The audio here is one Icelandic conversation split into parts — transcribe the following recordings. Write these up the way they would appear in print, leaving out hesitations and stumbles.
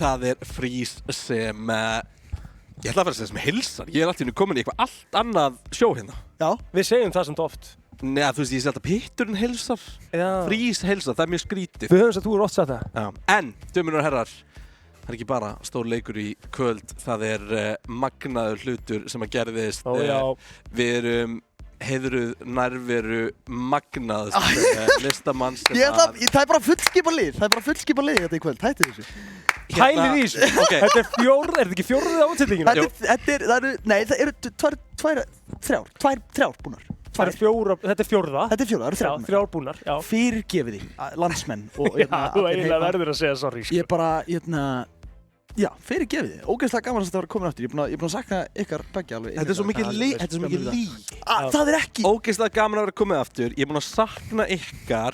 það Frís sem ég ætla að fara að segja sem heilsar. Ég alltaf komin í eitthvað allt annað sjó hérna. Já, við segjum það samt oft. Nei, þú veist, ég sé alltaf Pitturinn heilsar. Já. Frís heilsar, það mjög skrítið. Við höfum þess að þú oft sagt það. Já. En, dömur og herrar, það ekki bara stór leikur í kvöld. Það magnaður hlutur sem að gerðist. Við erum heiðruð nærveru magnaðs listamann sem það bara fullskipað lið. Það bara fullskipað lið þetta í kvöld. Hættu þessu. Pælið í þessu. Okay. Þetta þetta ekki fjórða útsendingin? Það eru þrjár búnar. Þetta er fjórða. Þetta er fjórða, það eru þrjár búnar. Fyrirgefið því, landsmenn. Já, þú eiginlega verður að segja sorry. Ég bara, já, fyrirgefið þið. Ógeðslega gaman að þetta var komin aftur. Ég er búinn að sakna ykkar begge alveg. Þetta er svo mikið lí. Það er ekki. Ógeðslega gaman að vera komið aftur. Ég er búinn að sakna ykkar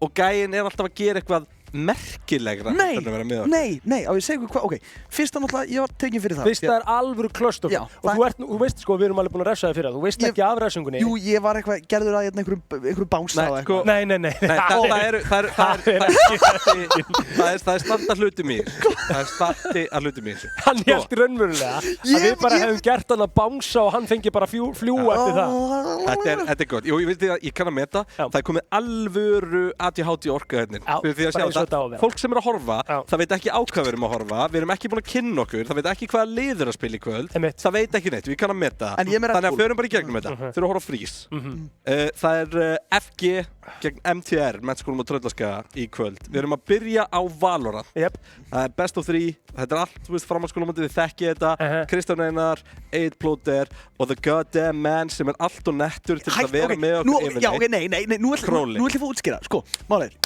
og gæinn er alltaf að gera eitthvað merkilegra Nei, á ég segi hvað, ok, fyrst að náttúrulega ég var tekinn fyrir það. Fyrst það alvöru klöstur og þú veist sko, við erum alveg búin að refsa þig fyrir það, þú veist ekki af refsingunni. Jú, ég var eitthvað, gerður að einhverjum bánsa og eitthvað. Nei. Það er standa hluti mér. Það er standi að hluti mér. Hann hélt raunverulega að við bara hefum gert hann að bánsa og hann fengi bara fljúa eftir það. Þetta er gott. Jú, ég kann að meta, það er komið alvöru ADHD orka hérna. Fólk sem að horfa, það veit ekki á hvað við erum að horfa, við erum ekki búin að kynna okkur, það veit ekki hvaða lið að spila í kvöld, það veit ekki neitt, við kann að meta. Þannig að við erum bara í gegnum þetta, fyrir að horfa á Frís. Það FG gegn MTR, Menntaskólanum á Tröllaskaga í kvöld. Við erum að byrja á Valorant. Það er best of 3, þetta er allt, þú veist, framhaldsskólamótið, þið þekkið þetta, Kristján Einar, Eid Plóter og The Goddamn Man sem er allt og nettur til að vera með okkur yfirleitt. Nú ætlum ég að útskýra, sko, málega.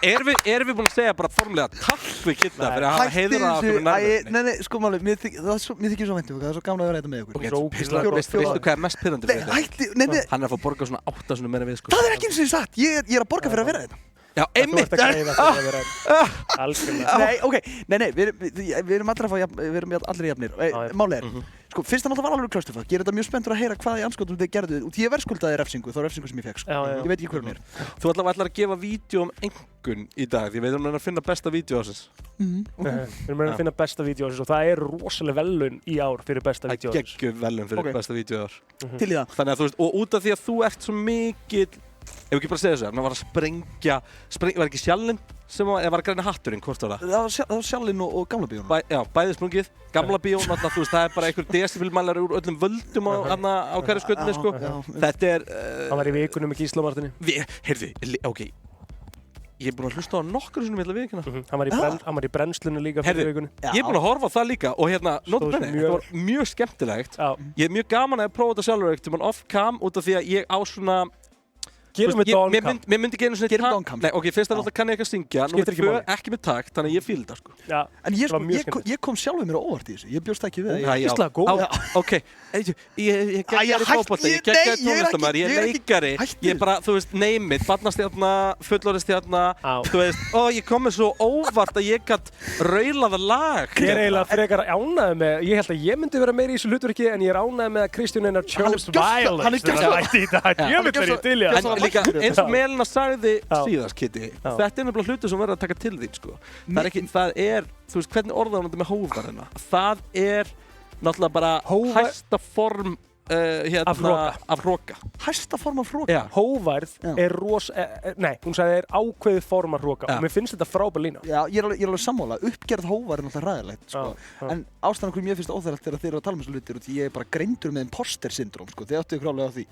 Erum við búin að segja bara formulega takk við Kidda fyrir að hafa heiðrað okkur nærverðinni? Nei, sko málega, mér þykir svo væntum, það er svo gaman að vera þetta með ykkur. Veistu hvað er mest pirrandi fyrir þetta? Hann er að fá borga svona 8 sinnum meira við, sko. Það er ekki eins og ég sagt, ég er að borga fyrir að vera þetta. Já, einmitt! Þú ert að greiða fyrir að vera algjörlega. Nei, ok, við erum allir jafnir. Málið sko, fyrst að náttúrulega var alveg klausturfag. Ég er þetta mjög spenntur að heyra hvað í anskotum þið gerðuð. Og ég verðskuldaði refsingu, þá refsingu sem ég fekk, sko. Ég veit ekki hver hún er. Þú ætlar að gefa vídeo engun í dag, því við erum að finna besta vídeo ásins. Við erum að finna besta vídeo ásins og það er rosalega velun í ár fyrir besta vídeo ásins. Geggjuð velun fyrir besta vídeo ár. Til í það. Þannig að þú veist, og út af því að þú ert svo mikill, ef ekki bara segja þessu, hann var að sprengja, var ekki Sjallinn sem var að græna hatturinn, hvort var það? Það var Sjallinn og Gamla bíón. Já, bæði sprungið, Gamla bíón, þú veist, það er bara einhver decibelmælar úr öllum völdum á hverju skutni, sko. Þetta er... Hann var í vikunum með Gísla Martini. Heyrðu, ok, ég er búinn að hlusta á nokkur sinnum í vikuna. Hann var í brennslunni líka fyrir vikunni. Ég er búinn að horfa á það líka og hérna, þetta var mjög skemmtilegt. Ég er mjög gaman að prófa þetta sjálfur ekkert off-cam út af því að ég á svona Gerum við Dawn-cam. Mér myndi ekki einu sinni takt. Nei, ok, fyrst náttúrulega kann ég ekki að syngja. Skiptir ekki máli. Ekki með takt, þannig að ég fíla það, sko. Já, en ég kom sjálfur mér á óvart í þessu. Ég bjóst ekki við það. Íslega góð. Ok, ég geggjari fótbolta, ég geggjari tónlistarmaður, ég er leikari. Ég er bara, þú veist, name it, barnastjarna, fullorðistjarna. Þú veist, ég kom með svo óvart að ég gat raulaða lag. Ég er eiginlega frekar ánægður með, ég held að ég myndi vera meira í þessu hlutverki en ég er ánægður með að Kristján Einar chose violence. Líka, eins og Melina sagði síðast, Kitty, þetta er nefnilega hlutur sem verður að taka til þín, sko. Það er, þú veist, hvernig orðaði hún þetta með hóvarina? Það er náttúrulega bara hæsta form af hroka. Hæsta form af hroka? Já. Hóværð er hún sagði er ákveðið form af hroka og mér finnst þetta frábær lína. Já, ég er alveg sammála. Uppgerð hóværð er náttúrulega ræðilegt, sko. En ástæðan hverju mér finnst óþægilegt er að þeir eru að tala um þessu hlutir og því ég er bara greindur með imposter syndrom, sko. Þið áttu ykkur álega á því.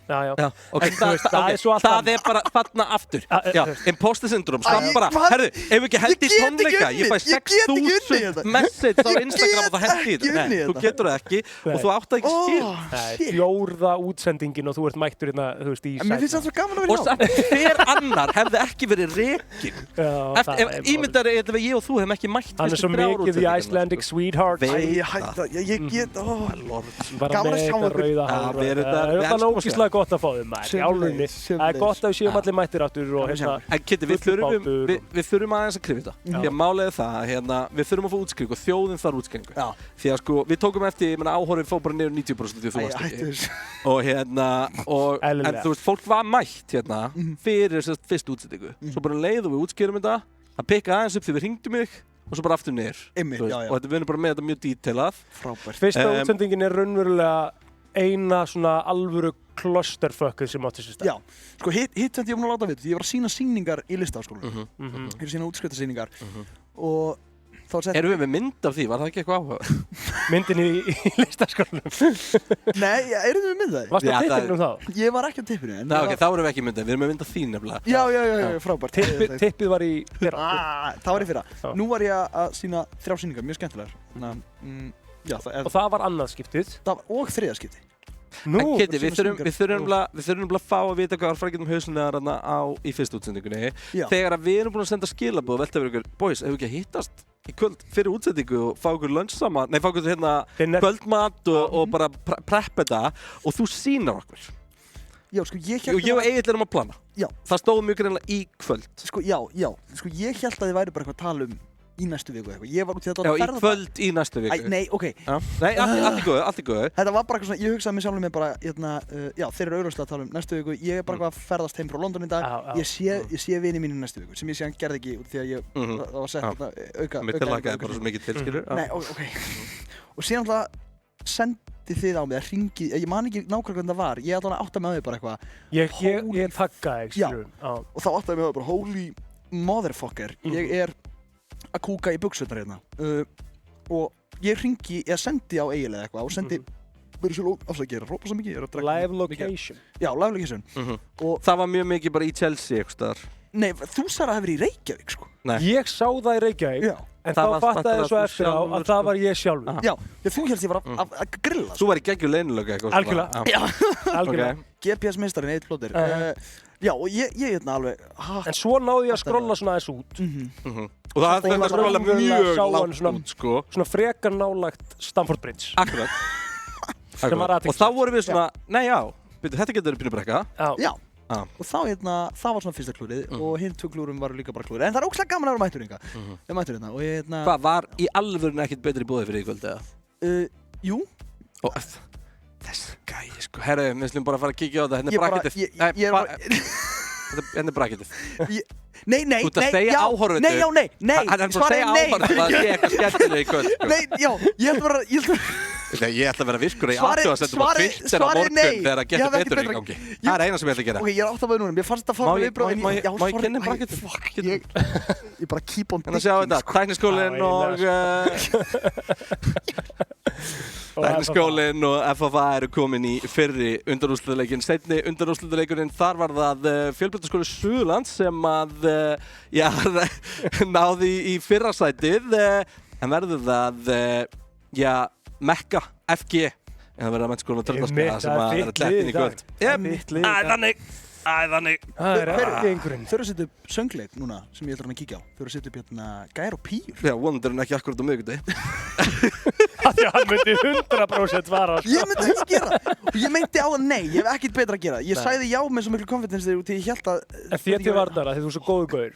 Það er bara þarna aftur. Já, imposter syndrom. Bara, herðu, ef ekki hendi í tónleika, ég fæ 6.000 message á Instagram og það hendi í þetta. Nei, þú getur það ekki og þú átt það ekki fjórða útsendingin og þú ert mættur hérna, þú veist, í sætna. En mér finnst það svo gaman að vera hjá. Og hver annar hefði ekki verið rekinn. Ímyndari er þetta ég og þú hefum ekki mætt hann er svo mikið the Icelandic sweetheart. Ég get, bara með eitthvað rauða hár. Það er ógeðslega gott að fá þig, maður. Í álunni. Það er gott að við séum allir mættir aftur og hérna. En Kitty, við þurfum aðeins að krifja þetta. Því að málið er það, hérna, við þurfum að fá útskýringu og þjóðin þarf útskýringu. Því að sko, við tókum eftir, áhorfin fór bara niður 90% því þú varst ekki. Og hérna, en þú veist, fólk var mætt hérna fyrir fyrstu útsendingu. Svo bara leið og við útskýrum þetta, að pikka aðeins upp því við hringdum mig og svo bara aftur niður. Einmitt, já. Og við erum bara með þetta mjög detailað. Frábært. Fyrsta útsendingin raunverulega eina svona alvöru clusterfuckið sem átti sér stað. Já, sko hitt sem ég var að láta við, því ég var að sína sýningar í Listaháskólanum. Ég var að sína útskriftarsýningar og erum við með mynd af því? Var það ekki eitthvað áhuga? Myndin í Listaháskólanum? Nei, erum við með það? Varstu á tippinum þá? Ég var ekki á tippinu. Ok, þá erum við ekki myndað, við erum með mynd af þín nefnilega. Já, frábært. Tippið var í fyrra. Það var í fyrra. Nú var ég að sína 3 sýningar, mjög skemmtilegar. Og það var annað skiptið? Og þriðja skiptið. Nú, Kitty, við þurfum að fá að vita hvað var frækjum hausnlegar í fyrstu útsendingunni. Þegar við erum búin að senda skilaboð og velta yfir ykkur, boys, hefur við ekki að hittast í kvöld fyrir útsendingu og fá ykkur lunch saman, nei, fá ykkur kvöldmat og bara preppa þetta og þú sýnar okkur. Já, sko, ég og Egill erum að plana. Já. Það stóð mjög greinlega í kvöld. Sko, já. Sko, ég held að þið væri bara eitthvað að tala í næstu viku eitthvað. Ég var út í þetta að ferða. Já, í kvöld í næstu viku. Nei, ok. Nei, allt í góðu. Þetta var bara eitthvað svona, ég hugsaði mig sjálfur með bara, já, þeir eru augljóslega að tala næstu viku. Ég er bara eitthvað að ferðast heim frá London í dag. Ég sé vini mínu næstu viku, sem ég síðan gerði ekki út því að ég var sett auka. Mér tilakaði bara svo mikið til, skilur. Nei, ok. Og síðan alltaf sendi þið á mig að hringi, ég man ekki nákvæmlega hvernig það var. Ég ætla að átta með þau bara eitthvað. Ég taggaði, skilur. Og þá áttaði með þau bara, holy motherfucker, ég er að kúka í buxurnar hérna og ég sendi á Egil eða eitthvað og sendi verður svo afsakið að rópa svo mikið, ég er að drekka live location. Já, live location. Og það var mjög mikið bara í Chelsea eitthvað staðar. Nei, þú sagði að það hefði verið í Reykjavík, sko. Nei. Ég sá það í Reykjavík, en þá fattaði ég svo eftir á að það var ég sjálfur. Já, þú hélst ég var að grilla. Þú var í geggjuð leynilöggu eitthvað. Algjörlega. GPS-meistarinn, Egill Plóter. Já, og ég hérna alveg... En svo náði ég að skrolla svona aðeins út. Og það er skrolla mjög langt út, sko. Svona frekar nálægt Stamford Bridge. Akkurat. Og þá vorum við svona, nei já, þetta getur verið pínubrekka. Já. Og þá hérna, það var svona fyrsta klúrið og hinn 2 klúrum varu líka bara klúrið. En það er ógeðslega gaman að vera mættur hérna. Ég mættur hérna og ég hérna... Hvað, var í alvörinu ekkert betri búið fyrir í kvöld eða? Jú. Þessi gæi, sko. Herru, við slum bara fara að kíkja á þetta. Hérna er brakketið. Nei. Þú ert að segja áhorfendur. Nei. Hann er bara að segja áhorfendur að það sé eitthvað skemmtilega í kvöld. Nei, já, ég ætla að vera virkur í athugasemdum á Twitter á morgun þegar það getur betur í gangi. Það er eina sem ég ætla að gera. Ok, ég er átt að veða núna. Mér fannst þetta að fara með viðbröð. Má ég kynna brakketið? Ég bara keep on thinking. Þannig að sjá þetta. Tækniskólinn og FFA eru komin í fyrri undanúrslitaleikin. Seinni undanúrslitaleikurinn, þar var það Fjölbrautaskóli Suðurlands sem að náði í fyrra sætið. En verður það, Mekka, FG. En það verður að mennskólinn og Tröllaskóla sem að er að tleppin í kvöld. Þannig. Það er ekki einhverjum. Þau eru að setja upp söngleik núna sem ég ætla að kíkja á. Þau eru að setja upp hérna Gær og Píur. Já, vonandi er hann ekki akkurat á miðvikudegi. Því að hann myndi 100% svara. Ég myndi ekki gera. Og ég meinti á að nei, ég hef ekkert betra að gera. Ég sagði já með svo miklu confidence þegar ég held að... En þér til varnara, því þú er svo góður gaur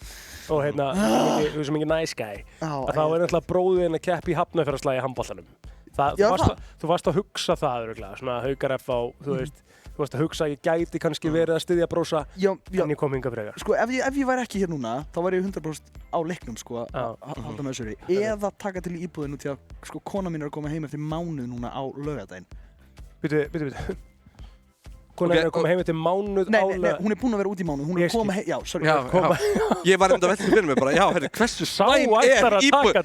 og hérna, þú er svo mikið nice guy, að þá er náttúrulega bróðin að keppa í Hafnarfjarðarslagi í handboltanum. Þú varst að hugsa það örugglega, svona Haukar F á, þú veist. Þú varst að hugsa að ég gæti kannski verið að styðja Brósa en ég kom hingað frekar. Sko ef ég væri ekki hér núna, þá væri ég 100% á leiknum sko að halda með þessu. Eða taka til í íbúðinu til að sko kona mín er að koma heim eftir mánuð núna á laugardaginn. Bitu. Kona er að koma heim eftir mánuð á laugardaginn? Nei, hún er búin að vera út í mánuð. Hún er að koma heim, já, sorry. Ég var að velta fyrir mig bara, já, herri, hversu slæm er íbúð?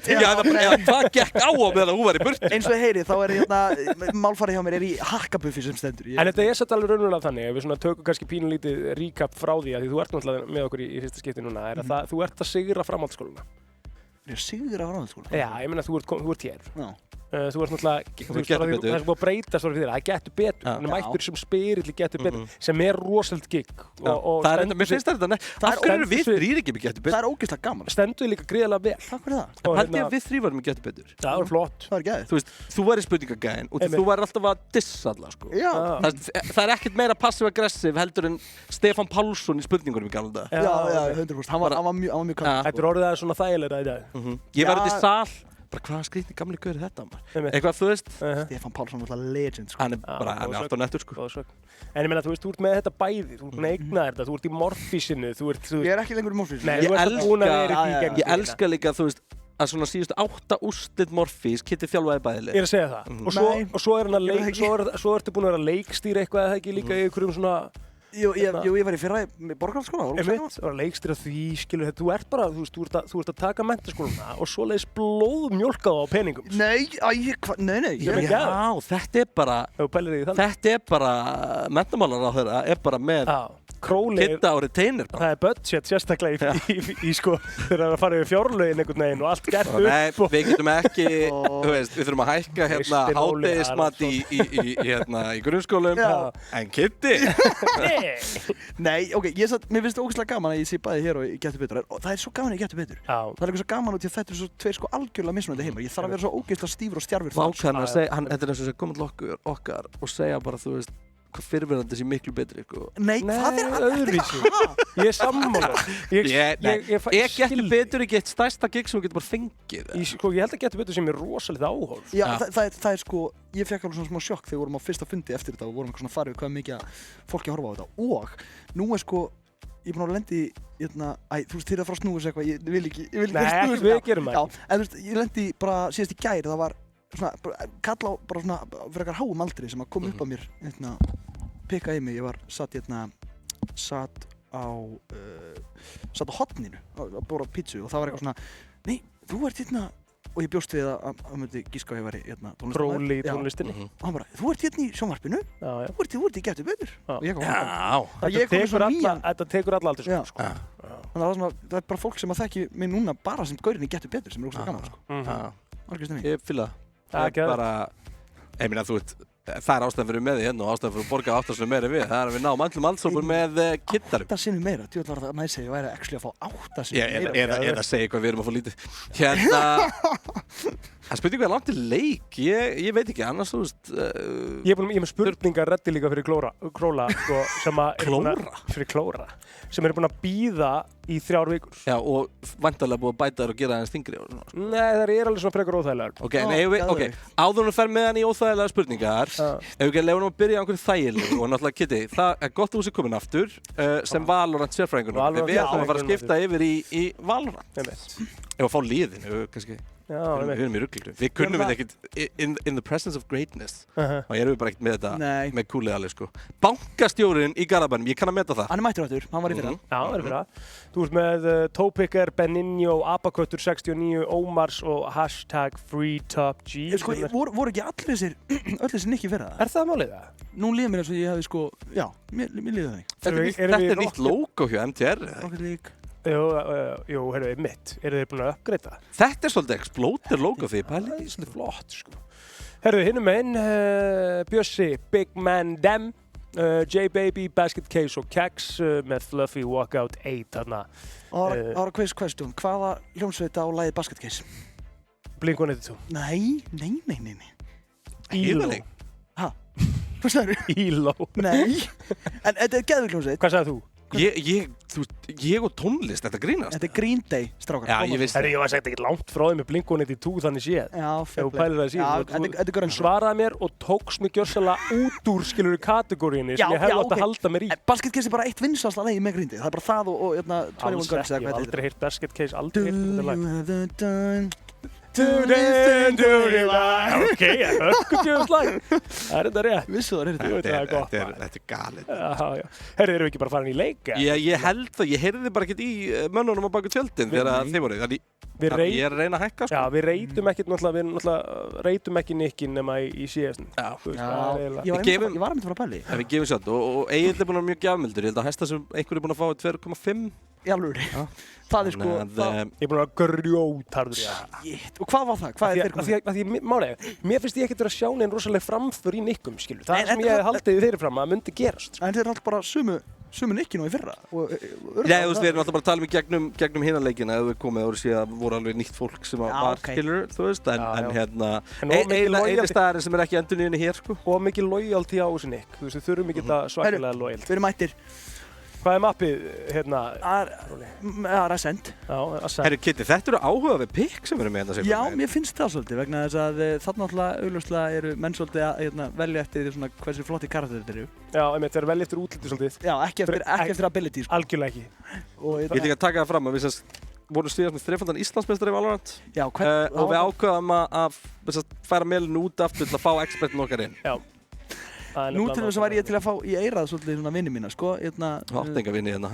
Hvað gekk á meðan hún var í burtu? Eins og þið heyri, þá er hérna, málfarið hjá mér er í hakkabuffi sem stendur. En þetta er satt alveg raunverulega þannig, ef við svona tökum kannski pínulítið recap frá því að því þú ert náttúrulega með okkur í fyrsta skipti núna, er að þú ert að sigra framhaldsskóluna. Ég er að sigra framhaldsskóluna? Já, ég meina þú ert hér. Þú ert náttúrulega, það er búið að breytast fyrir þér, það getur betur, hann er mættur sem spyrilli getur betur, sem er rosalega gigg. Mér finnst þetta, af hverju eru við þrír ekki með getur betur? Það er ógeðslega gaman. Stendur þið líka gríðarlega vel. Takk fyrir það. Held ég að við þrír varum með getur betur? Það var flott. Það var gæðið. Þú veist, þú væri spurningagæðin og þú væri alltaf að dissa alla, sko. Það er ekkert meira passive-aggressive heldur en Stefán Pálsson í spurningunum í gamla daga. Já, 100%. Hann var mjög bara hvaða skrítni gamli gaur þetta maður? Eitthvað, þú veist? Stefán Pálsson var alltaf legend, sko. Hann er alltaf nettur, sko. En ég meina, þú veist, þú ert með þetta bæði, þú ert búin að eigna þetta, þú ert í morfísinu, Ég er ekki lengur í morfísinu. Nei, þú ert búin að vera í gegnum. Ég elska líka, þú veist, að svona síðustu 8 úrslit Morfís Kitty þjálfaði bæði lið. Ég er að segja það. Og svo er hann að svo ertu búin að vera að leikstýra eitthvað eða ekki líka í einhverjum svona... Jú, ég var í fyrra í Borgarlandsskóla. Einmitt, og leikstýra því, skilur, þú ert bara, þú ert að taka menntaskóluna og svoleiðis blóðmjólkað á peningum. Nei, nei. Já, þetta er bara menntamálaráðherra er bara með Kitta árið teinir bara. Það er budget sérstaklega í sko, þegar það farið við fjárlögin einhvern veginn og allt gert upp. Nei, við getum ekki, þú veist, við þurfum að hækka hádegismat í grunnskólum, en Kitti. Nei, ok, mér finnst það ógeðslega gaman að ég sé bæði hér og Gettu betur og það er svo gaman að ég Gettu betur. Það er eitthvað svo gaman út í að þetta er svo tveir sko algjörlega mismunandi heimar. Ég þarf að vera svo ógeðslega stífur og stjarfur. Vákan að segja, þetta er eins og segja koma til okkar og segja bara, þú veist, hvað fyrirverandi sé miklu betri, sko. Nei, hvað er öðruvísi? Ég er sammála. Ég Gettu betur ekki eitt stærsta gig sem við getum bara fengið. Sko, ég held að Gettu betur sem er rosalega áhorf. Já, það er sko, ég fekk alveg svona smá sjokk þegar við vorum á fyrsta fundi eftir þetta og vorum svona farið við hvað mikið fólki að horfa á þetta. Og nú er sko, ég er búinn að lendi í, þú veist, þegar það frá snúið sig eitthvað, ég vil ekki Nei, við gerum það. Já, en þú veist, ég lendi bara síðast í gær, það var svona, kalla á bara svona fyrir eitthvað háum aldri sem að koma upp á mér, pikka í mig, ég var satt á hotninu að borða pítsu og það var eitthvað svona, nei, þú ert og ég bjóst við að myndi gíska að ég væri tónlistarmaður. Róli í tónlistinni. Og hann bara, þú ert í sjónvarpinu, þú ert í Gettu betur. Og ég kom Þetta tekur alla aldur sko. Þannig að það er bara fólk sem að þekki mig núna bara sem gaurinn í Gettu betur sem er ógeðslega gaman, sko. Ég fíla það. Bara, ég meina, þú veit, það er ástæðan fyrir með því hérna og ástæðan fyrir að borga 8 sinnum meira við. Það er að við náum allum aldsókur með Kittarum. 8 sinnum meira? Djúvel var það að maður segja að ég væri actually að fá 8 sinnum meira. Eða segja hvað við erum að fá lítið. Það spurning hvað langt í leik. Ég veit ekki, annars þú veist... Ég er með spurningar reddi líka fyrir Króla, sko, fyrir Klóra, sem eru búin að bíða í 3 vikur. Já, og væntanlega búið að bæta þær og gera aðeins þyngri. Nei, það er alveg svona frekar óþægilegar. Ok, áður en fer með hann í óþægilegar spurningar, ef við ekki lefum að byrja á einhverju þægilegu og náttúrulega Kitty, það er gott að þú sé komin aftur sem Valorant sérfræðingur. Við ætlum að fara að skipta yfir í Valorant. Ef að fá liðinu, kannski. Við erum í rugglingu. Við kunnum við ekkert in the presence of greatness. Og erum við bara ekkert með þetta með kúlið alveg, sko. Bankastjórinn í Garðabænum, ég kann að meta það. Hann er mættur áttur, hann var í fyrra. Já, hann var í fyrra. Þú ert með Topicker, Beninho, Abaköttur 69, Ómars og #FreeTopG. Sko, voru ekki öll þessir nikki fyrra? Er það málið það? Nú líður mér eins og ég hefði sko, já, mér líður það. Þetta er nýtt logo hjá MTR. Rocket League. Jú, heyrðu, mitt. Eru þeir búin að uppgreita? Þetta er svolítið Exploder logo því, pæli. Það er svolítið flott, sko. Heyrðu, hinum meginn, Bjössi, Big Man Dem, J-Baby, Basket Case og Kex með Fluffy Walkout 8 þarna. Ára quiz question, hvaða hljómsveit á lagið Basket Case? Blink-182. Nei. Íló. Hæ? Hvað sagður þú? Íló. Nei. En þetta er geðvig hljómsveit. Hvað sagði þú? Ég og tónlist, þetta grínast. Þetta er Green Day, strákar. Já, ég veist það. Ég var sagt ekki langt frá því með Blink-182 þannig séð. Já, þú pælir það síðan. Þetta er grönn. Svaraði mér og tókst mig gjörsamlega út úr skilur kategóriinni sem ég hefði átt að halda mér í. Basket Case er bara eitt vinsælasta lagi með Green Day. Það er bara það og 21 Guns eða hvað þetta heitir. Ég hef aldrei heyrt Basket Case, aldrei heyrt þetta lag. Ok, höfkutjöfusslag. Það er þetta rétt. Vissu það, þetta er galið. Herðu, erum við ekki bara farin í leik? Ég held það, ég heyrði bara ekkert í mönnunum á baku tjöldin þegar þeir voru. Ég er að reyna að hækka, sko. Já, við reytum ekkert náttúrulega, reytum ekki Nikkin nema í síðastn. Ég var að mynda frá pæli. Við gefum sjátt og Egil er búin að vera mjög gjafmildur. Ég held að hæsta sem einhver er búin að fá 2,5. Í alveg. Það er sko... Ég er búin að grjótarður. Og hvað var það? Hvað er þér komið? Málega, mér finnst ég ekkert vera að sjá neinn rosalega framför í Nikkum, skilur. Það er sem ég hef haldið fyrirfram að myndi gerast. En þeir eru alltaf bara sömu Nikkinu í fyrra. Nei, þú veist, við erum alltaf bara að tala um gegnum hina leikina ef við komið og síðan voru alveg nýtt fólk sem var skilur, þú veist, en hérna einu staðarinn sem er ekki endurnýjunni hér, sko. Og mikið loyalty á þessu Nikk, þú veist, við þurfum ekki þetta svakalega loyalty. Við erum mættir. Hvað mappið hérna? Ascent. Já, Ascent. Herru Kitty, þetta eru áhugaverð pikk sem eru með hérna. Já, mér finnst það svolítið vegna þess að þarna náttúrulega augljóslega eru menn svolítið að velja eftir svona hversu flotti karakterir þetta eru. Já, þeir eru velja eftir útliti svolítið. Já, ekki eftir ability, sko. Algjörlega ekki. Ég vil líka taka það fram að við vorum stíðast með þrefaldan Íslandsmeistari í Valorant. Já, og við ákveðum að færa Melinu út aftur til að fá expertin okkar inn. Já. Nú til þess að væri ég til að fá í eirað svolítið svona vinni mína, sko. Enga vinni hérna.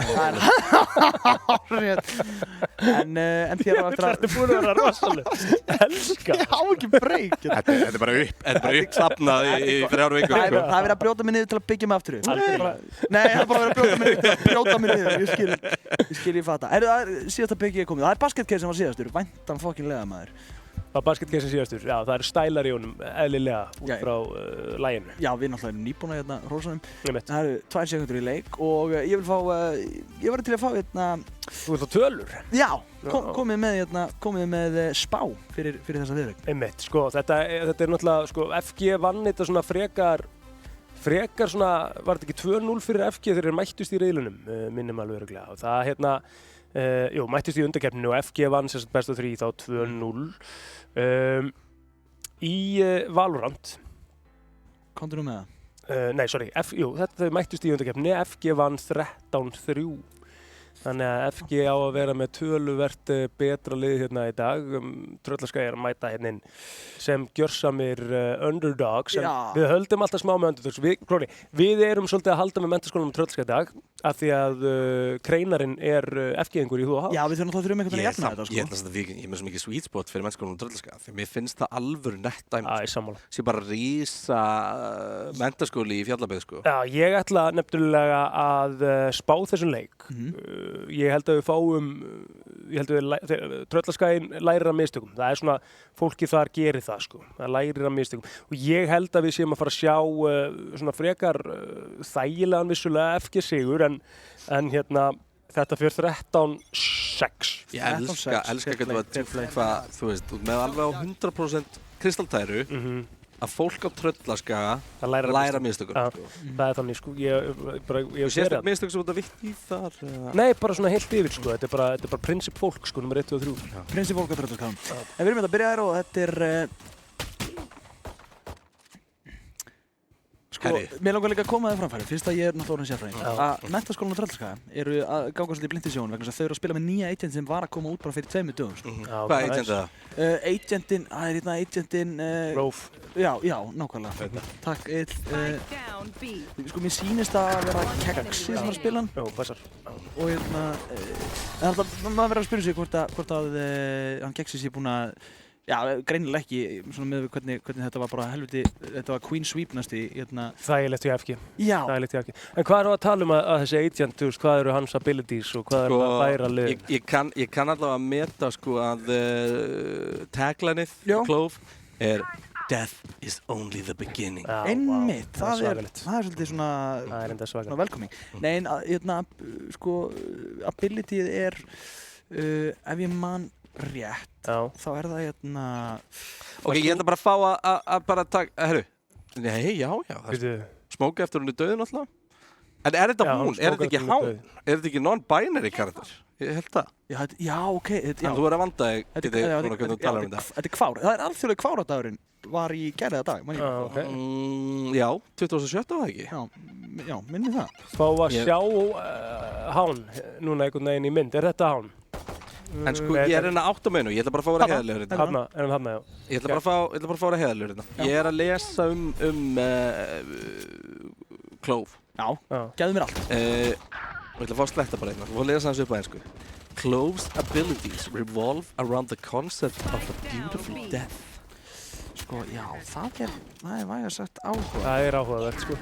En þér á eftir að... Þetta er búin að vera rosalega. Elskar. Ég á ekki breyk. Þetta er bara uppsafnað í 3 vikur. Það er verið að brjóta mig niður til að byggja mig aftur upp. Nei, það er bara verið að brjóta mig niður til að brjóta mig niður. Ég skil ég fatta. Það er síðasta byggja ég komið. Það er basketcase sem var síðastur. Væntan fokkin lega maður. Það var basketcase síðastur, já, það eru stælar í honum eðlilega út frá laginu. Já, við náttúrulega erum nýbúna hérna hrósanum. Það eru 2 sekúndur í leik og ég var til að fá hérna... Þú vilt fá tölur? Já, komið með spá fyrir þessa viðleik. Einmitt, sko, þetta er náttúrulega, sko, FG vann þetta svona frekar svona, var þetta ekki 2-0 fyrir FG þegar þeir mættust í riðlunum, minnum alveg örugglega. Og það, mættust í undankeppninu og FG vann sem sagt best af 3 þá 2-0. Í Valorant. Komdu nú með það? Nei, sorry, þau mættust í undankeppninu, FG vann 13-3. Þannig að FG á að vera með töluvert betra lið hérna í dag. Tröllaskagi að mæta hérna inn sem gjörsamir underdogs. Við höldum alltaf smá með underdogs. Við erum svolítið að halda með menntaskólanum Tröllaskagi í dag af því að kreinarinn er FG-ingur í HH. Já, við þurfum einhvern veginn að jafna þetta, sko. Ég held að ég er með svo mikið sweet spot fyrir menntaskólanum Tröllaskagi því mér finnst það alvöru nett dæmi. Sammála. Sé bara rísa menntaskóli í Fjallabyggð, sko. Já, ég ætla nefnilega að spá þessum leik. Ég held að Tröllaskaginn lærir af mistökum. Það er svona, fólki þar gerir það, sko. Það lærir af mistökum. Og ég held að við séum að fara að sjá svona frekar þægilegan vissulega FG sigur en hérna þetta fyrir 13-6. Ég elska hvað, þú veist, með alveg á 100% kristaltæru að fólk á Tröllaskaga læra mistökum. Það er þannig, sko. Ég sést þetta mistökum sem þú ert að vitt í þar? Nei, bara svona heilt yfir, sko. Þetta er bara prinsip fólk, sko, nummer 1 og 3. Prinsip fólk á Tröllaskaga. En við erum að byrja þér og þetta er... Sko, mér langar líka að koma þér framfæri, fyrst að ég er náttúrulega orðinn sérfræðingur, að menntaskólanum á Tröllaskaga eru að ganga svolítið blint í sjón vegna þess að þau eru að spila með nýja agent sem var að koma út bara fyrir 2 dögum, sko. Hvað agent er það? Agentinn, það er hérna agentinn... Rove. Já, nákvæmlega. Takk, Eil. Sko, mér sýnist að vera Kexi sem er að spila hann. Já, passar. Og hérna... maður verður að spyrja sig hvort að hann Kexi sé búinn að... Já, greinilega ekki, svona með hvernig þetta var bara helviti, þetta var Queen Sweep næstu í, hérna... Þægilegt í FG. Já. Þægilegt í FG. En hvað eru að tala um að þessi agent, þú veist, hvað eru hans abilities og hvað eru að læra liðin? Ég kann allavega að meta, sko, að taglineið, Clove, er Death is only the beginning. Einmitt, það er svolítið svona... Það er enda svakalegt. Svona velkoming. Nei, en, hérna, sko, abilityið er, ef ég man rétt, þá er það hérna... Ok, ég ætla bara að fá að bara taka... Herru, nei, já, Smóki eftir hún er döðin alltaf. En er þetta hún? Er þetta ekki hán? Er þetta ekki non-binary karakter? Ég held það. Já, ok. Þú er að vanda þig, getið núna hvernig þú talar um þetta. Þetta er kvár. Það er alþjóðlega kváradagurinn var í gærlega dag, mann ég. Já, 2017 var það ekki? Já, minni það. Fá að sjá hán núna einhvern veginn í mynd. Er þetta hán? En sko, ég er hérna átt á meinu, ég ætla bara að fá að vera heiðarlegur hérna. Þarna, já. Ég ætla bara að fá að vera heiðarlegur hérna. Ég er að lesa Clove. Já, gefðu mér allt. Og ég ætla að fá að sletta bara hérna, og að lesa hans upp á einsku. Clove's abilities revolve around the concept of a beautiful death. Sko, já, það er vægast sagt áhugavert. Það er áhugavert, sko.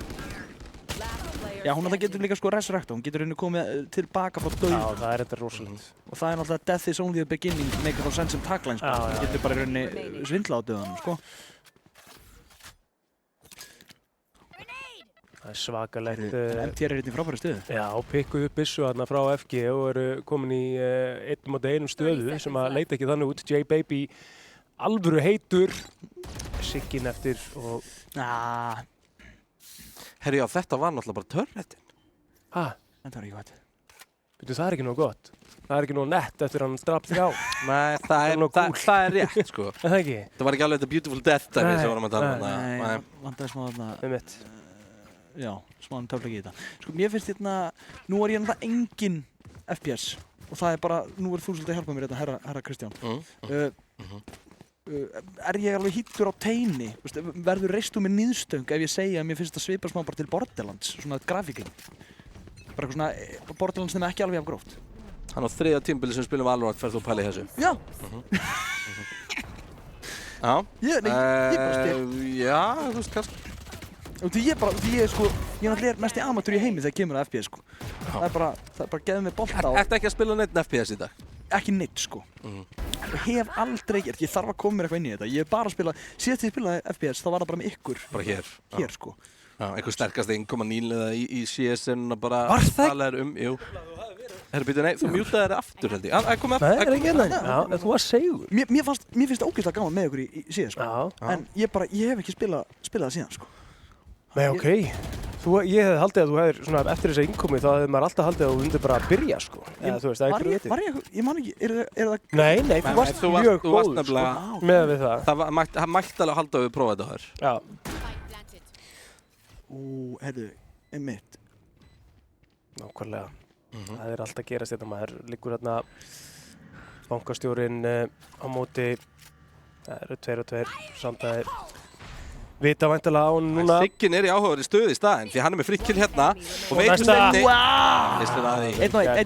Já, hún getur líka sko resurrecta, hún getur henni komið tilbaka frá dauða. Já, það er þetta rosalegt. Og það er náttúrulega Death is only the beginning, make it all sense sem tagline, sko. Hún getur bara í rauninni svindla á dauðanum, sko. Það er svakalegt. MTR er hérna í frábæri stöðu. Já, pikkuðu upp byssu hérna frá FG og eru komin í 1-1 stöðu sem að leita ekki þannig út. J-Baby alvöru heitur, Siggin eftir og... Herri, já, þetta var náttúrulega bara törnetinn. Hæ? það var ekki gott. Það er ekki nóg gott. Það er ekki nóg nett eftir hann drap 3. Nei, það er rétt, sko. Það ekki? Það var ekki alveg þetta Beautiful Death dæmi sem vorum að tala um það. Nei, vandaði smá þarna. Já, smá töflegi í þetta. Sko, mér finnst hérna, nú er ég náttúrulega engin FPS og það er bara, nú er þú svolítið að hjálpa mér þetta, herra Kristján. Er ég alveg hýttur á teini? Verður reistur með níðstöng ef ég segja að mér finnst það svipa smá bara til Borderlands, svona grafíkinn? Bara eitthvað svona Borderlands nema ekki alveg af gróft. Hann á 3. tímabili sem spilum Valorant ferð þú að pæla í þessu? Já. Já. Ég bara spil. Já, þú veist kannski. Ég náttúrulega mest í amatúr í heimi þegar kemur að FPS, sko. Það er bara geðum við bolta á. Ertu ekki að spila neitt FPS í dag? Ekki neitt, sko. Ég hef aldrei gert, ég þarf að koma mér eitthvað inn í þetta. Ég hef bara spilað, síðast þegar ég spilaði FPS, þá var það bara með ykkur. Bara hér? Hér, sko. Já, einhver sterkast 1,9 eða í CS-in og bara var það? Talaðir jú. Herru, byrju, nei, þú mjútaði þér aftur, held ég. Það kom aftur. Nei, er ekki hérna. Já, þú var segur. Mér finnst það ógeðslega gaman með ykkur í CS, sko. En ég hef ekki spilað það síðan, sko. Nei, ok. Ég hefði haldið að þú hefðir, svona, eftir þessa innkomi, þá hefði maður alltaf haldið að þú myndir bara að byrja, sko. Eða, þú veist, það er einhverju viti. Ég man ekki, er það... Nei, þú varst mjög góð, sko, með við það. Það mætti alveg halda að við prófa þetta hér. Já. Heyrðu, einmitt. Nákvæmlega. Það er alltaf að gerast þetta, maður liggur hérna bankastjórinn á móti, það eru 2 og 2 samtæðir. Vita væntanlega á hann núna. Siggin er í áhugaverði stöðu í staðinn því hann er með fritt kill hérna og veitur stendi. Vissir það því.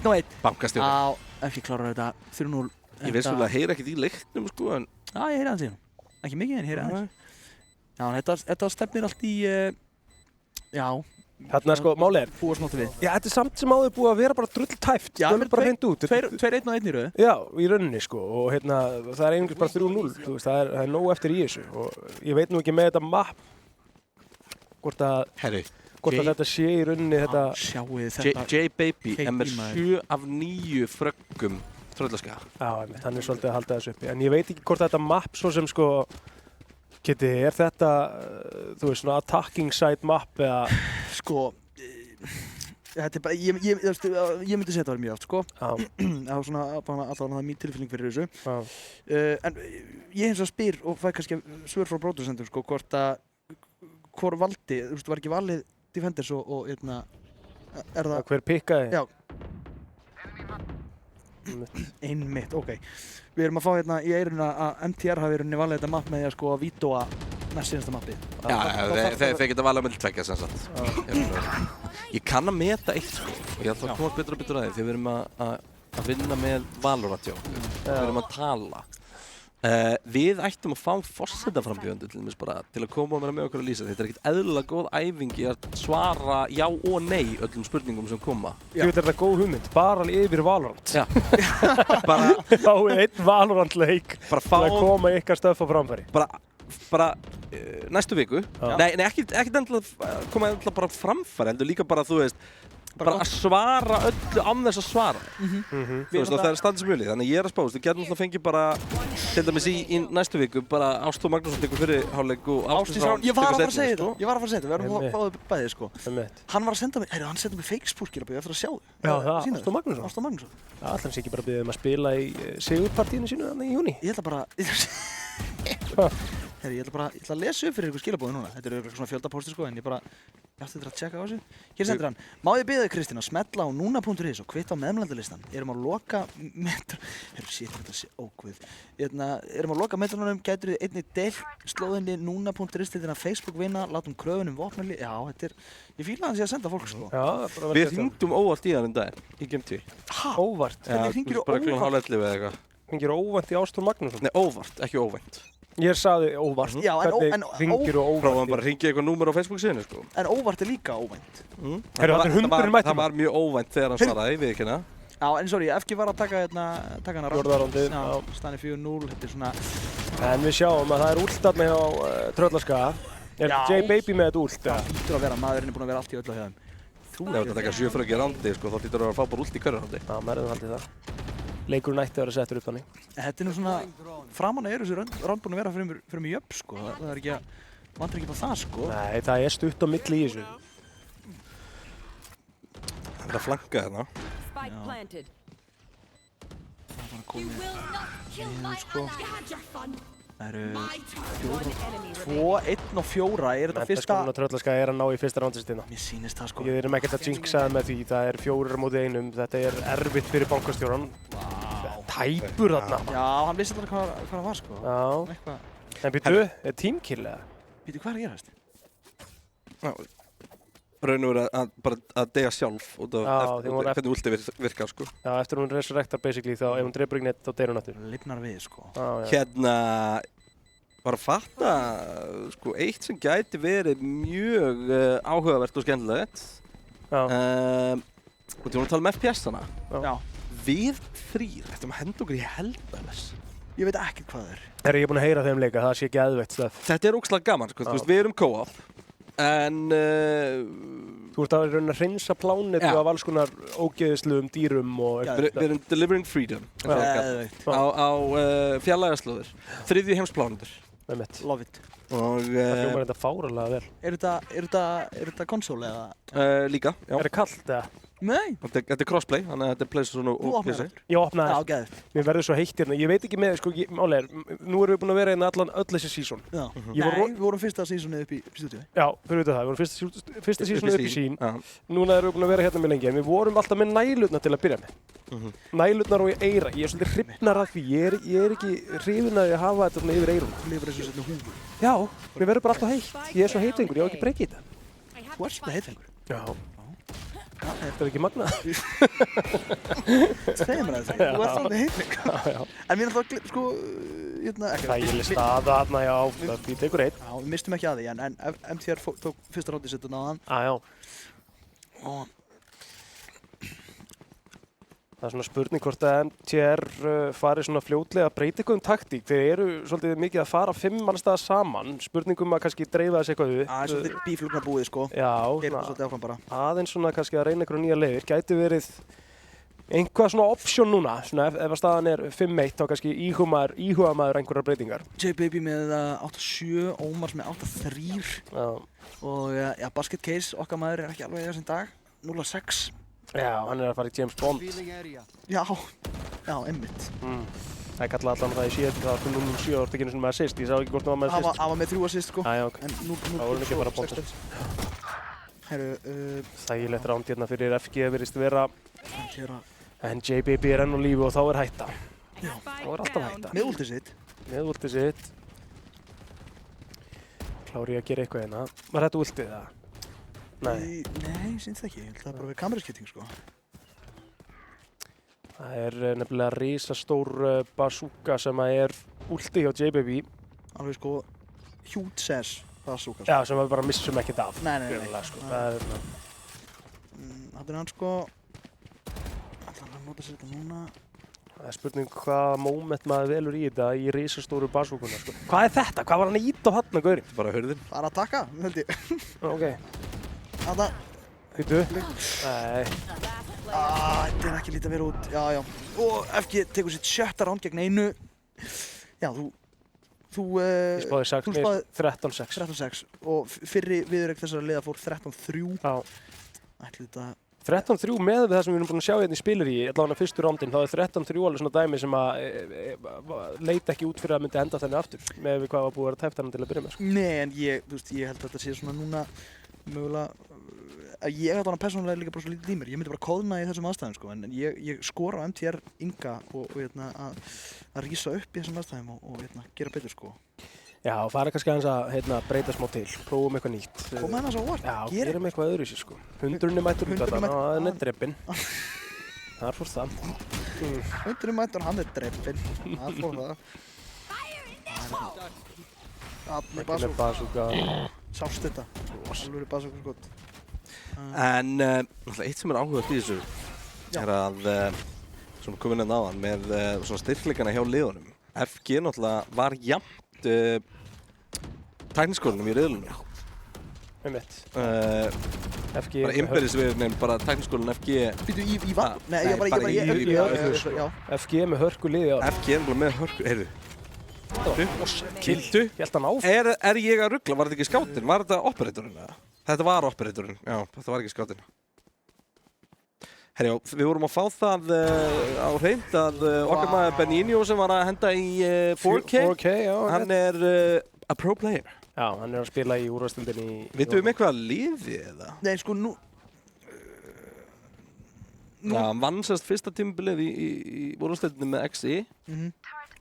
1-1. Bankastjórinn. Já, ekki klárar þetta. 3-0. Ég vissulega heyri ekkert í leiknum, sko, en... Já, ég heyri aðeins í hann. Ekki mikið, en ég heyri aðeins. Já, þetta stefnir allt í... Já. Þarna, sko, málið er. Búa snáttu við. Já, þetta er samt sem áður búið að vera bara drulltæft. Já, það er bara hreint út. 2-1 í rauðu. Já, í rauninni, sko. Og hérna, það er einhvers bara 3-0. Þú veist, það er nóg eftir í þessu. Og ég veit nú ekki með þetta map hvort að þetta sé í rauninni þetta... Sjáu þetta... J-Baby er með 7 af 9 fröggum tröllaska. Já, hann er svolítið að halda þessu uppi. En ég veit ekki hvort þetta map svo sem, sko... Kitty, er þetta, þú veist, svona attacking side map eða... Sko, þetta er bara, ég myndi segja þetta var mjög oft, sko. Það var svona, alltaf það er mín tilfinning fyrir þessu. En ég hins vegar spyr og fæ kannski svör frá pródúsentum, sko, hvor valdi, þú veist, var ekki valið Defenders og hérna, er það... Hver pikkaði? Já. Einmitt, ok. Við erum að fá hérna í eyruna að MTR hafi verið valið þetta mapp með því að sko að vítóa næst síðasta mappið. Já, þeir geta valið að milli tveggja sem sagt. Ég kann að meta eitt, sko, og ég ætla að komast betur og betur að því, því við erum að vinna með Valorant, við erum að tala. Við ættum að fá forsetaframbjóðendur til dæmis bara til að koma og vera með okkur að lýsa. Þetta er ekkert eðlilega góð æfing í að svara já og nei öllum spurningum sem koma. Ég veit þetta góð hugmynd, bara yfir Valorant. Já. Bara fáið einn Valorant leik til að koma ykkar stöð á framfæri. Bara næstu viku. Nei, ekkert endilega koma endilega bara framfæri, heldur líka bara, þú veist, bara að svara öllu án þess að svara. Þú veist, það er standið sem mjöli, þannig ég er að spást. Við getum alltaf fengið bara, til dæmis í næstu viku, bara Ástþór Magnússon tekur fyrir hálfleik og Ásdís Rán Ég var að fara að segja þetta, við verðum að fá þau bæði, sko. Hann var að senda mig, hann sendi mig Facebook-skilabóð eftir að sjá þau. Já, það, Ástþór Magnússon. Það ætlar hans ekki bara að biðja að spila í sigurpartíinu sínu þannig í júní. Ég ætla að lesa upp fyrir ykkur skilabóði núna. Þetta eru svona fjöldapóstir, sko, en ég ætti þetta að tjekka á þessu. Hér sendir hann. Má ég biðja þig, Kristín, að smetla á núna.is og kvitta á meðmælendalistan. Erum að loka Erum að loka meðmælendunum, gætur þið einnig deilt slóðinni núna.is til þín að Facebook vinna, látum kröfunum vopnarli. Já, þetta er, ég fíla hans ég að senda fólk, sko. Já, við hringdum óvart í hann daginn, í GMT. Óvart? Hvernig hringir þú óvart? Hringir óvænt í Ástþór Magnússon? Nei, óvart, ekki óvænt. Ég sagði óvart. Já, en hringir þú óvænt? Prófaðum bara að hringja eitthvað númer á Facebook síðan, sko. En óvart er líka óvænt. Það var mjög óvænt þegar hann svaraði, við ekki hérna. Já, en sorry, FG var að taka hana Fjórðarrándið. Já, staðan 4-0, þetta er svona... En við sjáum að það er últ þarna hjá Tröllaskaga. Er J-Baby með þetta últ? Það hlýtur að vera, maðurinn er búinn að vera allt í öllu á hjá þeim. Ef þetta taka 7 frögg í rándi, sko, þá hlýtur að fá bara últ í hverju rándi. Já, maður er haldið það. Leikurinn ætti að vera settur upp þannig. Þetta er nú svona, framan eru þessu ránd búin að vera fyrir mig jöfn, sko. Það er ekki að, vantar ekki bara það, sko. Nei, það er stutt á milli í þessu. Það flanka þarna. Það er bara komið niður sko. Það eru 2, 1 og 4. Er þetta fyrsta... Menntaskólinn á Tröllaskaga að ná í fyrsta rándistina. Mér sýnist það sko. Við erum ekkert að jinxa með því. Það er 4 móti 1. Þetta er erfitt fyrir bankastjóran. Tæpur þarna. Já, hann vissi þetta hvað það var sko. Já. En býtu, er teamkill eða? Býtu, hvað er að gerast? Já. Raun og verið að deyja sjálf út af hvernig ulti virkar sko. Já, eftir hún resurrectar basically þá ef hún dreipur ekki neitt þá deyr hún aftur. Lifnar við sko. Hérna, bara að fatta sko, eitt sem gæti verið mjög áhugavert og skemmtilegt. Og þú vorum að tala um FPS-ana. Já. Við 3 ættum að henda okkur í Helldivers. Ég veit ekkert hvað það er. Ég er búinn að heyra þeim leika, það sé geðveikt stöf. Þetta er ógeðslega gaman sko, þú veist, við erum co-op. En þú ert að reyna að hreinsa plánetu af alls konar ógeðislegum dýrum og við erum delivering freedom á fjarlægarslóðir, 3. heimsplánetur. Love it. Það hljómar þetta fáralega vel. Er þetta konsól eða? Líka, já. Er þetta kallt eða? Nei. Þetta er crossplay, þannig að þetta er PlayStation og PC. Ég opnaði það. Já, geðvægt. Mér verður svo heitt hérna. Ég veit ekki með, sko, málega er, nú erum við búin að vera hérna öll þessi season. Já. Við vorum fyrsta seasonið upp í stúdíu. Já, fyrir við það. Við vorum fyrsta seasonið upp í sín. Núna erum við búin að vera hérna með lengi, en við vorum alltaf með nælurnar til að byrja með. Nælurnar og eyra. Ég er svolítið hrifnar af því. Ég er ekki hrifinn að hafa þetta svona yfir eyrun. Þú lifir eins og setna húfu. Já, mér verður bara alltaf heitt. Ég er svo heitingur, ég á ekki breyki í þetta. Þú ert svona heitingur? Já. Þetta er ekki magnað. Segðu mér það, þú ert svona heitingur. En við erum þá, sko, þægileg staða þarna, já, það tekur einn. Já, við mistum ekki að því, en MTR tók fyrsta rándið sitt náðan. Já. Það er svona spurning hvort að MTR fari svona fljótlega að breyta eitthvað taktík. Þeir eru svolítið mikið að fara 5 mannstaða saman. Spurningum að kannski dreifa þessu eitthvað upp. Það er svolítið bíflugna búið sko. Já, svolítið áfram bara. Aðeins svona kannski að reyna einhverja nýja leiðir. Gæti verið einhvað svona option núna. Svona ef að staðan er 5-1 þá kannski íhuga maður einhverjar breytingar. J-Baby með 8-7, Ómars með 8-3. Og ja, Basket Case, okkar maður er ekki alveg í þessum dag. 0-6. Já, hann er að fara í James Bond. Já, einmitt. Það er kallað allan það í síðan, það var 0-7 og það var ekki einu svona með assist. Ég sá ekki hvort það var með assist. Það var með 3 assist sko. Já, ok. Það voru ekki bara Bond. Þægilegt ránd hérna fyrir FG virðist vera. En J-Baby er enn á lífi og þá er hætta. Já. Þá er alltaf hætta. Með ultið sitt. Með ultið sitt. Klári ég að gera eitthvað hérna. Var þetta ultið það? Nei, syns það ekki. Það er bara við kameraskipting sko. Það er nefnilega risastór bazooka sem er ulti hjá J-Baby. Alveg sko huge sass bazooka. Já, sem við bara missum ekkert af. Nei. Sko. Það er hann sko. Ætlar hann að nota sér þetta núna. Það er spurning hvaða moment maður velur í þetta í risastóru bazookuna sko. Hvað er þetta? Hvað var hann að íta á hann að gaurinn? Bara hurðin. Það er að taka, held ég. Ok. Þetta. Hittu? Nei. Þetta er ekki lítið að vera út. Já. Og FG tekur sitt 7. ránd gegn 1. Já, þú Ég spáði 13-6. 13-6. Og fyrri viðureign þessara liða fór 13-3. Já. Ætli þetta... 13-3 með það sem við erum búin að sjá hérna í spileri í allavega fyrstu rándinn, þá er 13-3 alveg svona dæmi sem að leita ekki út fyrir að myndi enda þannig aftur með hvað var búið að vera tæft hann til að byrja með. Sko. Nei, en ég held að þetta sé svona núna mögulega að ég hætti hana persónulega líka bara svo lítið í mér. Ég myndi bara kóðna í þessum aðstæðum sko, en ég skora á MTR Inga og að rísa upp í þessum aðstæðum og gera betur sko. Já, fara kannski aðeins að breyta smá til, prófum eitthvað nýtt. Koma hennar svo óvart. Já, gerum eitthvað öðruvísi sko. 100 mættur út af það, hann er dreppinn. Þar fór það. 100 mættur, hann er dreppinn. Þar fór það. Ekki með bazooka. Sást þetta. Alveg bazooka skot. En eitt sem er áhugavert í þessu er að svona komin inn áðan með svona styrkleikana hjá liðunum. FG náttúrulega var jafnt tækniskólanum í riðlunum. Einmitt. FG bara innbyrðisviðurinn, bara tækniskólan FG. Býtu í vatn? Nei, FG með hörku liði á. FG er með hörku, heyrðu. Kildu? Hélt hann áfram? Er ég að ruggla? Var þetta ekki skáttinn? Var þetta operatorinn eða? Þetta var operatorinn, já, þetta var ekki skáttinn. Herjá, við vorum að fá það á hreint að okkar maður Benigno sem var að henda í 4K, já, hann er a pro player. Já, hann er að spila í úrvalsdeildinni. Vitum við eitthvað liði eða? Nei, sko, nú... Já, hann vann sérst fyrsta tímabilið í úrvalsdeildinni með XI.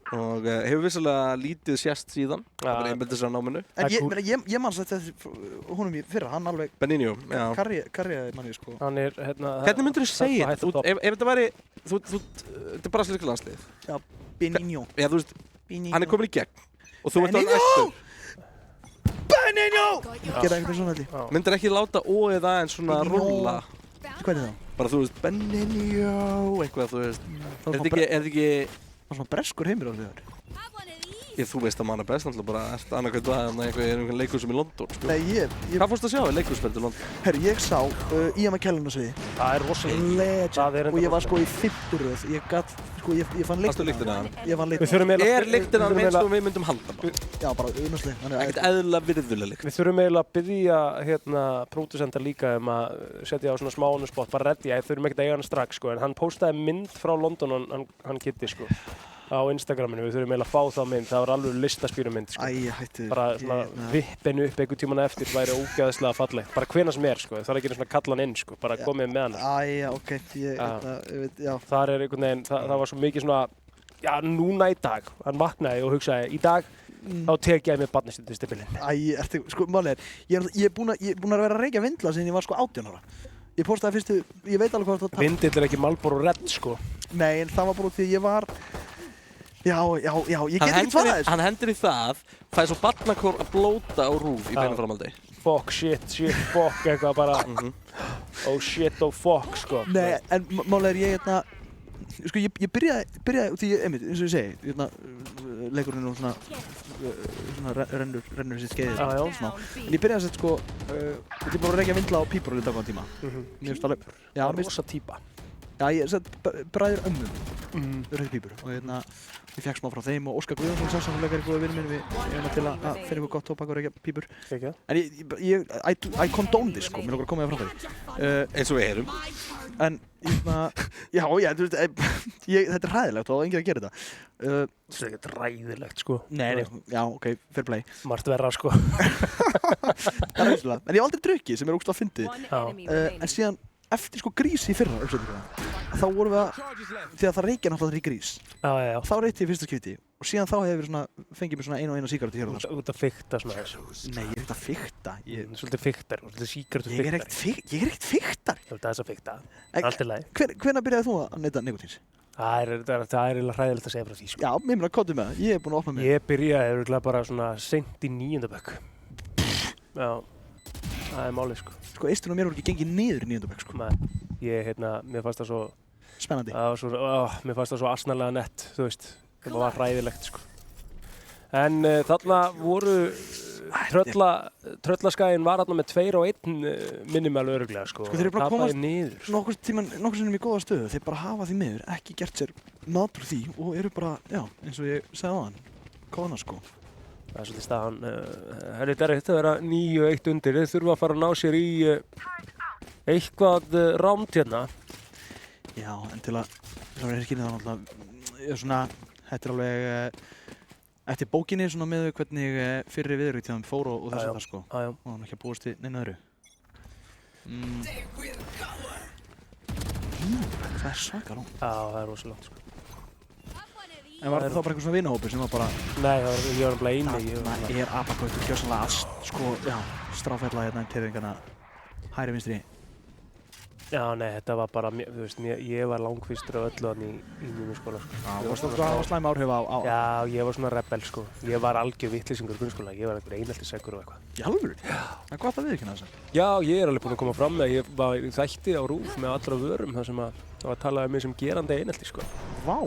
Og hefur vissulega lítið sést síðan, það var einbældis á náminu. En ég manns þetta honum í fyrra, hann alveg... Benigno, já. Karriði manni, sko. Hann er, Hvernig myndir þú segja þetta? Ef þetta væri, þetta er brasilíska landslið. Já, Benigno. Já, þú veist, hann er komin í gegn. Og þú ert á Benigno! Benigno! Gera eitthvað svona þetta. Myndir ekki láta óið aðeins svona rúlla. Hvað er það? Bara þú veist, Benigno, eitthvað, þú veist. Er þetta ekki... Það var svona breskur heimir á því. Þú veist að manna best, náttúrulega bara eftir annarkvæmt það einhvern leikursum í London, sko. Nei, Hvað fórstu að sjá í leikursspildu í London? Herri, ég sá Ian McKellen á sviði. Það er rosalega. Legend. Og ég var sko í 5. röð. Ég gat, sko, ég fann lyktina. Fannstu lyktina af hann? Ég fann lyktina. Er lyktina eins og við myndum halda bara? Já, bara unnastlega. Ekkert eðlilega virðuleg lykt. Við þurfum eiginlega að biðja pródusenta líka að setja á svona smánuspott, bara reddja. Við þurfum ekkert að eiga hann strax, sko, en hann postaði mynd frá London, hann Kitty, sko. Á Instagraminu, við þurfum eiginlega að fá þá mynd, það var alveg listaspýrumynd, sko. Æ, hættu. Bara svona vippinu upp einhvern tíman eftir væri ógeðslega fallegt. Bara hvenær sem er, sko, það er ekki svona kalla hann inn, sko, bara komið með hann. Æ, ok, já. Þar er einhvern veginn, það var svo mikið svona, já, núna í dag, hann vaknaði og hugsaði, í dag, þá tek ég mér barnastundistipilinn. Æ, sko, málið ég er búinn að vera að reykja vindla síðan ég var sko 18 ára. Ég postaði fyrstu, ég veit alveg hvað það... Vindill er ekki Marlboro Red, sko. Nei, en það var bara því ég var... Já, ég get ekki svarað þessu. Hann hendur í það, það er svo barnakór að blóta á rúf í beinaframaldi. Fuck, shit, fuck, eitthvað bara... Oh shit, oh fuck, sko. Nei, en málið ég sko, ég byrjaði, því einmitt, eins og ég segi, leikurinn og svona rennur sitt skeiðið smá. En ég byrjaði að setja, sko, ég bara að reykja vindla á pípur á litt ákvæðan tíma. Mér finnst alveg... Já, rosa típa. Já, ég sett bræður ömmum rauð pípur og ég fekk smá frá þeim og Óskar Guðjónsson saxófónleikari góður vinur minn við til að finna eitthvað gott tóbak og reykja pípur. En I condone this, sko, mér lókar að koma það frá því. Eins og við erum. En, já, þú veist, þetta er hræðilegt og það er enginn að gera þetta. Þetta er ekkert ræðilegt, sko. Nei, já, ok, fair play. Margt verra, sko. Það er reynslega. En ég hef aldrei drukkið sem er ógeðslega fyndið. En síðan eftir sko grís í fyrra þá vorum við að, þegar það reykja náttúrulega í grís, þá reykti ég fyrsta skipti og síðan þá hefur við svona, fengið mér svona eina sígarettu hér og það. Þú ert að fikta svona þessu. Nei, ég er ekkert að fikta. Svolítið fiktar, svolítið sígarettu fiktar. Ég er ekkert fiktar. Þú ert aðeins að fikta, allt í lagi. Hvenær byrjaði þú að neyta nikótíns? Það er eiginlega hræðilegt að segja frá því, sko. Já, mér meina, komdu með það, ég er búinn að opna mig. Ég byrjaði örugglega bara svona seint í 9. bekk. Já, það er málið, sko. Sko, Eistun og mér voru ekki gengið niður í 9. bekk, sko. Nei, mér fannst það svo... Spennandi. Mér fannst það svo asnalega nett, þú veist. Það var hræðilegt, sko. En þarna voru... Tröllaskaginn var þarna með 2 á 1 minnum alveg örugglega, sko. Sko, þeir eru bara að komast niður, nokkur sinnum í góða stöðu. Þeir bara hafa því miður ekki gert sér mat úr því og eru bara, já, eins og ég sagði áðan, kóðana, sko. Það er svolítið staðan. Það er erfitt að vera 9-1 undir. Þeir þurfa að fara að ná sér í eitthvað rámt hérna. Já, en til að vera skilja það náttúrulega svona, þetta er alveg eftir bókinni svona með hvernig fyrri viðurvíktíðan fór og þess að það, sko. Og hann ekki að búast til neina öðru. Það er svaka langt. Já, það er rosa langt, sko. En var það þá bara einhver svona vinahópur sem var bara... Nei, ég var bara eini. Það er apakvöld og gjössanlega að, sko, já, stráfælla hérna í tyrfingana hægri vinstri. Já, nei, þetta var bara, þú veist, ég var langfyrstur af öllu hann í mínum skóla, sko. Já, það var slæm áhrif á... Já, ég var svona rebell, sko. Ég var algjör vitleysingur í grunnskóla. Ég var einhver eineltiseggur og eitthvað. Í alvöru? Já. Það er gott að viðurkenna þess að. Já, ég er alveg búinn að koma fram með að ég var í þætti á RÚV með allra vörum þar sem að það var talað um mig sem gerandi einelti, sko. Vá!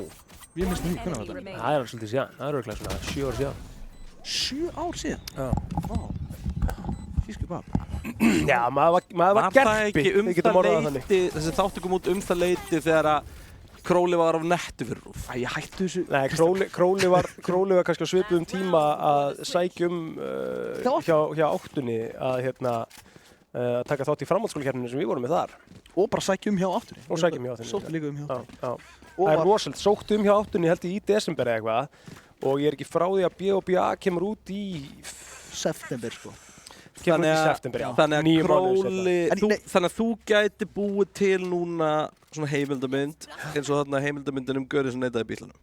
Ég minnst mjög hvernig var þetta. Það er svolítið síðan, það er örugglega svona 7 ár síðan. 7 ár síðan? Já. Vá. Físku bab. Já, maður var gerpi. Þessi þáttu kom út það leyti þegar að Króli var á nettu fyrir RÚV. Æ, ég hættu þessu. Nei, Króli var kannski á svipuðum tíma að sækja hjá áttunni að að taka þátt í framhaldsskólakeppninu sem við vorum með þar. Og bara sækja hjá áttunni. Og sækja hjá áttunni. Sóttu líka hjá áttunni. Já. Það er rosalega, sóttu hjá áttunni held ég í desember eða eitthvað og ég er ekki frá því að B.O.B.A. kemur út í september sko. Þannig að þú gæti búið til núna svona heimildamynd eins og þarna heimildamyndin Gaurinn sem neitaði bílunum.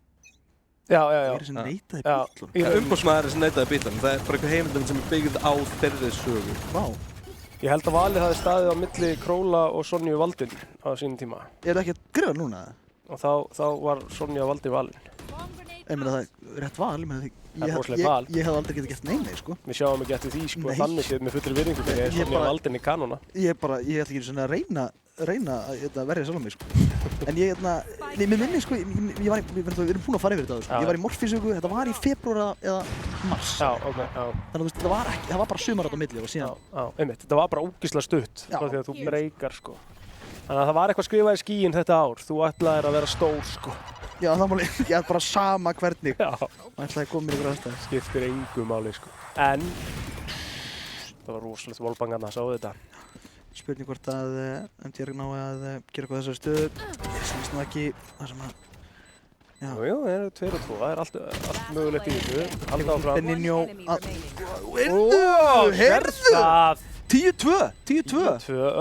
Já. Gaurinn sem neitaði bílunum? Umboðsmaðurinn sem neitaði bílunum. Það er bara einhver heimildamynd sem er byggð á þeirri sögu. Vá. Ég held að valið hafi staðið á milli Króla og Sonju Valdin á sínum tíma. Er það ekki að skrifa núna? Og þá var Sonja Valdin valin. Ég meina það er rétt val, það er rosalega val. Ég hef aldrei getið gert neina, sko. Við sjáum ekki eftir því, sko, þannig séð með fullri virðingu fyrir Sonja Valdin í kanóna. Ég ætla ekki svona að reyna að verja sjálf mig, sko. En mér minni, sko, við erum búin að fara yfir þetta, sko. Ég var í Morfísöku, þetta var í febrúar eða mars. Já. Þannig að það var bara sumarátt á milli og síðan. Já, einmitt, þetta var bara ógeðslega stutt, frá því að þú breykar, sko. Þannig að það var eitthvað skrifað í skýin þetta ár, þú ætlaðir að vera stór, sko. Já, það máli, ég ætla bara sama hvernig. Já. Það ætlaði að koma mér ykkur aðstæði. Skiptir engu máli, sko. En það var rosalegt volbangarna, sáðu þetta. Spurning hvort að MTR nái að gera eitthvað þessari stöðu. Ég syns nú ekki það sem að... Já, það eru 2 og 2, það er allt mögulegt í þessu. Alltaf áfram. Benigno að... Herðu! 10-2! 10-2,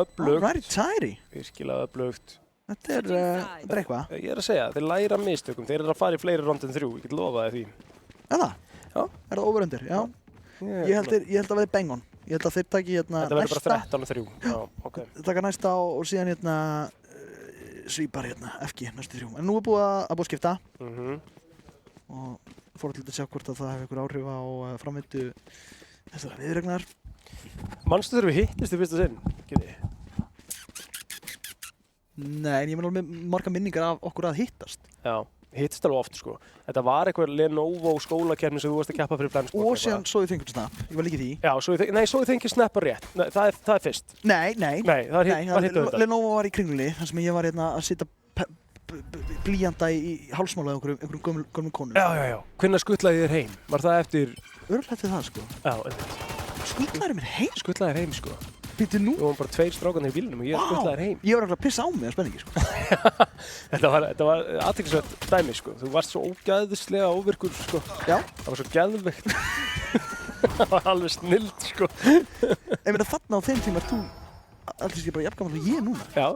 öflugt. Alright, Tyri. Virkilega öflugt. Þetta er eitthvað. Ég er að segja, þeir læra mistökum. Þeir eru að fara í fleiri rond en 3, ég get lofaði því. Er það? Já. Er það over-under? Já. Ég held að verði bang on. Ég held að þeir taki hérna næsta. Þetta verður bara 13-3. Já, ok. Taka næsta og síðan hérna svipar hérna FG næstu 3. En nú er búið að skipta. Og fórhaldið að sjá hvort að það hefur einhver áhrif á framvindu þessara viðregnar. Manstu þegar við hittist í fyrsta sinn? Geti? Nei, en ég meina alveg með marga minningar af okkur að hittast. Já, hittist alveg oft sko. Þetta var eitthvað Lenovo skólakeppni sem þú varst að keppa fyrir Flensborg. Og síðan svo ég fengur snap, ég var líka í því. Já, svo ég fengur snap bara rétt. Nei, það er fyrst. Nei, það var hitt auðvitað. Lenovo var í Kringlunni, þar sem ég var hérna að sitja blýjanda í hálsmála á einhverjum gömlum konum. Já. Hvenær skutlaði þér heim? Var það eftir... Örugglega eftir það, sko. Já, einmitt. Skutlaði mér heim? Skutlaði þér heim, sko. Býttu nú? Við vorum bara 2 strákarnir í bílnum og ég skutlaði þér heim. Ég var að pissa á mig af spenningi, sko. Þetta var athyglisvert dæmi, sko. Þú varst svo ógeðslega óvirkur, sko. Já. Það var svo geðveikt. Það var alveg snillt, sko. Ég meina þarna á þeim tíma er þú alltaf sé bara jafngamall og ég núna. Já,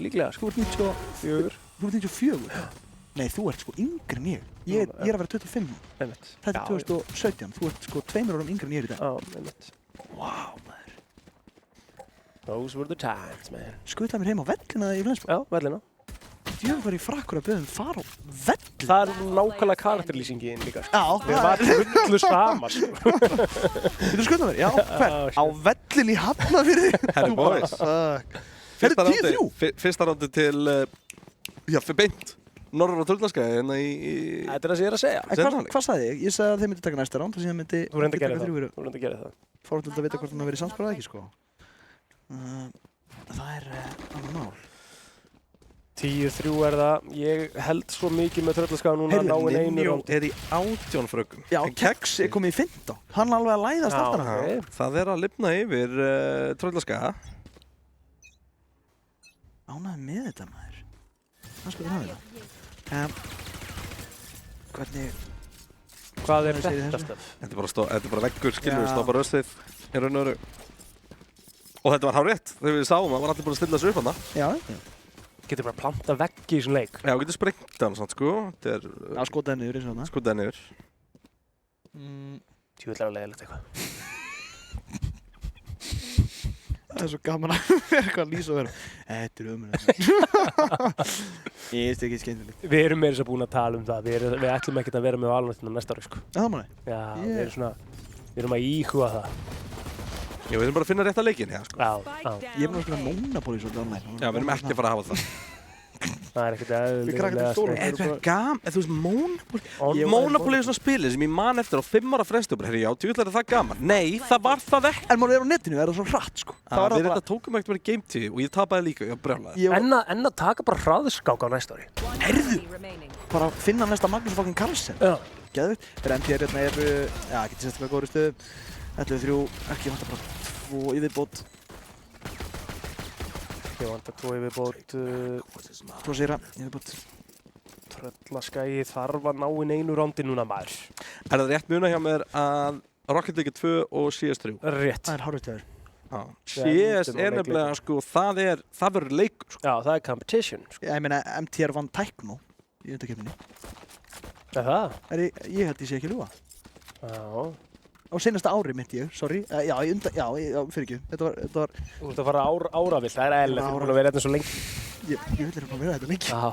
líklega. Sko, þú ert 94. Þú ert 94? Nei, þú ert sko yngri en ég. Ég er að vera 25. Einmitt. Þetta er 2017. Þú ert sko 2 árum yngri en ég er í dag. Já, einmitt. Wow, maður. Those were the times, man. Skutlaði mér heim á vellina í Flensborg? Já, vellina. Djöfn var ég frakkur að byrja fara á vellina. Það er nákvæmlega karakterlýsingin líka. Já. Við varum hullu sama, sko. Þú skutlaði mér? Já, hver? Á vellin í Hafnarfirði? Herri boys. Fyrsta rándi til, fyrir beint. Norður á Tröllaskagi, hérna í... Þetta er það sem ég er að segja. En hvað sagði ég? Ég sagði að þeir myndi taka næsta ránd og síðan myndi... Þú reyndi að gera það. Fórhaldið að vita hvort hann hafi verið samspilað ekki, sko. Það er annað mál. 10-3 er það. Ég held svo mikið með Tröllaskagi núna að ná einu rándi. Er í 18 frökkum. Já, Kex er komið í 15. Hann alveg að læðast aftan hann. Það er að lifna yfir Tröllaskaga. Ánægði með þetta, maður. Það sko það þetta. Hvernig... Hvað er þetta stöf? Þetta er bara veggur, skilur við, stoppa röstið í raun og veru. Og þetta var hárrétt, þegar við sáum það var allir búin að stilla þessu upp hana. Já. Getur bara að planta veggi í svona leik. Já, getur sprengt hann svona, sko. Já, skotaði niður eins og þarna. Skotaði niður. Tjúvillega leiðilegt eitthvað. Það er svo gaman að vera eitthvað að lýsa og vera þetta er ömurlegt. Ég veist ekki skemmtilegt. Við erum meira þess að búin að tala um það. Við ætlum ekkert að vera með á alnættinu næsta ári, sko. Það manni? Já, við erum að íhuga það. Já, við erum bara að finna rétta leikinn, já, sko. Já. Ég er bara að spila Monopoly svolítið online. Já, við erum ekki að fara að hafa það. Það er ekkert eðlilega spil. Þú veist, Monopoly er svona spilið sem ég man eftir á 5 ára fresti og bara, herri, já, tjúvill er það gaman. Nei, það var það ekki. En maður er á netinu, það er svo hratt, sko. Við þetta tókum ekkert bara Game 10 og ég tapaði líka, ég brjálaði. En að taka bara hraðskák á næsta ári. Herðu! Bara finna næsta Magnús fucking Carlsen. Já. Geðvitt. Fyrir MTR hérna já, getið sérstaklega góðri stöðu. 11-3, ekki vantar bara 2 í viðbót. Ég vantar 2 í viðbót. 2 sigra í viðbót. Tröllaskagi þarf að ná inn einu rándi núna maður. Er það rétt muna hjá mér að Rocket League 2 og CS3? Rétt. Það hárrétt hjá þér. CS nefnilega sko, það verður leikur sko. Já, það competition sko. Ég meina MTR vann Tecno í undankeppninni. Það? Ég held ég sé ekki ljúga. Já. Á seinasta ári myndi ég, sorry. Já, fyrir ekki. Þetta var... Þú ert að fara áravill, það eðlilegt. Þú ert búin að vera hérna svo lengi. Ég vil búin að vera þetta lengi. Já.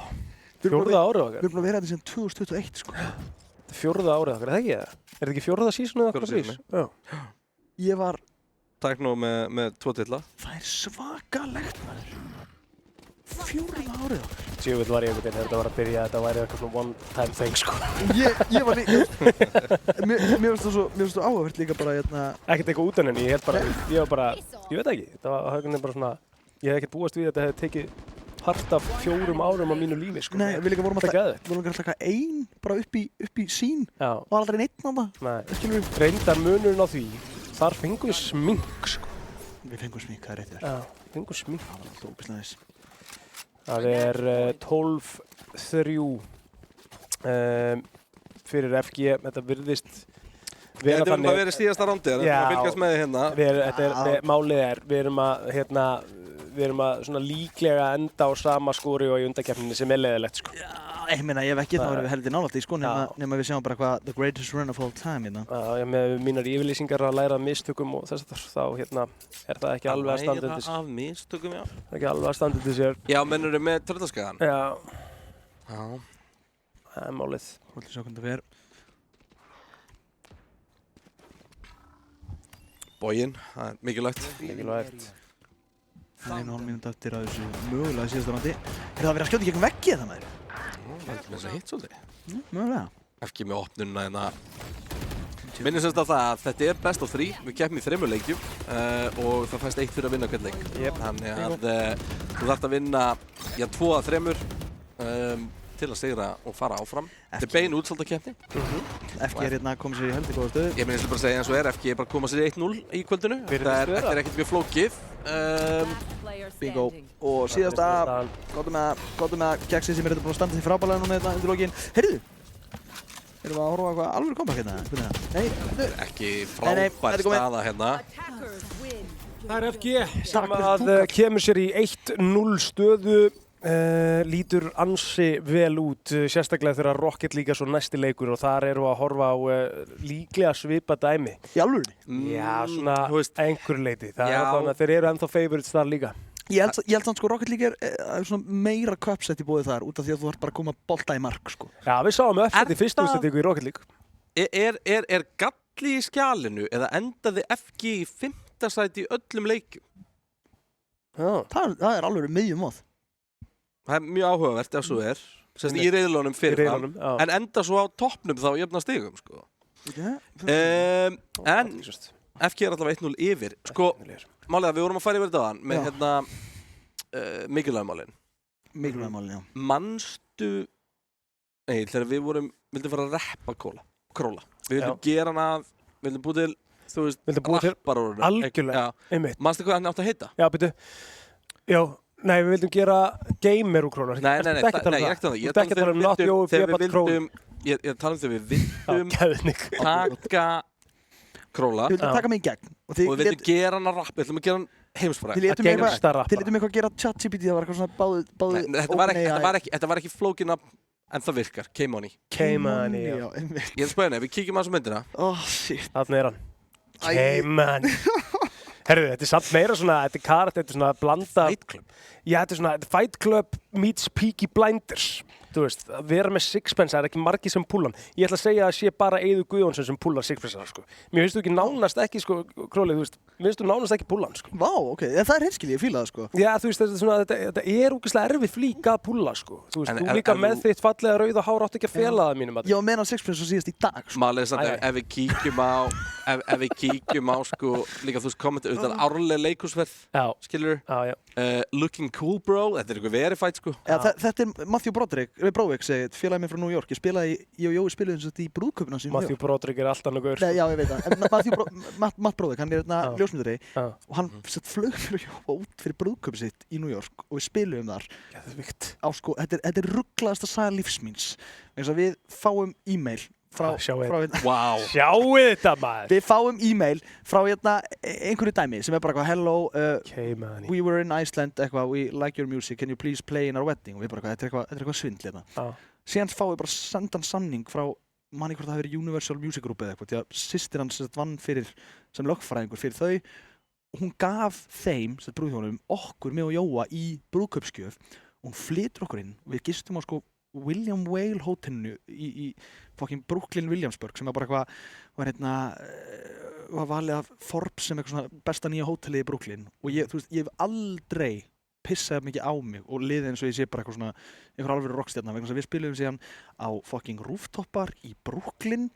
4. árið okkar. Við erum búin að vera þetta síðan 2021 sko. Þetta er 4. árið okkar, er það ekki það? Er þetta ekki 4. sísonið okkar frís? Já. Ég var... Tecno með 2 titla. Það er svakalegt maður. 4. árið okkar. Tjöfull var ég einhvern veginn þegar þetta var að byrja, þetta væri eitthvað svona one time thing sko. Ég var líka... Mér finnst það svo áhugavert líka bara hérna... Ekkert eitthvað út af henni, ég var bara, ég veit ekki. Þetta var höfðinni bara svona, ég hef ekkert búast við að þetta hefði tekið part af 4 árum á mínu lífi sko. Nei, við líka vorum alltaf ein bara upp í sín. Já. Var aldrei neitt annað. Nei. Reyndar munurinn á því, þar fengum við smink sko. Við fengum smink, það er rétt þér. Já, fengum smink. Það var alltaf óbislega þess. Það er 12-3 fyrir FG, þetta virðist vera þannig. Þetta verður að vera síðasta rándið, þetta er að fylgjast með hérna. Málið er, við erum að svona líklega enda á sama skori og í undankeppninni sem er leiðilegt sko. Já, ég meina ef ekki þá erum við heldur nálægt í sko nema við sjáum bara hvað the greatest run of all time hérna. Já, með mínar yfirlýsingar að læra af mistökum og þess að þá hérna er það ekki alveg að standa undir sér. Læra af mistökum, já. Það er ekki alveg að standa undir sér. Já, mennur þau með Tröllaskagan? Já. Já. Það er málið. Hvort sjá hvernig það fer. Boginn, það er mikilvægt. Mikilvægt. 1,5 mínúti eftir að þessu mögulega síðasta rándi. Er það að vera að skjóta í gegnum veggið það maður? Það er með þess að hitt svolítið. Mögulega. Ekki með opnununa hérna. Minnum semst á það að þetta er best of 3. Við keppum í 3 leikjum og það fæst 1 fyrir að vinna hvern leik. Þannig að þú þarft að vinna 2 af 3 til að sigra og fara áfram. Þetta er bein útsaldakeppni. FG er hérna að koma sér í heldur góða stöðu. Ég myndi bara að segja eins og F.G. er bara að koma sér í 1-0 í kvöldinu. Þetta er ekkert mjög flókið. Bingo. Og síðasta, gottum með að Kexi sem er búin að standa því frábælega núna hérna undir lokin. Heyrðu! Erum við að horfa á eitthvað alveg comeback hérna? Nei, þetta er ekki frábær staða hérna. Það er FG sem að kemur sér í 1-0 stöðu. Lítur ansi vel út, sérstaklega þegar Rocket líka svo næsti leikur og þar eru að horfa á líklega svipa dæmi. Í alvörunni? Já, svona einhverju leiti. Það er þannig að þeir eru ennþá favorites þar líka. Ég held að sko Rocket líka er svona meira cup-set í bóði þar út af því að þú ert bara að koma bolta í mark sko. Já, við sáum uppsett í fyrstu úrslitingu í Rocket League. Er galli í skjalinu eða endaði FG í 5. sæti í öllum leikjum? Það er alveg miðjum móð. Það er mjög áhugavert ef svo er. Sérst í riðlunum fyrirfram. En enda svo á toppnum þá jöfna stigum sko. En FG er allavega 1-0 yfir. Sko, málega við vorum að fara yfir þetta aðan með hérna mikilvægumálin. Mikilvægumálin, já. Manstu, þegar við vildum fara að reppa króla. Við vildum gera hana, við vildum búið til, þú veist, rapparóruna. Algjörlega, einmitt. Manstu hvað hann átti að heita? Já, byrju. Já. Nei, við vildum gera gamer úr krónar. Nei, ég er ekki það. Ég er ekki að tala um not your fjöbat krón. Ég tala um þegar við vildum taka króla. Við vildum taka mig í gegn. Og við vildum gera hana rapp, við vildum gera hann heimsfræg. Þið létum eitthvað að gera ChatGPT, það var eitthvað svona báðu... Þetta var ekki flókina, en það virkar. K-Money. K-Money, já. Ég er spöðinni, við kíkjum að þessu myndina. Shit. Þarna er hann. K-Money. Herru, þetta er samt meira svona, þetta er karakter, þetta er svona blanda... Fight Club? Já, þetta er svona Fight Club meets Peaky Blinders. Þú veist, að vera með sixpence, það er ekki margir sem púlan. Ég ætla að segja að sé bara Eiður Guðjónsson sem púlar sixpence-ar, sko. Mér finnst þú ekki nánast ekki, sko, Króli, þú veist, mér finnst þú nánast ekki púlan, sko. Vá, ok, en það er hinskilið, ég fíla það, sko. Já, þú veist, þetta er ógeðslega erfið flík að púla, sko. Þú veist, þú líka með þitt fallega rauða hár átt ekki að fela það mínum að. Já, meðan sixpence síðast í dag, sko. Málið er samt, ef við kíkjum á, sko, líka þú veist, kommentar, þetta er árlega leikhúsferð, skilur, looking cool bro, þetta er eitthvað verified, sko. Já, þetta er Matthew Broderick, Bróvik segir, félagi minn frá New York, ég og Jói spiluðum þetta í brúðkaupinu hans í New York. Matthew Broderick alltaf annað gaur. Nei, já, ég veit það. Matt Bróvik, hann ljósmyndari og hann flög mér og Jóa út fyrir brúðkaupið sitt í New York og við spiluðum þar. Þetta rugglaðasta saga lífs míns. Við fáum e-mail Sjáu þetta maður. Við fáum e-mail frá einhverju dæmi sem bara eitthvað hello, we were in Iceland eitthvað, we like your music, can you please play in our wedding og við bara þetta er eitthvað svindl hérna. Síðan fáum við bara sendan samning frá manni hvort það hefur verið Universal Music Group eða eitthvað því að systir hans vann fyrir sem lögfræðingur fyrir þau og hún gaf þeim, brúðhjónum, okkur, mig og Jóa í brúðkaupsgjöf og hún flytur okkur inn og við gistum á William Whale hótelinu í fucking Brooklyn Williamsburg sem bara eitthvað var valið af Forbes sem eitthvað svona besta nýja hótelið í Brooklyn og ég hef aldrei pissað mikið á mig og liðið eins og ég sé bara eitthvað svona einhver alvöru rockstjarna vegna þess að við spiluðum síðan á fucking rooftopar í Brooklyn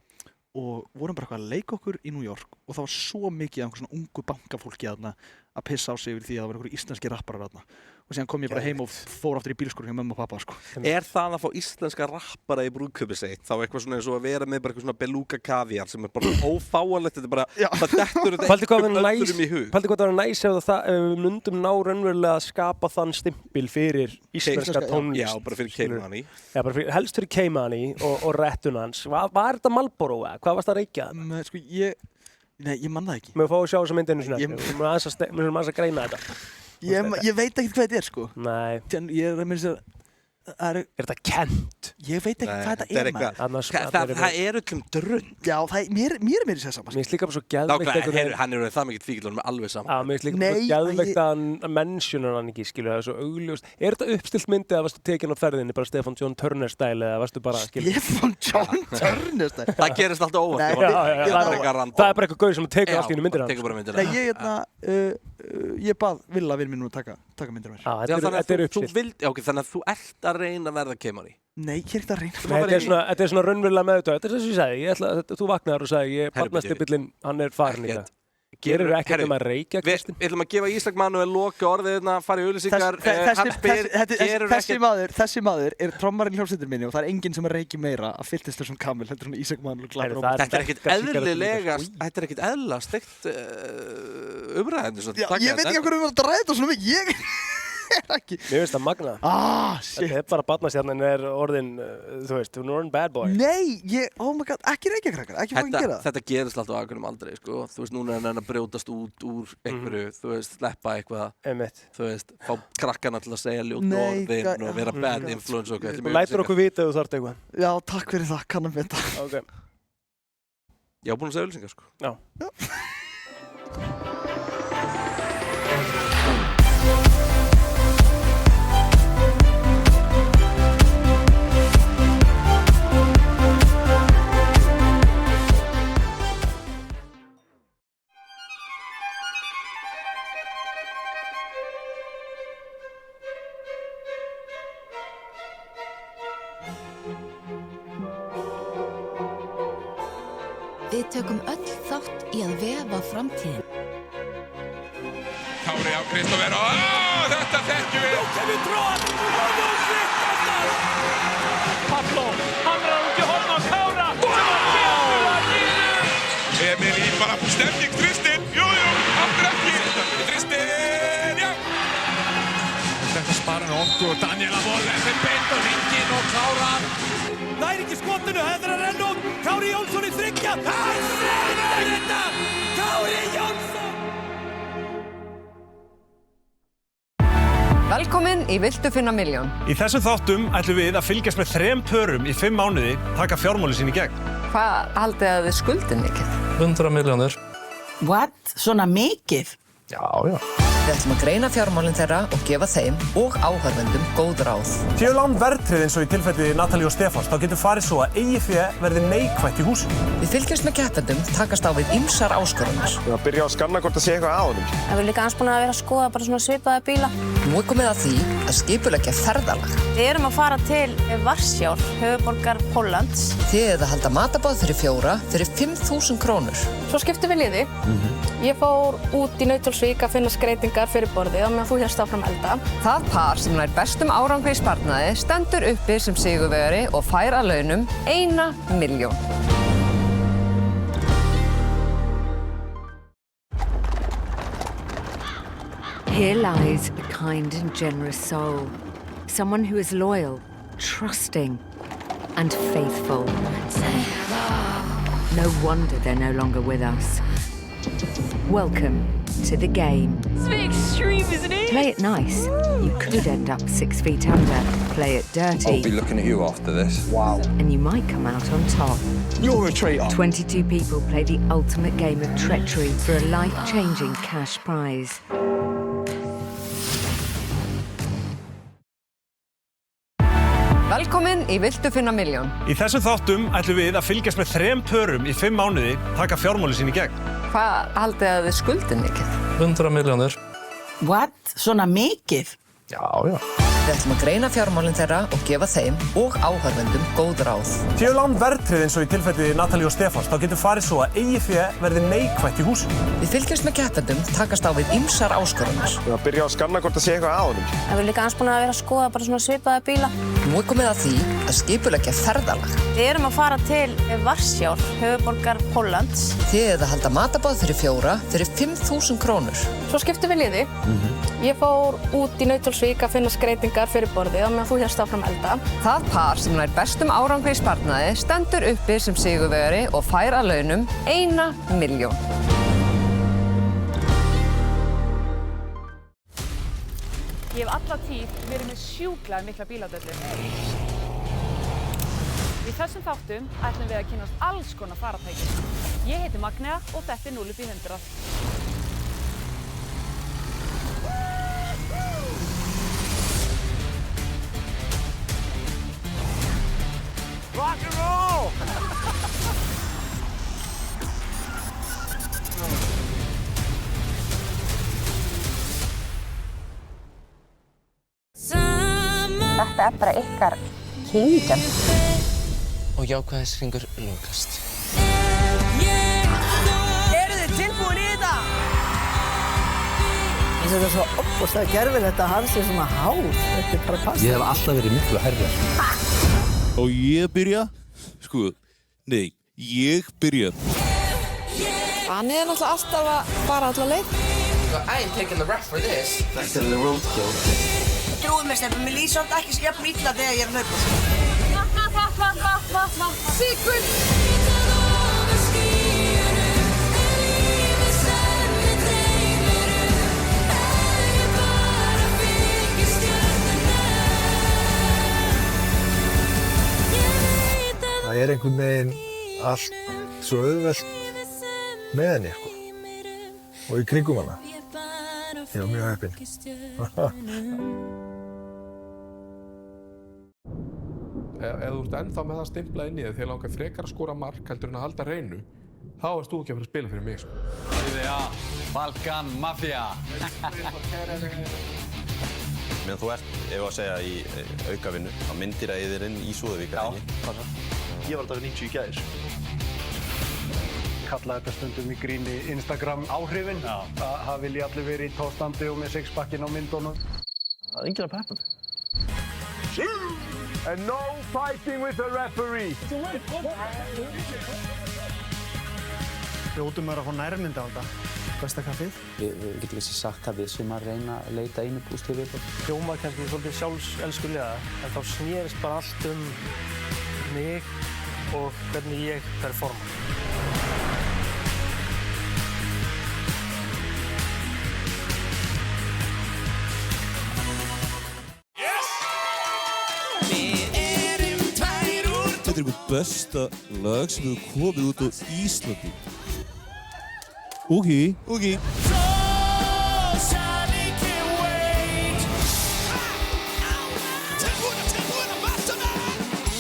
og vorum bara eitthvað að leika okkur í New York og það var svo mikið af einhver svona ungu bankafólki þarna að pissa á sig yfir því að það var einhverju íslenski rapparar þarna og síðan kom ég bara heim og fór aftur í bílskúrinn hjá mömmu og pappa sko. Er það að fá íslenska rappara í brúðkaupið sitt þá eitthvað svona eins og að vera með bara eitthvað svona beluga kaviar sem er bara ófáanlegt, þetta er bara það dettur þetta einhverjum öðrum í hug. Paldi hvað það var næs ef við myndum ná raunverulega að skapa þann stimpil fyrir íslenska tónlist. Já, bara fyrir Keimani. Já, bara helst fyrir Keimani og rettun hans. Var þetta Marlboro eða? Hvað varst það að reykja? Sko, ég man það ekki. Mér fá að sjá þessa myndinu svona. Við erum aðeins að greina þetta. Ég veit ekkert hvað þetta er sko. Nei. Ég er að mynda Er þetta kennt? Ég veit ekki hvað þetta er maður. Það er öllum drund. Já, mér er meira sér saman. Mér finnst líka bara svo geðveikt hann er það mikið fíkil og hann er alveg saman. Mér finnst líka bara svo geðveikt að hann mentionar hann ekki, skilur, það er svo augljóst. Er þetta uppstilt myndi eða varstu tekin á ferðinni bara Stefán John Turner stæli eða varstu bara, skilur? Stefán John Turner stæli? Það gerist alltaf óvart. Það er bara eitthvað gauð sem tekur allt í myndir hans. Ég bað Villa vinn minn nú að taka myndir af mér. Þetta er uppstilt. Þannig að þú ert að reyna að verða Keimani. Nei, ég er ekkert að reyna. Þetta er svona raunverulega meðvitað. Þetta er þess að ég sagði, þú vaknaðar og sagði, barnastipillinn, hann er farin í það. Gerir þú ekkert að reykja, Kristinn? Við ætlum að gefa Ísak Manuel loka orðið fara í auglýsingar. Þessi maður er trommarinn í hljómsveitinni minni og það er enginn sem reykir meira að fylltist þessum kamil heldur en Ísak Manuel glæður. Þetta er ekkert eðlilega steikt umræðandi. Ég veit ekki okkur að ræða þetta svona mikið. Ekki. Mér finnst það magnað. Shit. Þetta er bara barnastjarnan er orðin, þú veist, hún er orðin bad boy. Nei, oh my god, ekki reykjakrakkar, ekki fókin gera það. Þetta gerist alltaf á einhverjum aldrei, sko. Þú veist, núna er hann að brjótast út úr einhverju, þú veist, sleppa eitthvað. Þú veist, fá krakkana til að segja ljótt orðin og vera bad influence og eitthvað. Lætur okkur vita ef þú þarft eitthvað. Já, takk fyrir það, kannan vita. Ok. Ég á búin að segja auglýsingar, sko. Já. Við tökum öll þátt í að vefa framtíðin. Kári á Kristófer og þetta þekkjum við! Nú kemur Tróð og nú svikkast það! Pablo, hann er út í horn á Kára sem að kemur að línu! Emil í bara stemning, Tristin, jújú, aftur ekki! Tristin, já! Þetta sparar okkur og Daniela Voll eftir beint og hringin og klárar! Nær ekki skotinu, þetta er að renna út! Kári Jónsson í þryggja! Hann segir þetta! Kári Jónsson! Velkomin í Viltu finna milljón. Í þessum þáttum ætlum við að fylgjast með 3 pörum í 5 mánuði taka fjármáli sín í gegn. Hvað haldið að þið skuldið mikið? 100 milljónir. What? Svona mikið? Já, já. Við ætlum að greina fjármálin þeirra og gefa þeim og áhorfendum góð ráð. Séu lán verðtryggð eins og í tilfelli Natalíu og Stefáns, þá getur farið svo að eigið fé verði neikvætt í húsinu. Við fylgjumst með keppendum, takast á við ýmsar áskoranir. Við að byrja að skanna hvort það sé eitthvað á honum. Það er líka aðeins búin að vera að skoða bara svona svipaða bíla. Nú er komið að því að skipuleggja ferðalag. Við erum að fara til Varsjár, höfuðborgar Póllands. Þið eruð að halda matarboð fyrir 4 fyrir 5.000 krónur. Svo skiptum við liði. Ég fór út í Nauthólsvík að finna skreytingar fyrir borðið á meðan þú hélst áfram að elda. Það par sem nær bestum árangri í sparnaði stendur uppi sem sigurvegari og fær að launum 1 milljón. Here lies a kind and generous soul. Someone who is loyal, trusting, and faithful. No wonder they're no longer with us. Welcome to the game. It's very extreme, isn't it? Play it nice. You could end up 6 feet under. Play it dirty. I'll be looking at you after this. Wow. And you might come out on top. You're a traitor. 22 people play the ultimate game of treachery for a life-changing cash prize. Velkomin í Viltu finna milljón. Í þessum þáttum ætlum við að fylgjast með 3 pörum í 5 mánuði taka fjármálin sín í gegn. Hvað haldið að þið skuldið mikið? 100 milljónir. What? Svona mikið? Já, já. Við ætlum að greina fjármálin þeirra og gefa þeim og áhorfendum góð ráð. Séu lán verðtryggð eins og í tilfelli Natalíu og Stefáns, þá getur farið svo að eigið fé verði neikvætt í húsinu. Við fylgjumst með keppendum, takast á við ýmsar áskoranir. Við að byrja að skanna hvort það sé eitthvað á honum. Við erum líka aðeins búin að vera að skoða bara svona svipaða bíla. Nú er komið að því að skipuleggja ferðalag. Við erum að fara til Varsjár, höfuðborgar Póllands. Þið eruð að halda matarboð fyrir 4 fyrir 5.000 krónur. Svo skiptum við liði. Ég fór út í Nauthólsvík að finna skreytingar fyrir borðið á meðan þú hélst áfram að elda. Það par sem nær bestum árangri í sparnaði stendur uppi sem sigurvegari og fær að launum 1 milljón. Ég hef alla tíð verið með sjúklega mikla bíladöllu. Í þessum þáttum ætlum við að kynnast alls konar faratækjum. Ég heiti Magnea og þetta er 0 upp í 100. Rock and roll! Þetta bara ykkar kingdom. Og jákvæðisringur lokast. Eru þið tilbúin í þetta? Þetta er svo opbúrslega gerfilegt að hans er svona hár. Þetta er bara passa. Ég hef alltaf verið miklu hærri. Og ég byrja, ég byrja. Hann er náttúrulega alltaf að fara alla leið. I ain't taking the rap for this. That's still in the roadkill. Trúið mér Stefán, mér líður samt ekki skemmt illa þegar ég er að hlaupa. Sigur! Það er einhvern veginn allt svo auðvelt með henni og í kringum hana. Ég var mjög heppinn. Ef þú ert ennþá með það stimplað inn í þig þegar langar frekar að skora mark heldur en að halda hreinu, þá erst þú ekki að fara að spila fyrir mig, sko. Balkan Mafia. Meðan þú ert, ef að segja, í aukavinnu, þá myndir að yfir inn í Súðavík, eða ekki? Já, ég var alltaf 90 í gær. Kalla þetta stundum í gríni Instagram áhrifin. Það vilja allir verið í tóstandi og með sixpackinn á myndunum. Það er enginn að peppa mig. And no fighting with the referee. Hljótum maður að fá nærmynd á þetta. Besta kaffið. Við getum ekki sagt að við sem að reyna að leita einu bústi við þetta. Hljómar kannski svolítið sjálfselskulega, en þá snerist bara allt mig og hvernig ég performa. Þetta er einhver besta lag sem hefur komið út á Íslandi. Úgi. Við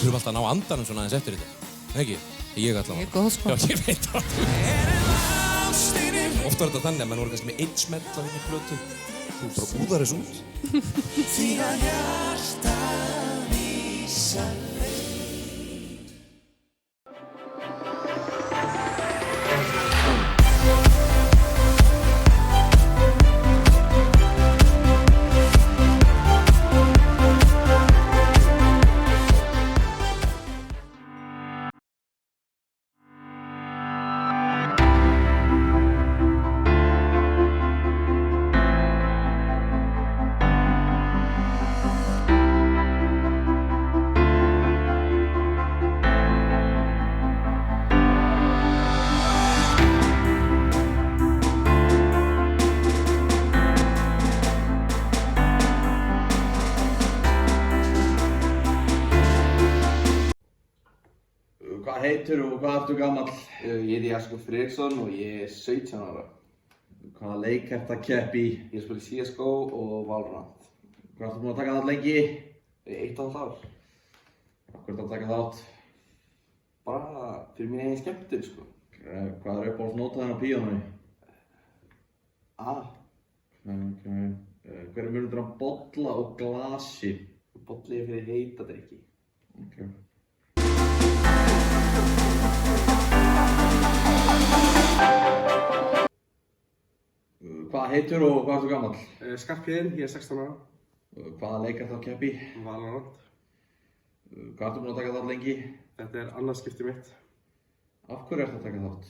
höfum alltaf að ná andanum svona aðeins eftir þetta. Ekki? Ég allavega. Ég er góð, sko. Já, ég veit það. Oft var þetta þannig að mann voru kannski með einn smell á hérna plötu. Þú bara úðar þessu út. Því að hjartað vísar leið. heitir og hvað ertu gamall? Ég heiti Jakob Friðriksson og ég er 17 ára. Hvaða leik ert að keppa í? Ég spila í CSGO og Valorant. Hvað ertu búinn að taka þátt lengi? 1,5 ár. Hvað ertu að taka þátt? Bara fyrir mín eigin skemmtun, sko. Hvað er uppáhaldsnótaðinn á píanói? A. Hver er munurinn á bolla og glasi? Bolli er fyrir heita drykki. Hvað heitir og hvað ertu gamall? Skarphéðinn, ég er 16 ára. Hvaða leik ertu að keppa í? Valorant. Hvað ertu búinn að taka þátt lengi? Þetta er annað skipti mitt. Af hverju ertu að taka þátt?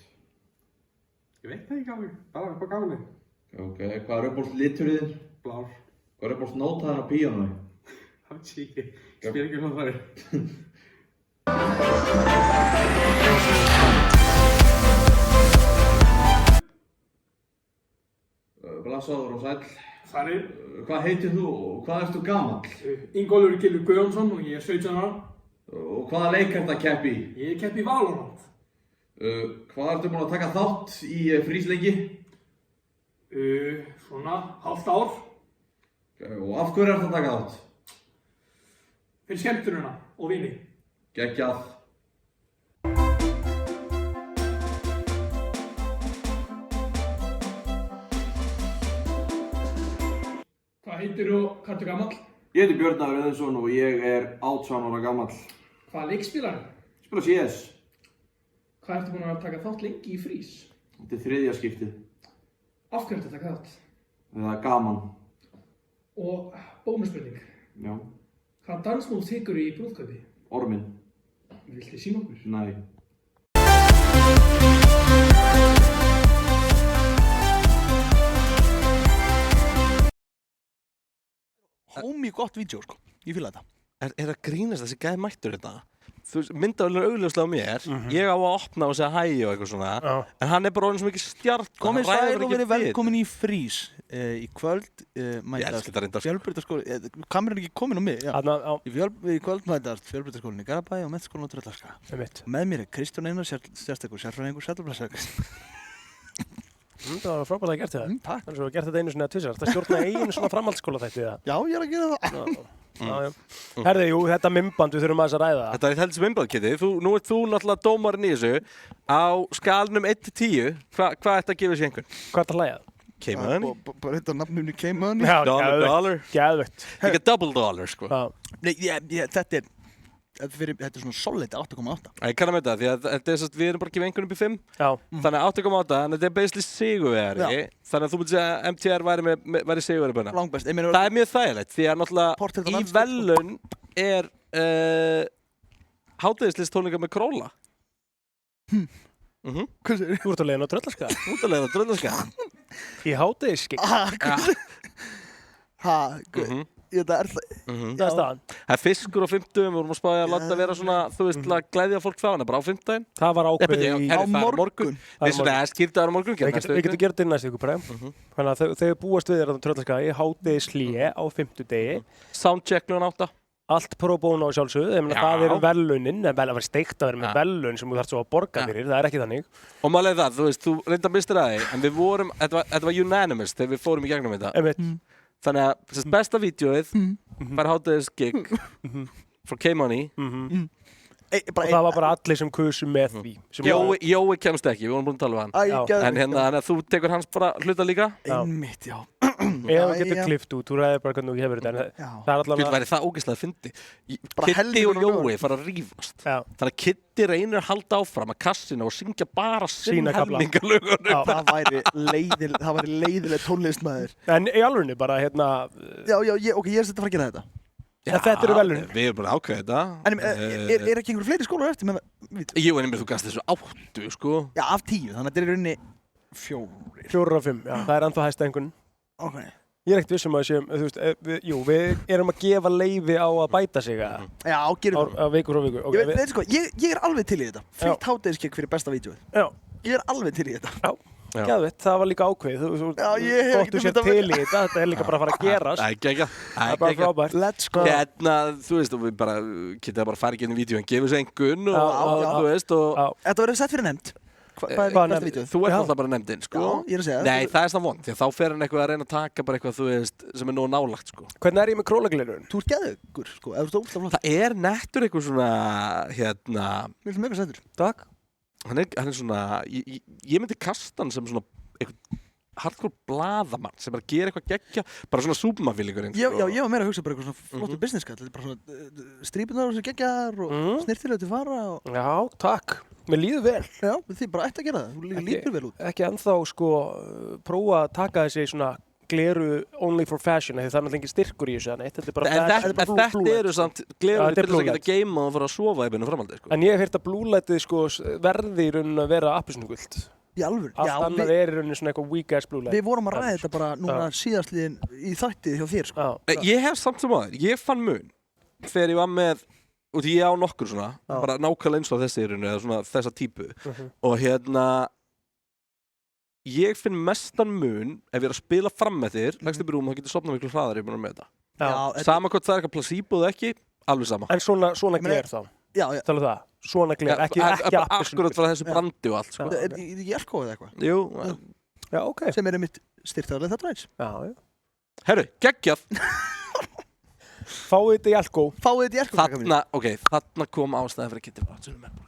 Ég veit það ekki alveg, bara upp á gamanið. Ok, hvað er uppáhaldsliturinn? Blár. Hvað er uppáhaldsnótaðinn á píanói? Það veit ég ekki, ég spyr ekki hvað það er. Blessaður og sæll. Sælir. Hvað heitir þú og hvað ertu gamall? Ingólfur Gylfi Guðjónsson og ég er 17 ára. Og hvaða leik ertu að keppa í? Ég keppi í Valorant. Hvað ertu búinn að taka þátt í frísleiki? Svona hálft ár. Og af hverju ertu að taka þátt? Fyrir skemmtunina og vini. Geggjað. Hvað heitir og hvað ertu gamall? Ég heiti Björn Dagur Eðinsson og ég er 18 ára gamall. Hvaða leik spilar? Spila CS. Hvað ertu búinn að taka þátt lengi í frís? Þetta er þriðja skiptið. Af hverju ertu að taka þátt? Það er gaman. Og bónusspurning. Já. Hvaða dansmóð tekur í brúðkaupi? Orminn. Viltu sýna okkur? Nei. Homie gott vídeo, sko. Ég fíla þetta. Er að grínast þessi gæði mættur þetta? Þú myndaðulega augljóslega á mér, ég á að opna og segja hæ og eitthvað svona, en hann er bara orðinn svo mikið stjart. Komið sæl og verið velkomin í frís. Í kvöld mætast Fjölbrautaskóli, kameran er ekki komin á mig, já. Í kvöld mætast Fjölbrautaskólinn í Garabæ og Menntaskólinn á Tröllaskaga. Með mér er Kristján Einar, sérstakur sérfræðingur, sætluflæsakast. Það var frábærlega gert þetta. Takk. Þannig að þú hefur gert þetta einu svona tvisvar. Það stjórna einu svona framhaldsskóla þætti það. Já, ég er að gera það. Herði, jú, þetta mymband, við þurfum aðeins að ræða það. Þetta er heldur mymband, Kitty. Nú ert þú náttúrulega dómarinn í þessu. Á skalnum 1-10, hvað ert að gefa þessi einhvern? Hvað ert að hlæða? K-Money. Bara þetta nafnumni K-Money. Já, dollar. Geðveikt. Líka double dollar, sko. Nei, þetta er svona solid 8,8. Ég kann að með það, því að þetta er við erum bara að gefa einhvern upp í 5. Já. Þannig að 8,8, þannig að þetta er basically sigurvegari. Þannig að þú myndi segja að MTR væri sigurvegari bæna. Langbest. Það er mjög þægilegt, því að náttúrulega í velun er hádegislist tónleika með Króla. Þú ert að leiðin á Tröllaskaga. Þú ert að leiðin á Tröllaskaga. Í hádegisskik. Það er staðan. Það er fiskur á 50, við vorum að spája að láta vera svona, þú veist, að glæðja fólk það, bara á 50. Það var ákveðið á morgun. Við skýrtaðum á morgun. Við getum gert þetta næstu ykkur bara. Þannig að þau búast við þér á Tröllaskaga í hádegishlé á 50 degi. Soundcheck klukkan 8. Allt pro bono á sjálfsögðu, það eru verðlaunin, en það var steikt að vera með verðlaun sem þú þarft svo að borga fyrir, það er ekki þannig. Og málega það, þú veist, þú reynda mistir að þig, en við vorum, þetta var unanimous þegar við fórum í gegnum þetta. Þannig að besta vídeoið fær hádegisgig frá K-Money. Og það var bara allir sem kusu með því. Jói kemst ekki, við vorum búin að tala um hann. En hérna, þú tekur hans bara hluta líka. Einmitt, já. Eða þú getur klift út, þú ræðir bara hvernig þú hefur þetta. Það er allavega... Þetta væri það ógeðslega að fyndi. Kitty og Jói fara að rífast. Þannig að Kitty reynir að halda áfram að kassina og syngja bara sinn helmingalögunum. Það væri leiðileg tónlistmaður. En í alvörunni bara, hérna... Já, ég er sett að fara að gera þetta. Þetta eru velunin. Við erum bara ákveðið þetta. En er ekki einhver fleiri skólar eftir með það? Jú, en þú gafst þessu 8, sko. Já, af 10, þannig að þetta er í rauninni 4. 4 af 5, já. Það er ennþá hæsta einhvern. Ok. Ég er ekkert vissum að séum, þú veist, við erum að gefa leyfi á að bæta sig Já, gerum það. Á viku frá viku. Ég er alveg til í þetta. Fritt hádegisgig fyrir besta vídeóið. Já. Ég er alveg til í þetta. Já. Geðveikt, það var líka ákveðið. Gott þú sér til í þetta, þetta líka bara að fara að gerast. Það er bara frábært. Let's go. Þú veist, og við bara, getið bara farið inn í vídeo, en gefur sér engun og þú veist og... Þetta verður sett fyrir nefnd. Hvað er besta vídeóð? Þú ert alltaf bara nefndinn, sko. Já, ég er að segja. Nei, það er svona vond, því að þá fer hann eitthvað að reyna að taka bara eitthvað, þú veist, sem nógu nálagt, sko. Hvernig er ég með królaglirun? Þú ert geðugur, sko, ef þú ert ógeðslega flott. Það nettur eitthvað svona, Mér finnst mega sætur. Takk. Hann er svona, ég myndi kasta hann sem svona, eitthvað hardcore blaðamann sem bara gera eitthvað geggja, bara svona Superman-fílingurinn, sko. Já, ég var meira að hugsa bara eitthvað svona flottur business-skall, þetta er bara svona strípunar sem geggjar og snirtilega til fara og... Já, takk. Mér líður vel. Já, þið bara ætti að gera það, þú lítur vel út. Ekki ennþá, sko, prófa að taka þessi svona gleru only for fashion, því það er náttúrulega engin styrkur í þessu, þetta er bara... Þetta eru samt gleru til þess að geta geima og fara að sofa í byrjun framhaldið, sko. En ég hef heyrt að blúlætið, sko, verði í rauninni að vera appelsínugult. Í alvöru? Allt annað er í rauninni svona eitthvað weak ass blúlæt. Við vorum að ræða þetta bara núna síðastliðin í þættið hjá þér, sko. Ég hef samt sem aður, ég fann mun þegar ég var með, og því ég á nokkur svona, bara nákvæmlega eins og þessi í rauninni, eða svona þessa típu. Og ég finn mestan mun ef ég er að spila fram með þér, leggst upp í rúm og það getur sofnað miklu hraðar ég búin að með þetta. Sama hvort það er eitthvað placebo eða ekki, alveg sama. En svona gler þá? Já. Talað það? Svona gler, ekki appelsínugult. Akkurat frá þessu brandi og allt, sko. Er ekki alkohol eða eitthvað? Jú. Já, ok. Sem mitt styrktaðarlega þetta ræðis. Já. Herru, geggjað. Fáið þetta í alkohol. Þarna kom ástæðan fyrir að geta bara svona menn.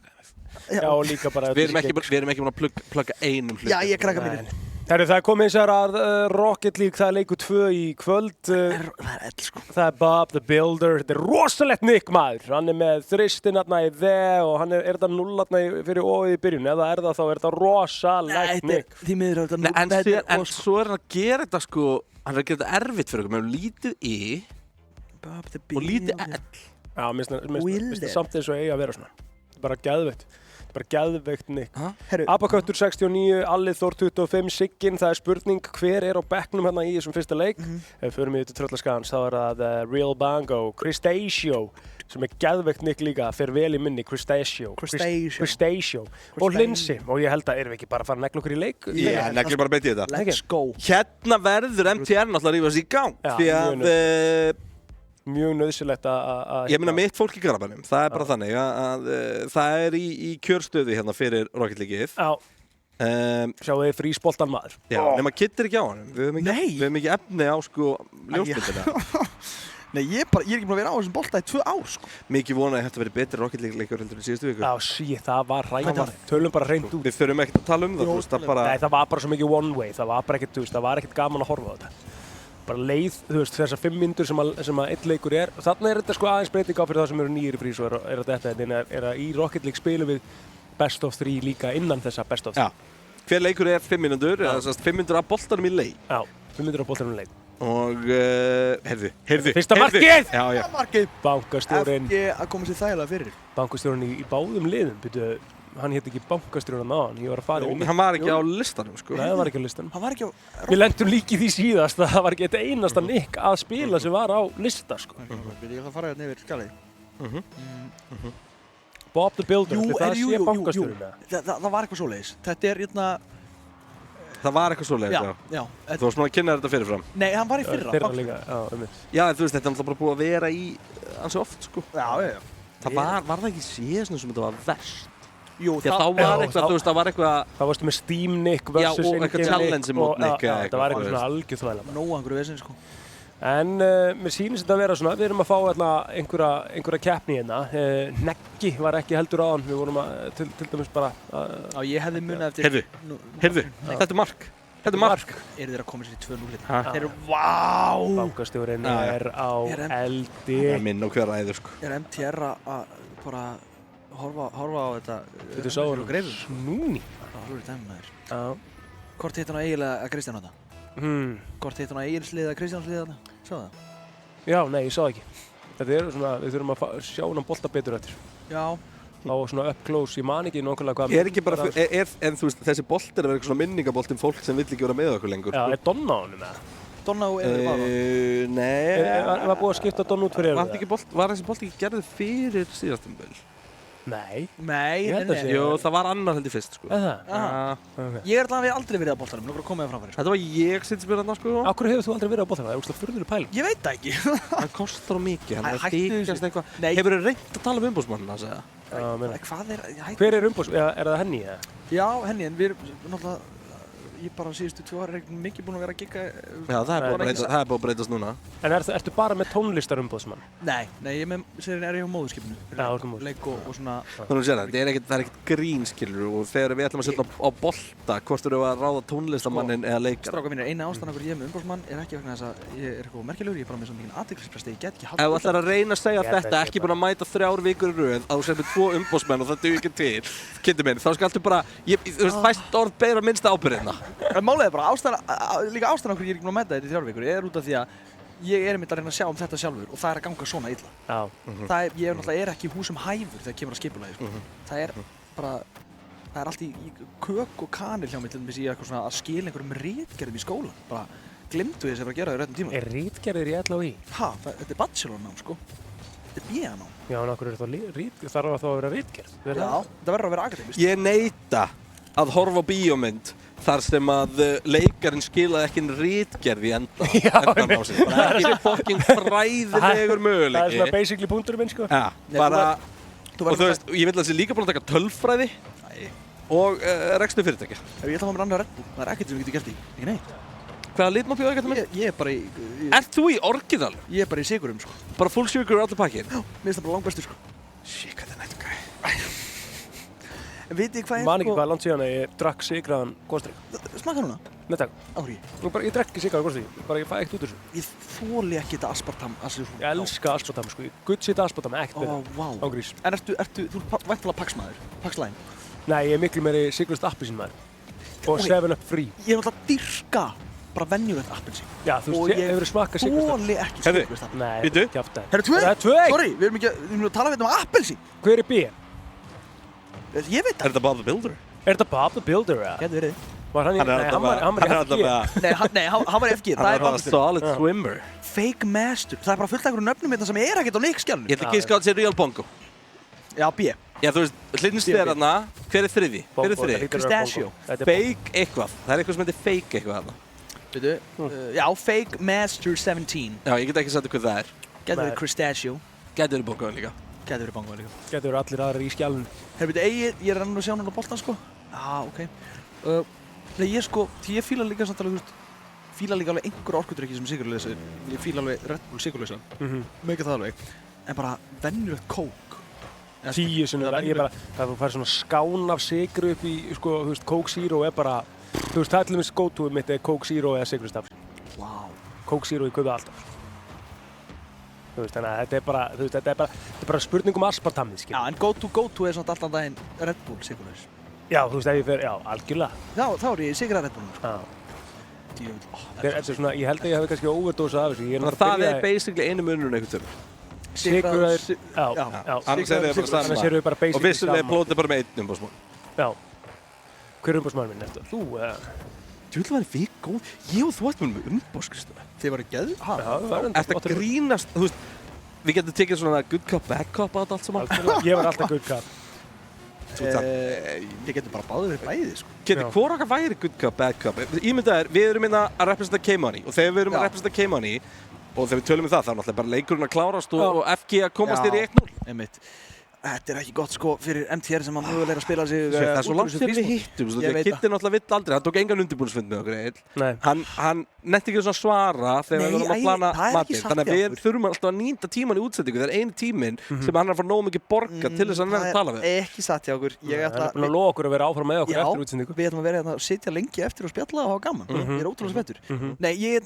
Já, líka bara... Við erum ekki búin að plugga einum hlut. Já, ég krakka mínir. Herru, það er komið eins og að Rocket League, það er leikur 2 í kvöld. Það er ell, sko. Það er Bob the Builder, þetta er rosalegt Nick maður. Hann er með þristin aðna í og hann er þetta 0 aðna fyrir ofið í byrjun. Eða er það þá, er þetta rosalegt Nick. Því miður er þetta... En svo er hann að gera þetta, sko, hann er að gera þetta erfitt fyrir okkur. Með lítið I og lítið L. Já, mér finnst það samt eins og eiga að vera svona. Þetta er bara geðveikt. Bara geðveikt Nick. Abaköttur 69, Alli Þór 25, Siggin, það er spurning hver er á bekknum hérna í þessum fyrsta leik. Ef við förum yfir til Tröllaskagans þá er það Real Bango, Cristaceo, sem er geðveikt Nick líka, fer vel í minni, Cristaceo. Og Lindsay, og ég held að erum við ekki bara að fara að negla okkur í leik? Já, neglum bara beint í þetta. Let's go. Hérna verður MTR náttúrulega að rífa sig í gang. Því að... Mjög nöðsilegt að... Ég meina mitt fólk í Garabænum, það er bara þannig að það er í kjörstöði hérna fyrir Rocket League-ið. Já. Sjáu þið frísboltan maður. Já, nema kittir ekki á hann. Við höfum ekki efni á sko ljósmyndina. Nei, ég er ekki búin að vera á þessum bolta í 2 ár, sko. Mikið vona að þetta verið betri Rocket League-leikur heldur en síðustu viku. Já, það var rænt. Tölum bara hreint út. Við þurfum ekkert að tala um það, það bara... Nei, það var bara svo mikið one way. Það var bara ekkert, það var ekkert gaman að horfa á þetta. Bara leið, þessar 5 mínútur sem að einn leikur er. Þarna er þetta sko aðeins breyting á fyrir það sem eru nýjir í frís og er að í Rocket League spilum við best of 3 líka innan þessa best of 3. Já. Hver leikur er 5 mínútur, eða 5 mínútur af boltanum í leik. Já, 5 mínútur af boltanum í leik. Og, heyrðu. Fyrsta markið! Já. Bankastjórinn. FG að koma sér þægilega fyrir. Bankastjórinn í báðum liðum, byrju. Hann hétt ekki bankastjórinn á hann, ég var að fara yfir. Hann var ekki á listanum, sko. Nei, hann var ekki á listanum. Hann var ekki á... Við lentum líka í því síðast að það var ekki eitt einasta Nick að spila sem var á lista, sko. Ég ætla að fara hérna yfir skalið. Bob the Builder, það sé bankastjórinn. Það var eitthvað svoleiðis. Þetta er hérna... Það var eitthvað svoleiðis, já. Þú varst maður að kynna þetta fyrirfram. Nei, hann var í fyrra. Fyrra líka, já, þú veist, þetta er alltaf bara búið að vera í ansi oft, sko. Já. Það var það ekki síðan sem þetta var verst. Jú, þá var eitthvað, þú veist, það var eitthvað... Þá varstu með Steam Nick versus Engine Nick. Já, og eitthvað challenge mót Nick. Það var eitthvað svona algjörþvæla. Nóa einhverju vesinn, sko. En mér sýnist þetta að vera svona, við erum að fá einhverja keppni hérna. Neggi var ekki heldur á hann, við vorum að til dæmis bara... Já, ég hefði munið eftir... Heyrðu, þetta er mark. Þetta er mark. Eru þeir að koma sér í 2-0 hérna? Þeir eru, vá! Bankastjórinn er á eldi. Það er minn og hver æður, sko. Er MTR að bara horfa á þetta... Þetta er sáður og greifur. Snúni. Það er dæmum maður. Hvort hitt hann á eiginlega að Kristján á þetta? Hvort hitt hann á eiginslið að Kristjáns lið þetta? Sáðu það? Já, nei, ég sá ekki. Þetta er svona, við þurfum að sjá hann bolta betur eftir. Já. Þá svona up close, ég man ekki nákvæmlega hvað... Er ekki bara, en þú veist, þessi bolt er að vera eitthvað svona minningabolt fólk sem vill ekki vera með okkur lengur. Já, er Donna á honum eða? Donna er bara? Nei. Var búið að skipta Donna út fyrir Var þessi bolt ekki gerðið fyrir síðastumbil? Nei. Nei, Jú, það var annar held ég fyrst, sko. Ég er allavega aldrei verið á boltanum, nú bara komið það framfæri. Þetta var ég sem spyrir þarna, sko. Af hverju hefur þú aldrei verið á boltanum? Það er úrslega furðuleg pæling. Ég veit það ekki. Það kostar á mikið, hann er Hættu þykjast eitthvað. Hefur þið reynt að tala um umbóðsmannina, að segja? Hvað Hver er umbóðsmann? Er það Henny, eða? Já, Henny, en við erum náttúrulega, ég bara síðustu 2 ára mikið búin að vera að gigga. Já, það er búin að breytast núna. En ertu bara með tónlistarumbóðsmann? Nei, ég er á móðurskipinu. Já, leik og svona. Þannig að segja það er ekkert grín, skilur, og þegar við ætlum að setja á bolta, hvort eru að ráða tónlistamannin eða leikar. Strákar mínir, eina ástæðan af hverju ég er með umbóðsmann er ekki vegna þess að ég er eitthvað merkilegur, ég er bara með svona mikinn athyglisbresti, ég get ekki haldið. Ef þú ætlar að reyna að segja þetta, ekki búin að mæta 3 vikur í röð, að þú semir 2 umbóðsmenn og það dugi ekki til, kynntu minn, þá skaltu bara, þú veist, fæst orð bera minnsta ábyrgðina. Málið er bara líka ástæðan okkur ég er ekki búin að mæta þetta í 3 vikur er út af því að ég er einmitt að reyna að sjá þetta sjálfur og það er að ganga svona illa. Ég náttúrulega er ekki húsum hæfur þegar kemur að skipulagi, sko. Það er bara, það er allt í kök og kanil hjá mig til dæmis í eitthvað svona að skila einhverjum ritgerðum í skólan. Bara glimtu þess að gera það í réttum tíma. Er ritgerðir í LHÍ? Þetta er bachelornám, sko. Þetta er BA-nám. Já, en okkur er það þarf þá að vera ritgerð? Já, það verður að vera akademist. Ég neita að horfa á bíómynd þar sem að leikarinn skilaði ekki ritgerð í enda. Það er ekki fucking fræðilegur möguleiki. Það er svona basically punkturinn minn, sko. Já, bara, og þú veist, ég vil að það sé líka búin að taka tölfræði og rekstur fyrirtækja. Ég ætla að fá mér annar Red Bull, það er ekkert sem við getum gert í, ekki neitt. Hvaða lit má bjóða ekkert með? Ég er bara í... Ert þú í orginal? Ég er bara í sigurum, sko. Bara full sugar allir pakkin? Já, mér finnst það bara langbestur, sko. Shit, hvað er þetta gæði? Vitið hvað Man ekki hvað langt síðan að ég drakk sigraðan góðstrykk. Smakka núna? Nei takk. Áhri. Ég drekk ekki sigraðan góðstrykk, ég fæ ekkert út úr þessu. Ég þoli ekki þetta aspartam. Ég elska aspartam, sko. Gutt sitt aspartam, ekkert betra. Ágrís. En þú ert væntanlega paksmaður, pakslæn? Nei, ég er miklu meiri sigrust appelsínmaður. Og 7up free. Ég er náttúrulega dyrka bara venjulegt appelsín. Já, þú veist, hefur smakkað sigrust app? Og ég þoli ekki sigrust app. Nei, kjáftaði. Herru, 2? Sorry, við erum að tala um appelsín. Hver er B? Ég veit það. Er þetta Bob the Builder? Er þetta Bob the Builder, eða? Getur verið. Var hann í... Nei, hann var í FG. Nei, hann var í FG. Hann var solid swimmer. Fake Master. Það er bara fullt af einhverjum nöfnum hérna sem er ekkert á leikskjálunum. Ég ætla ekki að skáða sér Real Bongo. Já, B. Já, þú veist, hlinnst þér þarna, hver er þriði? Hver er þriði? Pistachio. Fake eitthvað. Það er eitthvað sem heitir fake eitthvað þarna. Veitu? Já, Fake Master 17. Já, ég get ekki sagt hvað það er. Getur verið Pistachio. Getur verið Bongo líka. Getur verið Bongo líka. Getur verið allir aðrar í skjálunum. Herru, veitu, ég er enn að sjá hann á boltan, sko. Ok. Nei, ég fíla líka samt alveg, þú veist, fíla líka alveg einhverja orkudrykki sem sigurleysa. Ég fíla alveg Red Bull sigurleysa. Mikið það alveg. En bara venjulegt kók. 10 sinnum, ég bara, það þú fær svona skán af sigru upp í, sko, þú veist, Coke Zero er bara, þú veist, það er til dæmis go-to-ið mitt er Coke Zero eða sigrustafs. Wow. Coke Zero ég kaupi alltaf. Þú veist, þannig að þetta er bara, þú veist, þetta er bara spurning aspartamið, skil. Já, en go-to er svona alltaf daginn Red Bull sigurleys. Já, þú veist, ef ég fer, já, algjörlega. Já, þá er ég sigrað Red Bull, sko. Þetta er svona, ég held að ég hef kannski overdosað af þessu. Það er basically einu munurinn einhvern tölur. Sigraður, já. Annars er þið bara saman. Og vissulega plótið bara með einn umbóðsmann. Já. Hver er umbóðsmaður minn eftir? Þú, eða? Þú vil vera við góð. Ég og þú ættum með umbóðskristu. Þið varu geð? Já, það var enda. Eftir að grínast, þú veist, við getum tekið svona good cop, bad cop á þetta allt saman. Ég var alltaf good cop. Ég getur bara báðið við bæðið, sko. Getur hvor okkar væri good cop, bad cop? Ímyndað við erum að representa K-Money og þegar við erum að representa K-Money og þegar við tölum það, þá er náttúrulega bara leikurinn að klárast og FG að komast þér í 1-0. Einmitt. Þetta er ekki gott, sko, fyrir MTR sem að mögulega er að spila sig það er svo langt þegar við hittum, Kitti náttúrulega vill aldrei, hann tók engan undirbúningsfund með okkur, Egill. Hann nefndi ekki svona svara þegar við vorum að plana matinn, þannig að við þurfum alltaf að nýta tíman í útsendingu, það er einu tíminn sem hann er að fara nógu mikið borga til þess að hann er að tala við. Ekki satt hjá okkur. Hann er búin að lofa okkur að vera áfram með okkur eftir útsendingu. Við ætlum að vera að sitja lengi eftir og spjalla og hafa gaman. Ég er ótrúlega spenntur. Nei, ég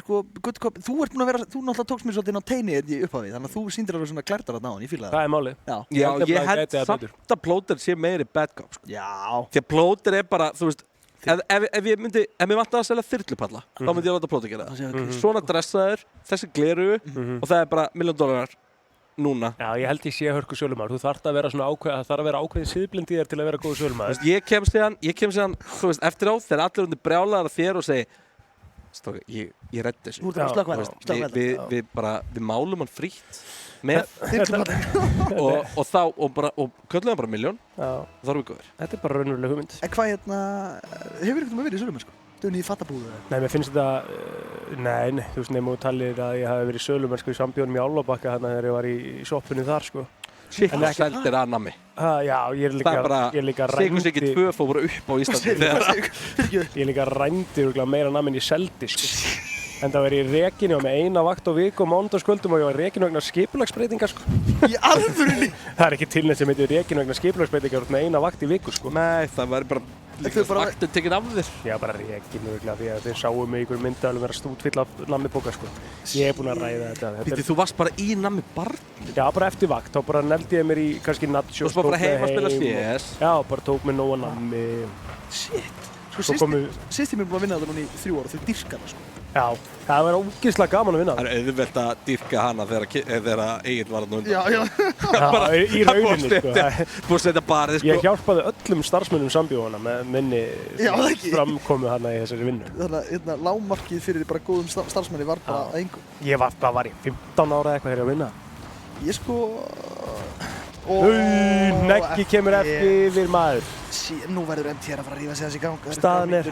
sko, good cop, þú náttúrulega tókst mér svolítið á teini í upphafi, þannig að þú sýndir alveg svona klærtar þarna á hann, ég fíla það. Það er málið. Já, ég held samt að Plóter sé meiri bad cop, sko. Já. Því að Plóter er bara, þú veist, ef mér vantaði að selja þyrlupalla, þá myndi ég láta Plóter gera það. Svona dressaður, þessi gleru og það er bara $1 million núna. Já, ég held ég sé hörku sölumaður. Þú þarft að vera svona ákveð, það þarf að vera ákveðin siðblind í þér til að vera góð sölumaður. Ég kem síðan, þú veist, eftir á þegar allir undir brjálaðar að þér og segi Strákar, ég reddi þessu. Þú ert að slökkva þetta. Við málum hann frítt með og köllum hann bara 1.000.000 og þá erum við góðir. Þetta er bara raunveruleg hugmynd. En hvað hefur ykkur verið í sölumennsku? Stöðunni í fattabúðu? Nei, mér finnst þetta, nei, þú veist, nefnum við talið að ég hafi verið í sölumennsku í Sambíónum í Álfabakka hérna þegar ég var í sjoppunni þar, sko. Shit, þú seldir að nammi. Já, ég er líka rændi... Sigursikki 2 fór bara upp á Íslandi. Ég er líka rændi meira nammi en ég seldi, sko. En það var ég rekinn, ég var með 1 vakt á viku og mánudagskvöldum og ég var rekinn vegna skipulagsbreytingar, sko. Í alvörunni? Það er ekki tilnefnt sem heitir rekinn vegna skipulagsbreytingar út með 1 vakt í viku, sko. Nei, það var bara vaktin tekinn af þér. Já, bara rekinn vegna því að þeir sáu mig í ykkur myndavælum vera stútfyll af nammibóka, sko. Ég er búinn að ræða þetta. Þú varst bara í nammibarnum? Já, bara eftir vakt. Þá bara neldi ég mér í kannski nachos. Þú varst bara heim að spila CS? Já, bara tók mér nóga nammi. Shit. Sko, sýstir mér búinn að vinna þetta núna í 3 ára og þau dýrka það, sko. Já, það var ógeðslega gaman að vinna. Það er auðvelt að dýrka hana þegar Egill var þarna undan. Já, í rauninni, sko. Búið að setja barið, sko. Ég hjálpaði öllum starfsmönnum Sambíóana með minni framkomu hana í þessari vinnu. Þannig að lágmarkið fyrir bara góðum starfsmenni var bara að engum. Hvað var ég, 15 ára eitthvað þegar ég að vinna? Ég sko... Neggi kemur eftir maður. Nú verður MTR að fara að rífa sig þessi í gang. Staðan er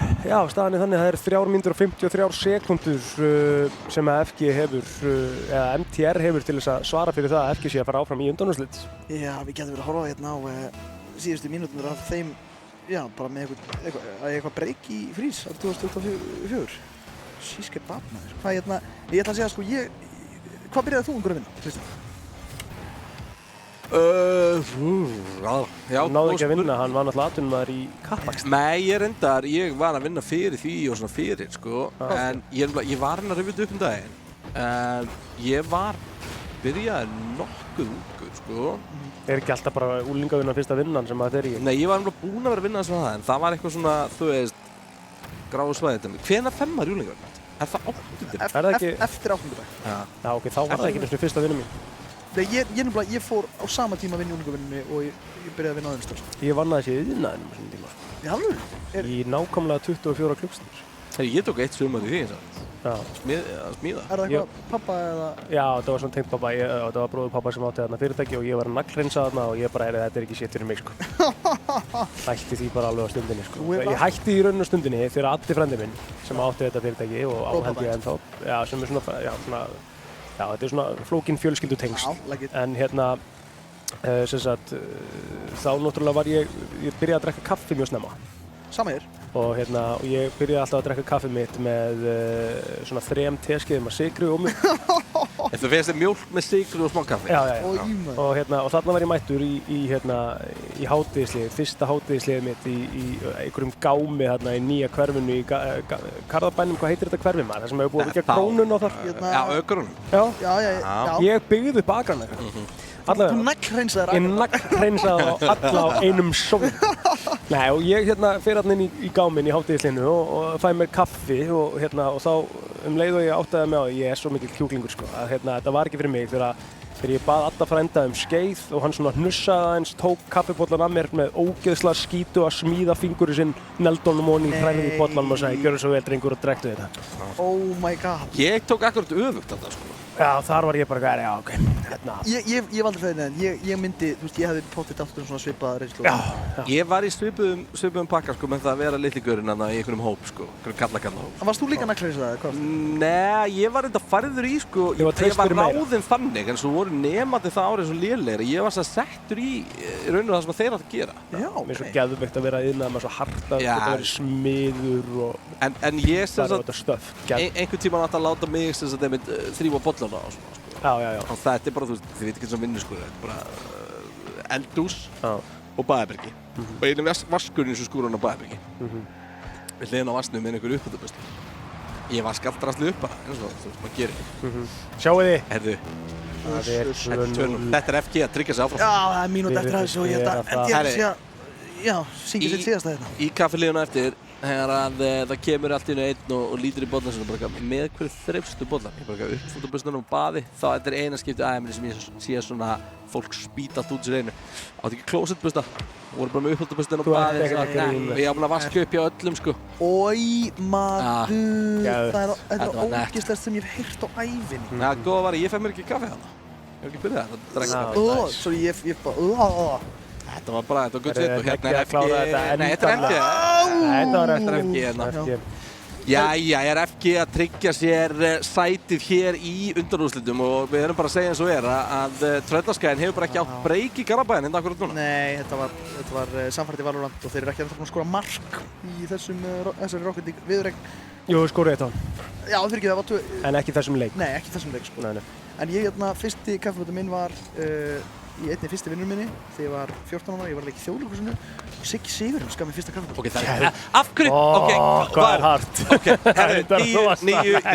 þannig að það eru 3 mínútur og 53 sekúndur sem að FG hefur, eða MTR hefur til þess að svara fyrir það að FG sé að fara áfram í undanúrslit. Já, við getum verið að horfa hérna á síðustu mínúturnar af þeim, já, bara með eitthvað breyk í frís af 2024. Síske barnaður. Ég ætla að segja, sko, hvað byrjaði þú að vinna, Kristján? Hann náði ekki að vinna, hann var náttúrulega atvinnumaður í kappakstri. Nei, ég var að vinna fyrir því og svona fyrir, sko. En ég var að rifja þetta upp daginn. En ég byrjaði nokkuð ungur, sko. Er ekki alltaf bara úlingavinnan fyrsta vinnan sem að þeir í? Nei, ég var búinn að vera að vinna svona það, en það var eitthvað svona, þú veist, gráu svæðið. Hvenær 5 var úlingavinnan? Er það 8. Eftir 8. bekk. Já, ok, þá var það ekki eins og fyrsta vinnan mín. Nei, ég fór á sama tíma að vinna í úlingavinnunni og ég byrjaði að vinna á öðrum stað. Ég vann aðeins í iðnaðinum á þessum tíma. Í alveg? Í nákvæmlega 24 klukkstundir. Ég tók 1 sumar í því eins og að smíða. Er það eitthvað pappa eða? Já, það var svona tengt pappa. Það var bróður pappa sem átti þarna fyrirtæki og ég var að naglhreinsa þarna og ég bara þetta er ekki sétt fyrir mig, sko. Hætti því bara alveg á stundinni, sko. Ég hætti í rauninu stundinni fyrir Addi frændi minn sem átti þetta fyrirtæki og áheld ég ennþá. Já, sem er svona, já, þetta er svona flókin fjölskyldutengsl, en hérna, sem sagt, þá náttúrulega var ég byrjaði að drekka kaffi mjög snemma. Sama hér. Og ég byrjaði alltaf að drekka kaffi mitt með svona 3 teskeiðum af sykri og mjólk. Þú finnst þér mjólk með sykri og smá kaffi? Já. Og þarna var ég mættur í hádegisliðið, fyrsta hádegisliðið mitt í einhverjum gámi þarna í nýja hverfinu í Garðabænum, hvað heitir þetta hverfi maður? Það sem hefur búið að byggja Krónun og þar. Já, Ögrun. Já. Ég byggði upp Akrann eitthvað. Þú naglhreinsaði Ég naglhreinsaði á alla á einum sóð. Nei, og ég fer hérna inn í gáminn í hádegisliðinu og fæ mér kaffi og þá leið og ég áttaði mig á að ég er svo mikill kjúklingur, sko, að þetta var ekki fyrir mig þegar ég bað Adda frænda skeið og hann svona hnussaði aðeins, tók kaffibollan af mér með ógeðslega skítu að smíða fingurinn sinn, neldónum og hann í hræðið í bollanum og sagði, gjörðu svo vel drengur og drektu þetta. Oh my god. Ég tók akkurat öfugt af það, sko. Já, þar var ég bara, já, ok. Ég hef aldrei fæðið neðan, ég myndi, þú veist, ég hefði pottitt aftur svona svipaða reynslu. Já. Ég var í svipuðum pakka, sko, með það að vera litli gaurinn þarna í einhverjum hóp, sko, einhverjum kalla hóp. En varst þú líka naglhreinsaði, hvað? Nei, ég var enda farður í, sko, ég var ráðinn þannig, en svo voru nemandi það árið svo lélegir. Ég var svo settur í rauninu það sem þeir átt að gera. Já, mér er svo geðveikt að vera iðnaður með svo hart að geta verið smiður og... En ég sem sagt, einhvern tímann átt að láta mig sem sagt einmitt þrífa bollana og svona, sko. Já. Og þetta er bara, þú veist, þið veit ekki eins og vinnu, sko, þetta er bara eldhús og baðherbergi. Og einu vaskurinn sem skúr hann á baðherbergi. Við hliðin á vasnum með einhverju uppbyttaböstu. Ég vask allt drasli upp bara, eins og þú veist, maður gerir. Sjáu þið? Herðu. Þetta er FG að tryggja sig áfram. Já, það er mínúti eftir aðeins og ég held að syngja sitt síðasta þetta. Í kaffiliðuna eftir þegar að það kemur allt í einu einn og lítur í bollan sinna bara með hverju þreifstu bollan. Ég bara uppfótabustunum og baði, þá þetta er eina skipti æminni sem ég sé svona fólk spýta allt út sér einu. Átti ekki klósettbusta, voru bara með uppfótabustunum og baði. Ég var búinn að vaska upp hjá öllum sko. Ói, maður, þetta er ógeðslegast sem ég hef heyrt á ævinni. Já, góða var ég fæ mér ekki kaffi þarna. Ég hef ekki byrjað það, drekka. Svo ég bara, Þetta var bara, þetta var gutt sitt og hérna er FG. Nei, þetta er FG. Þetta er FG hérna. Jæja, er FG að tryggja sér sætið hér í undanúrslitum og við erum bara að segja eins og að Tröllaskaginn hefur bara ekki átt breyk í Garðabæinn hérna akkurat núna. Nei, þetta var samfært í Valurland og þeir eru ekki ennþá búin að skora mark í þessari Rocket League viðureign. Jú, skoruðu eitt á hann. Já, fyrir ekki, það var 2. En ekki þessum leik. Nei, ekki þessum leik sko. Nei. En ég fyrsti kaffibátur minn var í einni fyrsti vinnur minni þegar ég var 14 ára, ég var að leika í Þjóðleikhúsinu og Siggi Sigurjóns gaf mér fyrsta kaffibátur. Ok, það er af hverju? Ok, hvað er hart? Ok, herru, 9, þetta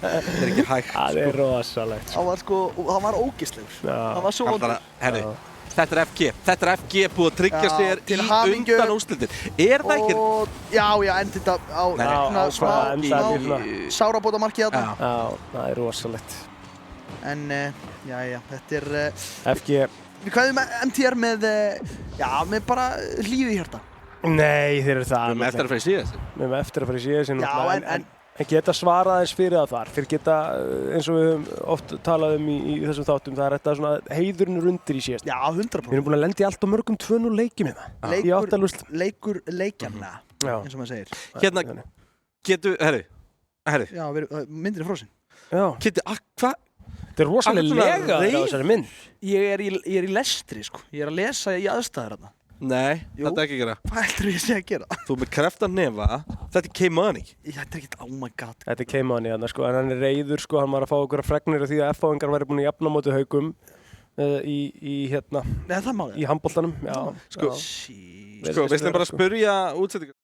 er ekki hægt. Það er rosalegt. Hann var sko, hann var ógeðslegur. Hann var svo vondur. Herru, þetta er FG búið að tryggja sér í undanúrslitin. Er það ekki? Já, endi þetta á smá sárabótamarkið þarna. Já, það er rosalegt. En, þetta er... FG... Við kveðum MTR með bara hlýðu í hjarta. Nei, þeir eru það. Við erum eftir að fara í síðast. Við erum eftir að fara í síðast. Já, en geta svarað eins fyrir það þar. Þeir geta, eins og við höfum oft talað í þessum þáttum, það er þetta svona heiðurinn undir í síðast. Já, 100%. Við erum búin að lenda í allt og mörgum 2-0 leikjum hérna. Leikur leikjanna, eins og maður segir. Hérna, herru. Já, myndin er frosin. Já. Hvað? Þetta er rosalega lega á þessari mynd. Ég er í lestri, sko. Ég er að lesa í aðstæður þarna. Nei, þetta er ekki að gera. Hvað heldur ég sé að gera? Þú með kreftan nefa, þetta er K-Money. Þetta er ekkert, oh my god. Þetta er K-Money þarna, sko, en hann er reiður, sko, hann var að fá okkur að fregnir af því að F-fáingar væri búin að jafna á móti Haugum í handboltanum. Já, sko, við slum bara að spyrja útsettingar.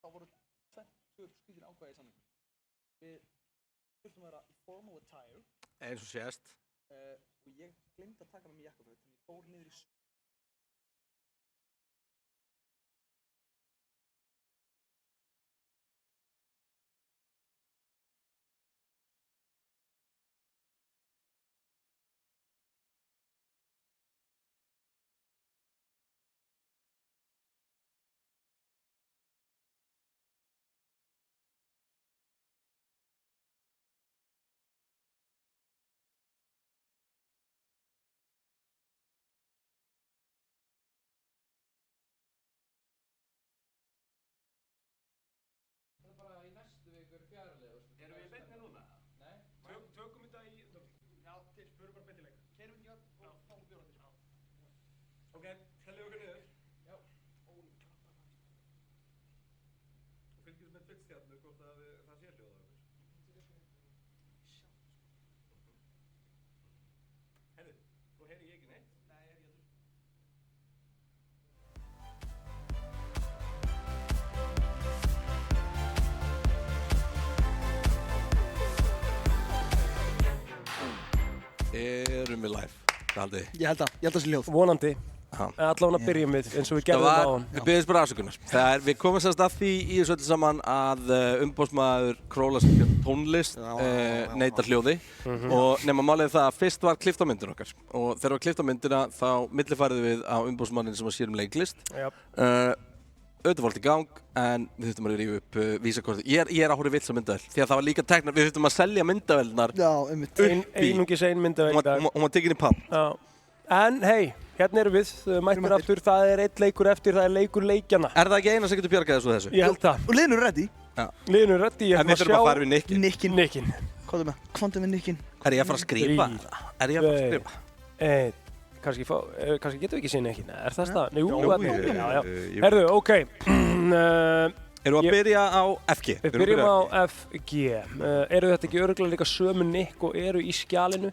Þá voru tvö skrítin ákvæði í samningnum. Við þurftum að vera í formal attire. Eins og sést. Og ég glemdi að taka með mér jakkaföt, þannig ég fór niður í Erum við í beinni núna? Nei. Tökum þetta í... Já, förum bara beint í leik. Keyrum við ekki og fáum bjóra til. Ok, hellum okkur niður. Já. Og fylgjum með Twitch-stjarnu hvort að það sé hljóða okkur. Herðu, nú heyri ég ekki neitt. Nei, ég er ekki allur. Erum við live? Ég held að það sé hljóð. Vonandi. Allavega byrjum við eins og við gerðum það á hann. Við byrjum bara afsökunar. Við komum sérst að því í þessu öllu saman að umboðsmaður Królas tónlist neitar hljóði og nema málið það að fyrst var klippt á myndina okkar og þegar var klippt á myndina þá millifærðum við á umboðsmannin sem sér leiklist. Auðvitað var allt í gang en við þurftum að rífa upp vísakortið. Ég er að horfa vill á myndavél því að það var líka teknar, við þurftum að selja myndavélarnar uppi. Einungis ein myndavél í dag. Hún var tekin í papp. En hei, hérna erum við, mættir aftur, það er einn leikur eftir, það er leikur leikjana. Er það ekki eina sem getur bjargað þessu? Ég held það. Og liðin eru ready. Liðin eru ready, ég ætla að sjá. En við þurfum að fara við Nikkin. Nikkin. Hvað er með? Kvandum við Nikkin. Er ég að fara að skrifa? Kannski getum við ekki séð Nikkin, er það staðan? Jú, herðu, ok. Erum við að byrja á FG? Við byrjum á FG. Eru þetta ekki örugglega líka sömu Nick og eru í skjalinu?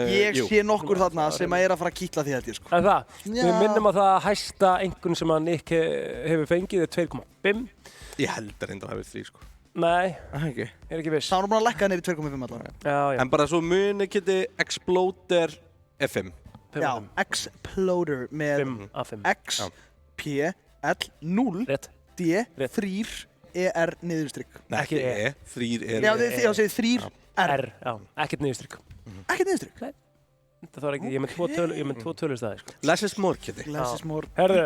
Ég sé nokkur þarna sem að er að fara að kýtla því þetta, sko. En það? Við minnum að það hæsta einhvern sem að Nick hefur fengið er 2,5. Ég held að reynda að hafa 3, sko. Nei, er ekki viss. Það var búin að lækka neyri 2,5 allavega. Já. En bara svo muni geti Exploder F5. Já, Exploder með 5 af 5. X, P, L, 0, D, 3, ER niðurstrykk. Nei, ekki E, 3 er... Já, þið segir 3, R. Já, ekkert niðurstrykk. Ekkert niðurstrykk? Nei. Það var ekki, ég með 2 tölur staði, sko. Less is more, Kitty. Less is more. Herðu,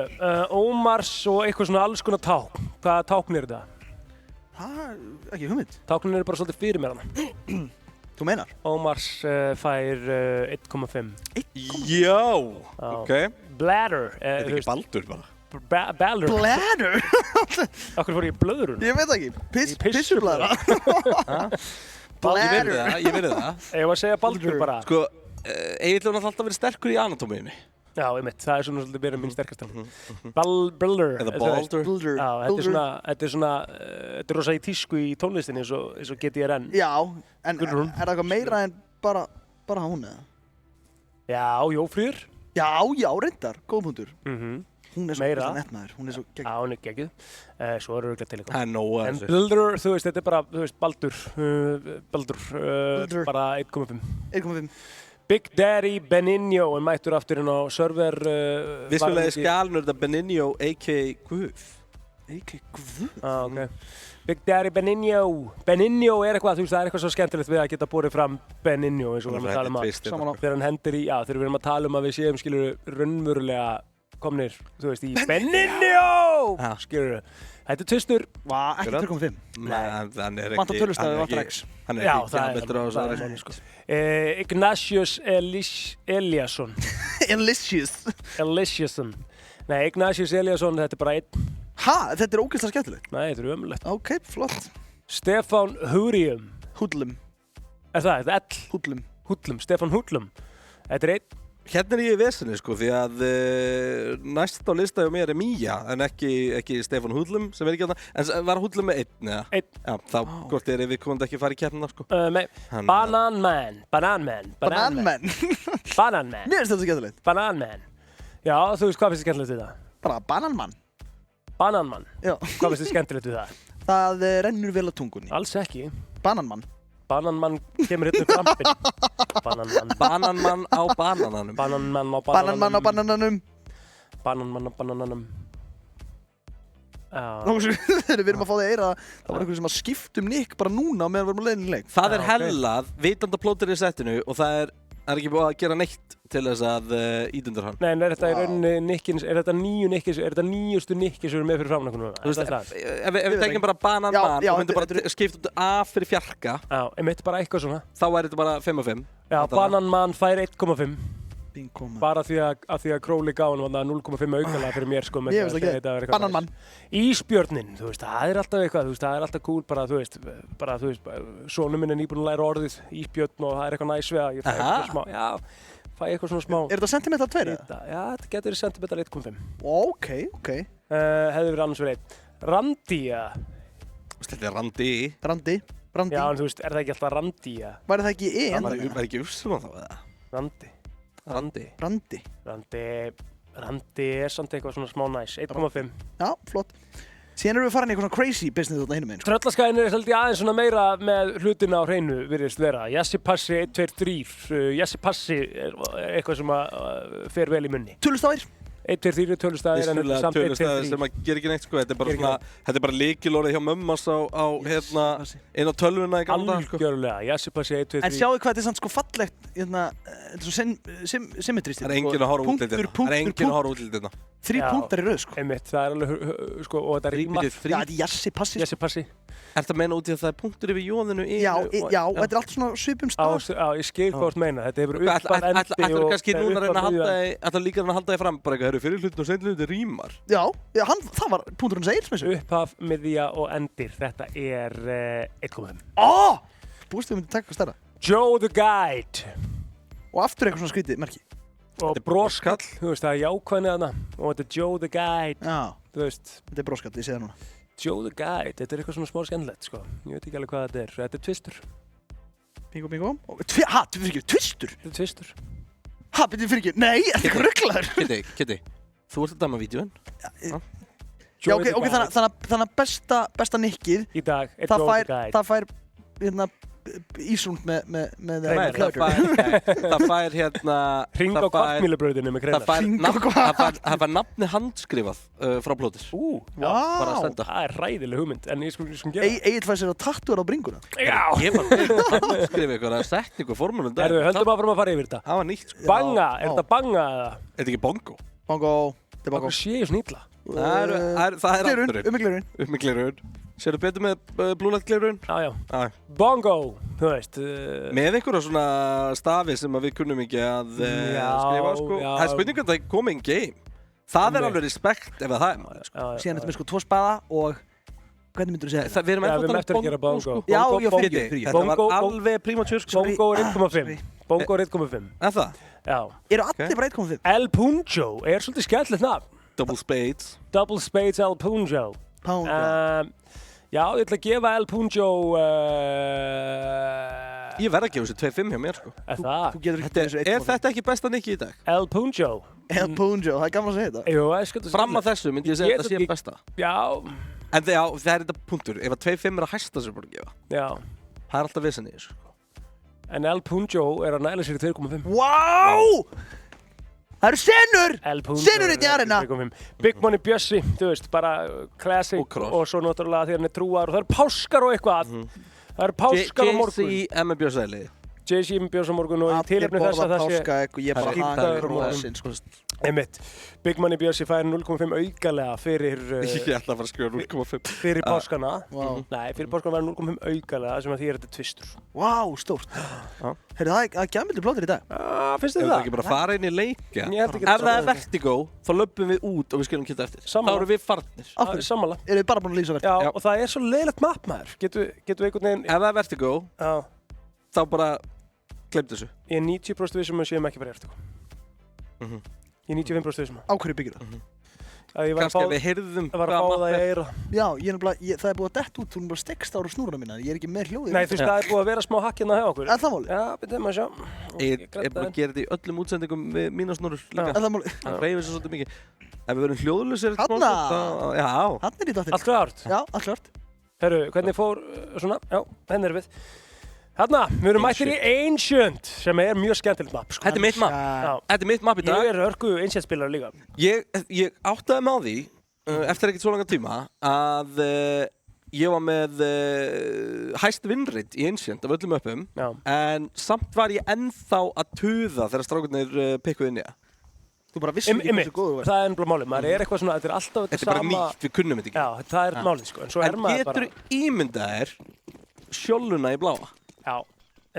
Ómars og eitthvað svona alls konar tákn. Hvaða tákn er þetta? Ekki hugmynd. Táknin eru bara svolítið fyrir mér hana. Þú meinar? Ómars fær 1,5. Já, ok. Bladder. Þetta er ekki Baldur bara. Bladder. Bladder? Akkur fór ég í blöðrun? Ég veit ekki. Pissubladra. Bladder. Ég verði það. Ég var að segja Baldur bara. Sko, Egil hefur alltaf verið sterkur í anatómiðinni. Já, ég mitt. Það er svona svolítið verið minn sterkastan. Baldur. Eða Baldur. Já, þetta er rosa í tísku í tónlistinni eins og GTRN. Já, en er það eitthvað meira en bara hún eða? Já, Jófríður. Já, reyndar. Góð punktur. Hún er svo nett maður, hún er svo geggjuð. Já, hún er geggjuð. Svo er örugglega til eitthvað. Það er nóg að þessu. En Baldur, þú veist, þetta er bara, þú veist, Baldur. Bara 1,5. 1,5. Big Daddy Benigno er mættur aftur inn á server. Vissulega í skjalinu er þetta Benigno a.k.a. Guð. A.k.a. Guð? Ok. Big Daddy Benigno. Benigno er eitthvað, þú veist, það er eitthvað svo skemmtilegt við að geta borið fram Benigno eins og við erum að tala um að þegar hann hendur í, þegar við erum að tala um að við séum, skilur, raunverulega komnir, þú veist, í Benigno! Skilur við. Þetta er tvistur. Ekki 2,5. Nei, hann er ekki... Vantar tölustafið, vantar X. Hann er ekki kjálbeltur á þessu aðeins. Sko. Ignatius Eliasson. Eliasson. Nei, Ignatius Eliasson, þetta er bara einn. Þetta er ógeðslega skemmtilegt? Nei, þetta er ömurlegt. Ok, flott. Stefán Húrium. Húdlum. Það er L. Húdlum. Stefán Húdlum. Þetta er einn. Hérna er ég í vesinni, sko, því að næst á lista hjá mér er Mía, en ekki Stefán Húdlum, sem er ekki hérna. En var Húdlum með einn, eða? Einn. Já, þá hvort er við komum ekki að fara í keppnina, sko. Nei, Bananman. Bananman. Bananman. Mér finnst þetta skemmtilegt. Bananman. Já, þú veist, hvað finnst þið skemmtilegt við það? Bara bananmann. Bananmann? Já. Hvað finnst þið skemmtilegt við það? Það rennur vel á tungunni. Alls ekki. Bananmann. Bananmann kemur hérna upp rampinn. Bananmann á banananum. Bananmann á banananum. Bananmann á banananum. Bananmann á banananum. Við erum að fá því að eira það var einhverjum sem að skipta nick bara núna meðan við erum að leiðin í leik. Það hellað, vitandaplótir í settinu og það er ekki búið að gera neitt til þess að ídundur hann. Nei, en er þetta í rauninni nickins, er þetta nýjustu nickins sem við erum með fyrir framleikunum núna? Þú veist, ef við tengjum bara bananmann og myndum bara skipta út A fyrir fjarka. Já, einmitt bara eitthvað svona. Þá er þetta bara 5 af 5. Já, bananmann fær 1,5. Bara því að Crowley gaf hann 0,5 aukalega fyrir mér sko. Ég veist ekki, bananmann. Ísbjörnin, þú veist, það er alltaf eitthvað, þú veist, það er alltaf cool bara, þú veist, sonur minn er nýbúinn að læra orðið Ísbjörn og það er eitthvað næs við að ég fæ eitthvað smá, já, fæ eitthvað svona smá. Er þetta sentimental 2? Já, þetta getur verið sentimental 1,5. Ok. Hefði verið annars verið 1. Randía. Þetta er Randi. Randi. Já, en þú veist, er það ekki alltaf Randía? Væri það ekki en? Það var ekki Úrsula þá, eða? Randi er samt eitthvað svona smá næs, 1,5. Já, flott. Síðan erum við farin í eitthvað svona crazy business þarna hinum megin. Tröllaskaginn er held ég aðeins svona meira með hlutina á hreinu virðist vera. Jassi passi 1, 2, 3. Jassi passi er eitthvað sem fer vel í munni. Tölustafir? 1, 2, 3 tölustafir en samt 1, 2, 3. Tölustafir sem að gera ekki neitt sko. Þetta er bara lykilorðið hjá mömmas á inn á tölvuna í gamla. Algjörlega, Jassi passi 1, 2, 3. En sjáu hvað þetta er samt sko fallegt, þetta er svo symmetrist. Það er enginn að horfa útlitið. 3 punktar í röð sko. Einmitt, það er alveg, sko, og þetta rímar. Já, þetta er Jassi passi. Jassi passi. Er þetta að meina út í að það er punktur yfir jóðinu? Já, þetta er allt svona svipum stað. Já, ég skil hvað þú meina. Þetta hefur upp að endi og... Ætlar kannski núna að líka að halda þig fram, bara eitthvað, fyrir hlutin og seinlega hlutin rímar. Já, það var punkturinn segir sem þessu. Upphaf, miðja og endir. Þetta er 1,5. Búist við myndum taka stærra. Joe the Guide. Og aftur eitthvað svona skrítið merki. Og broskall, þú veist, það er jákvæðni þarna. Og þetta er Joe the Guide. Já, þú veist. Þetta er broskall, ég sé það núna. Joe the Guide, þetta er eitthvað svona smá skemmtilegt, sko. Ég veit ekki alveg hvað þetta er. Þetta er twistur. Bingo. Twistur? Þetta er twistur. Fyrir ekki, nei, þetta er rugglaður. Kitty, þú ert að dæma vídeoinn. Já, ok, þannig að besta nickið í dag er Joe the Guide. Það fær, ísrund með það fær hérna hring á kvartmílubrauðinu með kreinar það fær nafni handskrifað frá plótir bara að senda það er ræðileg hugmynd en ég skulum gera Egill fær sér að tattúra á bringuna ég var handskrifið eitthvað setningu formúlum höldum áfram að fara yfir þetta það var nýtt banga, er þetta banga eða? Er þetta ekki bongo? Bongo það sé ég snýtla það er ummiglirun Sérðu betur með Blue Light gleraugun? Já. Bongo, þú veist. Með einhverja svona stafi sem við kunnum ekki að skrifa, sko. Það er spurning að það er komið in game. Það er alveg respekt ef það er maður, sko. Síðan þetta með sko 2 spaða og... Hvernig myndur þú segja þetta? Við erum eftir að gera bongo, sko. Já, fyrir. Þetta var alveg premature, sko. Bongo er 1,5. Bongo er 1,5. En það? Já. Eru allir bara 1,5? El Punjo er svolítið skemmtilegt nafn. Double Spades El Punjo. Já, ég ætla að gefa El Punjo... Ég verð að gefa þessu 2,5 hjá mér, sko. Er þetta ekki besta nikki í dag? El Punjo, það er gaman að segja þetta. Jú, fram að þessu myndi ég segja að þetta sé besta. Já. En það er þetta punktur. Ef að 2,5 er að hæsta sér búin að gefa. Já. Það er alltaf vissan í þessu. En El Punjo er að næla sér í 2,5. Vá! Það eru senur! Senur í djarina! Big Money Bjössi, þú veist, bara classic og svo náttúrulega því hann er trúar og það eru páskar og eitthvað. Það eru páskar á morgun. JC M. Björsæli. JC M. Björs á morgun og í tilefni þess að það sé... Allir borða páskaegg og ég bara hangar á morgun, sko. Einmitt. Big Money Bjössi fær 0,5 aukalega fyrir... Ég ætla að fara að skrifa 0,5. Fyrir páskana. Nei, fyrir páskana var 0,5 aukalega sem að því þetta tvistur. Vá, stórt. Heyrðu, það er gjamildur plótir í dag. Finnst þið það? Ef það ekki bara fara inn í leika. Ef það er vertigo, þá löpum við út og við skilum kitta eftir. Þá eru við farnir. Sammála. Eru við bara búin að lýsa vertigo? Já, og það er svo leiðilegt map, maður. Getum við einhvern veginn... Ef það er vertigo, þá bara glemt þessu. Ég er 90% vissum að séum ekki bara vertigo. Ég er 95% vissum að. Á hverju byggir það? Kannski að við heyrðum að fá það í eyra. Já, það er búið að detta út, þú erum bara stekst ára snúruna mína, ég er ekki með hljóðið. Nei, þú veist, það er búið að vera smá hakkina hjá okkur. Það máli? Já, byrjuðum að sjá. Ég er búin að gera þetta í öllum útsendingum við mína snúrur líka. Það máli? Það reyfir svo svolítið mikið. Ef við verum hljóðlausir... Hanna er í dottir. Allt klárt? Já, allt klárt. Herru, hvernig fór svona? Já, henni erum við. Þarna, við erum mættir í Ancient, sem er mjög skemmtilegt mapp. Þetta er mitt mapp. Þetta er mitt mapp í dag. Ég er hörku Ancient-spilar líka. Ég áttaði mig á því, eftir ekkert svo langa tíma, að ég var með hæst vinnreit í Ancient af öllum uppum, en samt var ég ennþá að tuða þegar strákarnir pikkuðu inn í það. Þú bara vissir ekki hversu góður þú ert. Það er ennblá málið, maður er eitthvað svona, þetta er alltaf þetta sama... Þetta er bara nýtt, við kunnum þetta ekki. Já, það er málið sko, en svo er maður bara... En getur ímyndað þér sjolluna í bláa? Já,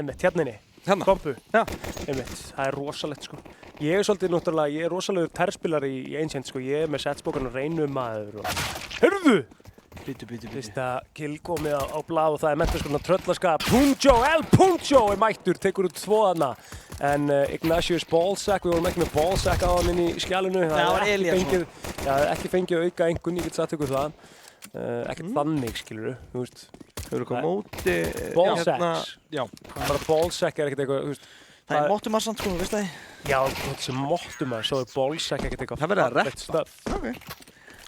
einmitt, hérna. Kompu. Já. Einmitt, það er rosalegt sko. Ég er svolítið náttúrulega, ég er rosalegur terspilari í Ancient sko, ég er með setspókarna reynum maður og... Hörðu! Bítu. Fyrsta kill komið á blað og það er mentaskurna tröllaskap. Punjo, El Punjo er mættur, tekur út 2 þarna. En Ignatius Ballsack, við vorum ekki með Ballsack á hann inn í skjálinu. Það var Eliasson. Já, ekki fengið auka einhvern, ég get sagt ykkur það. Ekkert þannig, skilurðu, þú veist. Þau eru komið móti... Ballsacks. Já. Bara Ballsack er ekkert eitthvað, þú veist. Það er mottumar samt sko, veist það? Já, þessi mottumar, svo er Ballsack ekkert eitthvað. Það verður að reppa. Stöf.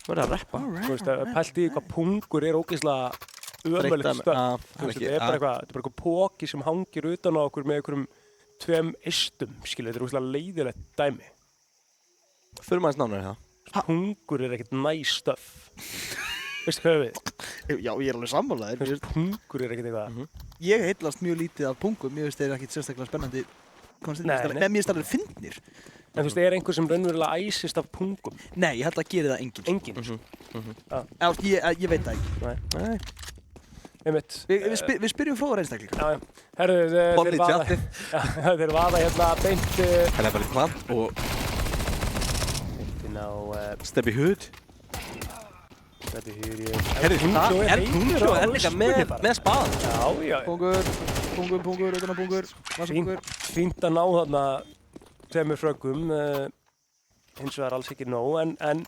Það verður að reppa. Þú veist, pælt í hvað pungur er ógeðslega ömurlegt stöf. Þetta er bara eitthvað póki sem hangir utan á okkur með einhverjum 2 istum, skilur, þetta er ógeðslega leiðilegt dæmi. Förum aðeins nánar í það. Pungur er ekkert næs stöf. Veistu hvað við? Já, ég er alveg sammálaður. Pungur er ekkert eitthvað. Ég heillast mjög lítið af pungum, mér finnst þeir ekkert sérstaklega spennandi konstitústar. Mér finnst það alveg fyndnir. En þú veist, er einhver sem raunverulega æsist af pungum? Nei, ég held að gera það enginn. Enginn? Ég veit það ekki. Nei. Einmitt. Við spyrjum fróðar einstaklega. Já. Herru, þeir vaða hérna beint... Það er bara í plan og... Beintinn á... Steppi hud. Herru, Punjo er líka með spaðan. Já. Pungur, utan á pungur. Fínt að ná þarna 2 fröggum. Hins vegar alls ekki nóg, en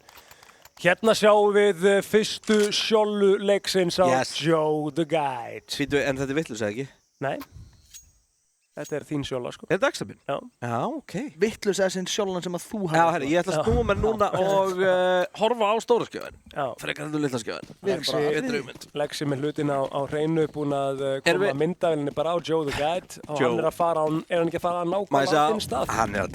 hérna sjáum við fyrstu sjollu leiksins á Joe the Guide. Býtu, en þetta er vitlaus, eða ekki? Nei. Þetta er þín sjolla, sko. Er þetta Axabin? Já. Já, ok. Vitlaus er sinn sjollan sem að þú hafa. Já, herri, ég ætla að snúa mér núna og horfa á stóra skjöfin. Já. Frekar þetta litla skjöfin. Lexi með hlutin á hreinu, búinn að koma myndavélinni bara á Joe the Guide. Og hann er hann ekki að fara að nákvæmlega á þinn stað? Hann er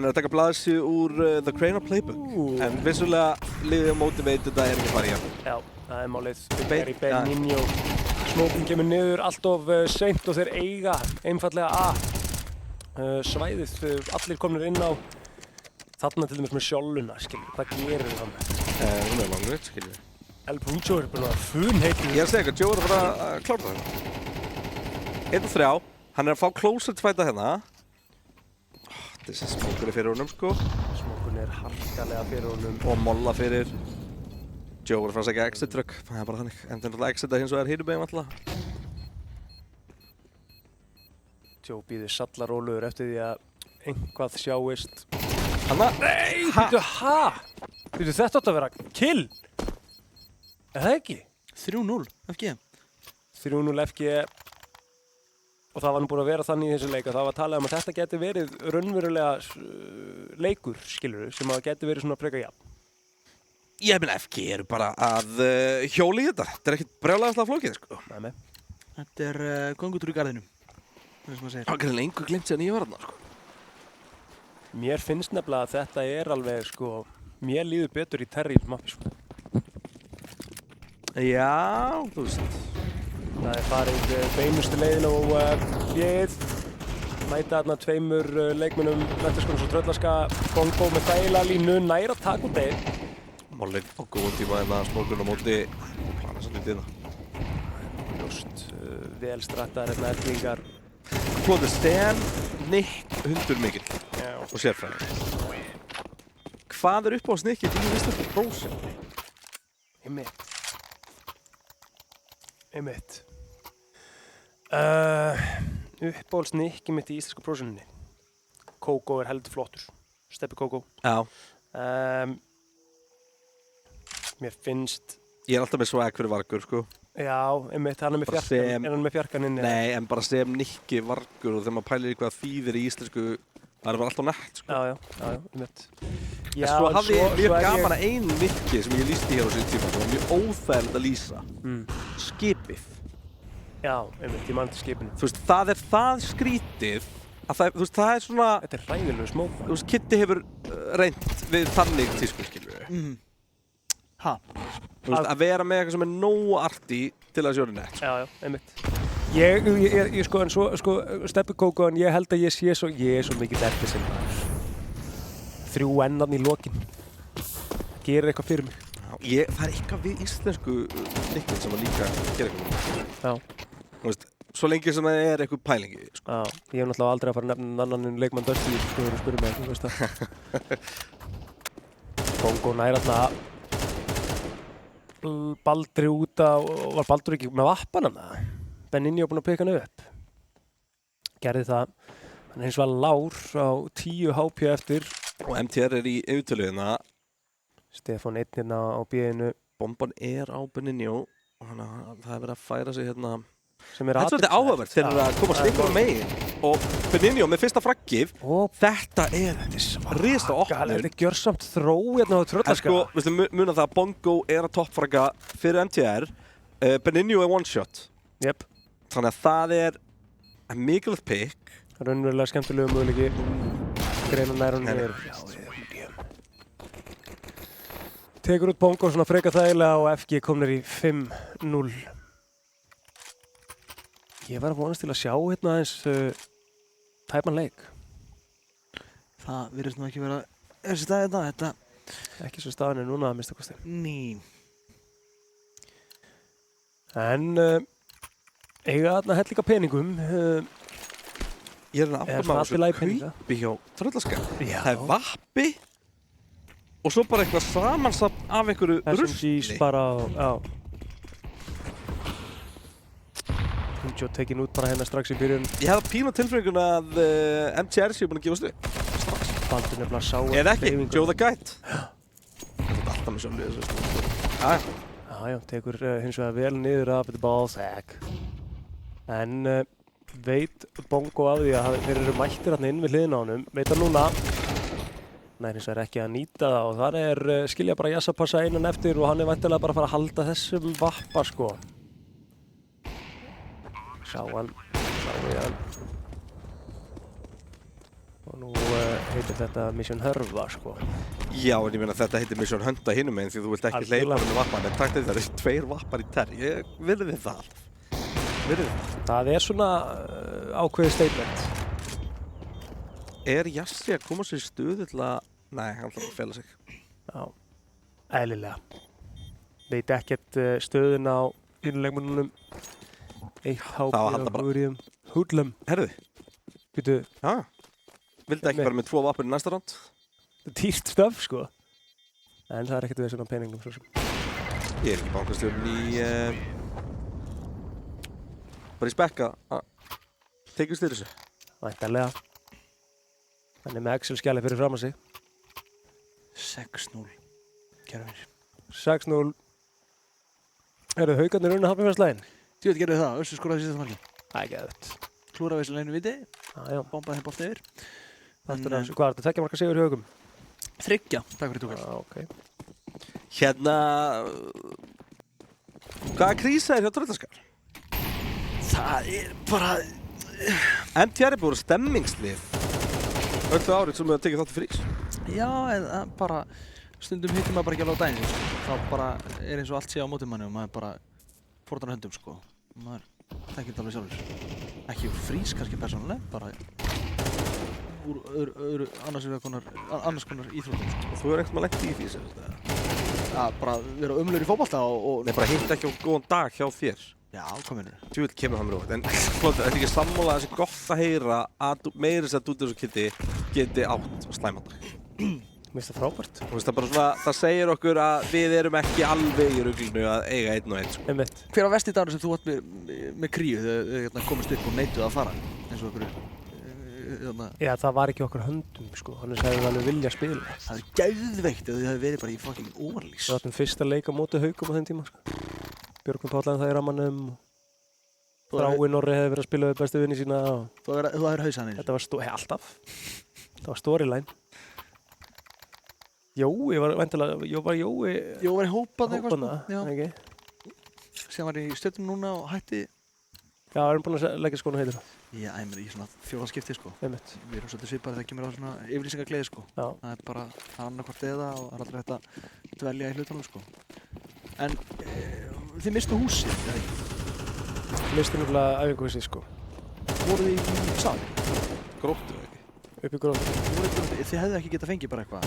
að taka blaðsju úr The Craner Playbook. En vissulega liðið á móti veit þetta er ekki að fara í hann. Já, það er málið. Þetta er í Benigno. Smoking kemur niður allt of seint og þeir eiga einfallega svæðið. Allir komnir inn á þarna til dæmis með sjolluna, skiljið. Hvað gerir þið þannig? Hún er langveit, skiljið. El Punjo er bara funheitur. Ég er að segja eitthvað, Joe er að fara að klára það. 1-3. Hann er að fá closer fighta hérna. Þessi Smokur er fyrir honum, sko. Smokur er harkalega fyrir honum. Og molla fyrir Joe er að fara að segja exit truck, það er bara þannig. En það er náttúrulega exit að hins vegar hinum alltaf. Joe býður sallaróluður eftir því að einhvað sjáist. Hanna? Nei! Býtu þetta átt að vera kill? Er það ekki? 3-0 FG. 3-0 FG. Og það var nú búin að vera þannig í þessu leik að það var að tala um að þetta geti verið raunverulega leikur, skilurðu, sem að geti verið svona frekar jafn. Ég meina, FG eru bara að hjóla í þetta. Þetta er ekkert brjálæðislega flókið, sko. Nei. Þetta er göngutúr í garðinum. Það er sem að segja. Það er lengur glimt síðan ég var þarna, sko. Mér finnst nefnilega að þetta er alveg, sko, mér líður betur í Terry mappi, sko. Já, þú veist. Það er farið beinustu leiðin og hlið. Mæta þarna 2 leikmönnum, Mentaskonus og Tröllaska. Bongo með þægilega línu, nær að taka út þeir. Mollin á góðum tíma en að Smokurinn á móti og plana svo lítið það. Ljóst, vel strattaðar hérna eflingar. Klóður Sten, Nick, hundur mikill og sérfræðing. Hvað er upp á snikkið í Íslandsku prósin? Einmitt. Uppáhaldsnikki mitt í Íslensku prósinni. Kókó er heldur flottur. Steppi Kókó. Já. Mér finnst... Ég alltaf með swag fyrir Vargur, sko. Já, einmitt, hann með fjarkan inni. Nei, en bara sem Nikki Vargur og þegar maður pælir í hvað þýðir í íslensku, það bara alltaf nett, sko. Já, einmitt. En svo hafði ég mjög gaman að einu Nikki sem ég lýsti hér á síðan tíma, það var mjög óþægilegt að lýsa. Skipið. Já, einmitt, ég man til skipinu. Þú veist, það er það skrítið að það, þú veist, það er svona... Þetta er hræðilegu smók. Þú veist, Kiddi hefur reynt við þannig tísku, skilur við. Þú veist, að vera með eitthvað sem er nógu arti til að sjóra nett. Já, einmitt. Ég sko, en svo, Steppi-Kókó, en ég held að ég er svo mikið erfið sem 3 ennan í lokin. Gerir eitthvað fyrir mig. Já, það er eitthvað við íslensku nikkin sem að líka gera eitthvað. Já. Þú veist, svo lengi sem það er eitthvað pælingi, sko. Já, ég hef náttúrulega aldrei að fara að nefna annan en leikmann Dusty, sko, þegar þú spyrir mig, þú veist það. Kókó nær alltaf Baldri út af, var Baldur ekki með vappan hana? Benigni var búinn að peka hann upp. Gerði það. Hann hins vegar Lár á 10 HP eftir. Og MTR er í auðtöluðina. Stefán einn hérna á B-inu. Bomban er á Benigni og það er verið að færa sig hérna. Sem er svolítið áhugavert. Þeir eru að koma sleikur á megin. Og Benigni með fyrsta fraggið. Þetta er risa opnur. Þetta er gjörsamt þró hérna á Tröllaskaga. En sko, veistu, muna það að Bongo er að toppfragga fyrir MTR. Benigni er one shot. Jep. Þannig að það er mikilvægt pick. Raunverulega skemmtilegu möguleiki. Greina nær hann niður. Tekur út Bongo svona freka þægilega og FG komnir í 5-0. Ég var að vonast til að sjá hérna aðeins tæpan leik. Það virðist nú ekki vera þessi staði þetta. Ekki svo staðan er núna að mista kosti. Ný. En eiga þarna hellika peningum. Ég er að átta maður þessu kaupi hjá Tröllaskaga. Það er vappi og svo bara eitthvað samansapn af einhverju rusli. SMGs bara, já. Hundsjó tekin út bara hérna strax í byrjun. Ég hef pínu tilfinningun að MTR séu búin að gefa stuð. Strax. Baldur nefnilega sá eða ekki, Joe the Guide. Þetta er alltaf með sjálflega þessu stuð. Já, tekur hins vegar vel niður af the ball sack. En veit Bongo af því að þeir eru mættir hérna inn við hliðina á honum. Veit hann núna. Nei, hins vegar ekki að nýta það og þar er skilja bara Jassa passa einan eftir og hann er væntanlega bara að fara að halda þessum vappa, sko. Sá hann. Og nú heitir þetta Mission Hörfa, sko. Já, en ég meina þetta heitir Mission Hönda hinum meginn því þú vilt ekki hleypa hann með vappan. En takk til það eru 2 vappar í terr. Ég virði það. Það er svona ákveðið statement. Er Jassi að koma sér í stöðu til að... Nei, hann ætlar að fela sig. Já, eðlilega. Veit ekkert stöðun á línuleikmönnunum. 1 HP á Guðrýðum. Húdlum. Herðu. Býtu. Já. Vildi ekki vera með 2 vappur í næsta ránd? Það er dýrt stöf, sko. En það er ekkert við svona peningum, svo sem. Ég er ekki bankastjórn í... bara í spekka að tekið styrir þessu. Væntanlega. Hann er með Excel-skjali fyrir fram að sig. 6-0. Kæra vinir. 6-0. Eru Haukarnir unna hafnarfjörðslægin? Þú veit, gerðu það. Össur skoraði síðasta marki. Það er geðvægt. Klúra veislega einu viti. Já. Bombaði þeim bótt yfir. Hvað er þetta? 2 marka sigur í Haukum? 3. Takk fyrir tókar. Ok. Hérna... Hvaða krísa er hjá Tröllaskaga? Það er bara... MTR er búin stemmingslið. Öllu árið sem við hefum tekið þátt í frís. Já, en bara... Stundum hittir maður bara ekki alveg á daginn, sko. Þá bara er eins og allt sé á móti manni og maður bara fórnar höndum, sko. Maður þekkir þetta alveg sjálfur. Ekki úr frís, kannski persónulega, bara úr annars konar íþróttum, sko. Og þú er ekkert maður lent í því, sem þetta? Já, bara vera umlur í fótbolta og... Nei, bara hitt ekki á góðan dag hjá þér. Já, hvað meinarðu? Tjúvill kemur það mér óvægt, en þetta er ekki sammála að það sé gott að heyra að meira þess að Dúdís og Kiddi geti átt slæmandag. Mér finnst það frábært. Þú veist, það bara svona, það segir okkur að við erum ekki alveg í ruglinu að eiga 1 og 1, sko. Einmitt. Hver var versti dagur sem þú átt með kríu þegar þið komist upp og neituð að fara? Eins og okkur Já, það var ekki okkar höndum, sko. Þannig að það alveg vilja spila. Það er geðveikt ef þið hefði verið bara í fucking overlýs. Við áttum fyrst að leika móti Haukum á þeim tíma, sko. Björgvin Páll það í rammanum. Þráinn Orri hefði verið að spila við bestu vinni sína. Þú hefur hausanir? Þetta var alltaf. Það var storyline. Jói var væntanlega, Jói var í hópana ekki? Sem var í Stjörnum núna og hætti. Já, við erum búin að leggja skóna heitir það. Já, ég meina í svona 4. skipti, sko. Einmitt. Við erum svolítið svipaðir þegar kemur á svona yfirlýsingagleði, sko. Já. Það er bara annarkvort eða og það er aldrei hægt að dvelja í hlutunum, sko. En þið mistu húsið, eða ekki? Mistu nefnilega æfinguhúsið, sko. Voruð þið í sal? Gróttu ekki? Upp í Gróttu. Þið hefðu ekki getað fengið bara eitthvað?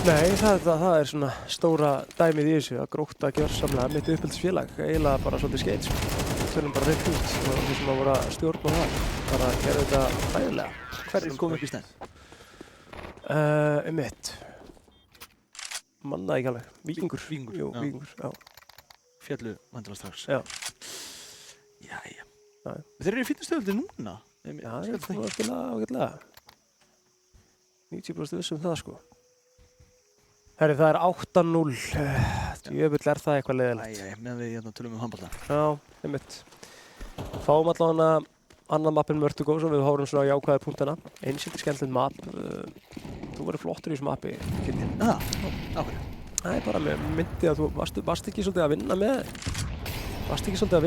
Nei, það er svona stóra dæmið í þessu að Grótta gjörsamlega mitt uppeldisfélag, eiginlega bara svolítið skeitt, sko. Tölum bara reynt út og þeir sem að voru að stjórna það, bara að gera þetta hræðilega. Hvernig kom upp í stæð? Einmitt. Manna ekki alveg. Víkingur. Jú, já. Víkingur, já. Fjallu vandilega strax. Já. Jæja. Þeir eru í fitnessstöðuldið núna? Já, ég ætla að spila ágætlega. 90% vissum það, sko. Herri, það er 8-0. Jöfull er það eitthvað leiðilegt. Meðan við tölum handbolta. Já, einmitt. Fáum allavega annan mappinn Mörtugó sem við hórum svona á jákvæða punktana. Einsýtti skemmtilegt mapp. Þú verður flottur í þessu mappi, Kitty. Áhverju? Það er bara með myndi að þú varst ekki svolítið að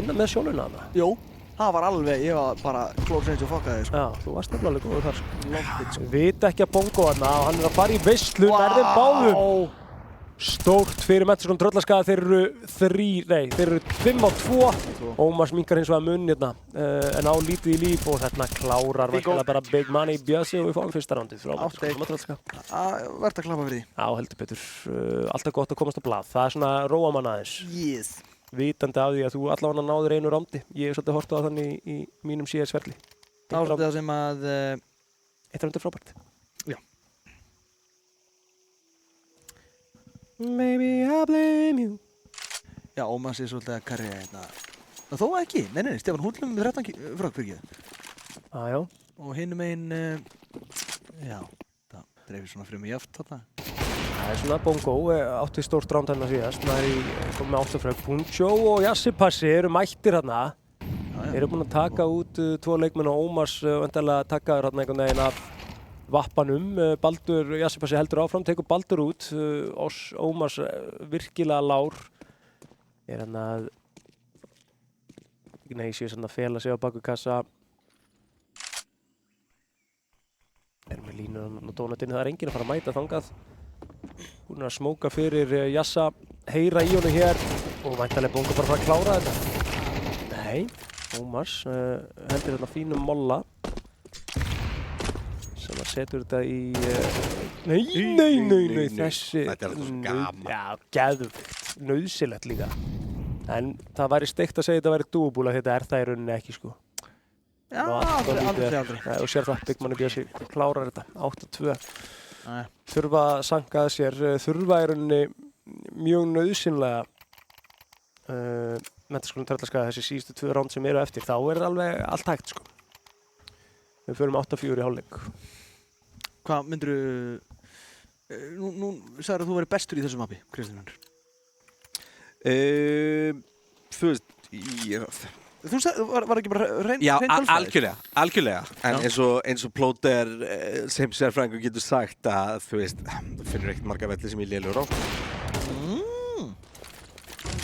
vinna með sjóluna þarna. Jú. Það var alveg, ég var bara close range og fokkaði, sko. Já, þú varst nefnilega góður þar, sko. Vita ekki að bongo þarna og hann er að fara í veislu nærðum báðum. Stórt fyrir Metsson Tröllaskaða, þeir eru 5-2. Ómars minkar hins vegar munn hérna, en á lítið í líf og þarna klárar vantilega bara big money Bjössi og við fáum fyrsta rándið frá Metsson Tröllaskaða. Verð að klappa fyrir því. Já, heldur betur. Alltaf gott að komast á blað. Það er svona róa mann aðeins. Yes. Vitandi af því að þú allavega náður einu rándi. Ég hef svolítið horft á þannig í mínum CS-ferli. Það var svolítið það sem að... Eitt ránd er frábært. Já. Maybe I blame you. Já, Ómars er svolítið að karja hérna. Þó ekki. Nei, Stefán Húllum með 13 frákbyrgið. Já. Og hinum einn... Já, það dreifir svona frum í jaft þarna. Það er svona bongo, átti stórt ránd hérna síðast. Það kom með 8 frökk. Puncho og Jassipassi eru mættir hérna. Þeir eru búin að taka út 2 leikmenn og Ómars vantarlega taka hérna einhvern veginn af vappanum. Baldur, Jassipassi heldur áfram, tekur Baldur út. Ómars virkilega lár. Er hérna að... Nei, sé svona að fela sig á baku kassa. Er með línur á dónatinn. Það er enginn að fara að mæta þangað. Hún er að smóka fyrir Jassa, heyra í honum hér og væntanlega bongo bara að klára þetta. Nei, Ómars hendir hérna fínum molla sem að setur þetta í... Nei, þessi... Þetta er alltaf svo gaman. Já, geðveikt, nauðsynlegt líka. En það væri steikt að segja þetta væri dúbúla, þetta er það í rauninni ekki, sko. Já, aldrei. Og sér það, Big Money Bjössi klárar þetta, 8-2. Þurfa að sanka að sér, þurfa í rauninni mjög nauðsynlega Menntaskólinn Tröllaskaða þessi síðustu 2 ránd sem eru eftir, þá er alveg allt hægt, sko. Við förum 8-4 í hálfleik. Hvað myndirðu... Nú sagður að þú væri bestur í þessu mappi, Kristinn Hendur. Þú veist, Þú var ekki bara reynd Já, algjörlega. En eins og Plóter sem sérfræðingur getur sagt að þú veist, þú finnur ekkert marga velli sem ég lélegur á.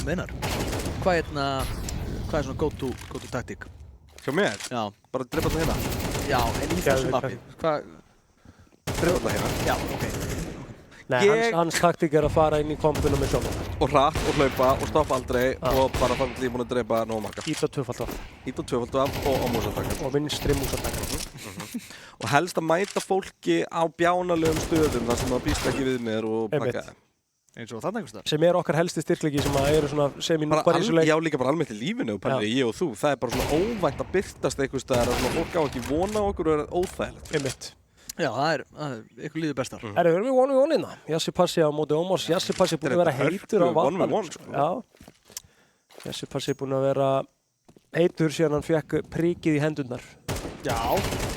Meinar. Hvað er svona go-to taktík? Hjá mér? Já. Bara drepa það hérna? Já, en í þessu mappi. Drepa það hérna? Já, ok. Nei, hans taktík er að fara inn í kombuna með sjónum. Og hratt og hlaupa og stoppa aldrei og bara þannig að ég er búin að drepa nóg marga. Íta tvöfald af. Íta tvöfald af og á músatakar. Og vinstri músatakar. Og helst að mæta fólki á bjánalegum stöðum þar sem það býst ekki við mér og pakka. Eins og þarna einhvers staðar. Sem er okkar helsti styrkleiki sem að eru svona bara í þessu leik. Já, líka bara almennt í lífinu, ég og þú. Það er bara svona óvænt að birtast einhvers staðar og svona fólk á ekki vona á okkur og er óþægilegt. Einmitt. Já, það er ykkur líður bestar. Við erum við one-on-one-ina. Jassipassi á móti Ómars. Jassipassi búinn að vera heitur á vatnanum. Já. Jassipassi búinn að vera heitur síðan hann fekk prikið í hendurnar. Já.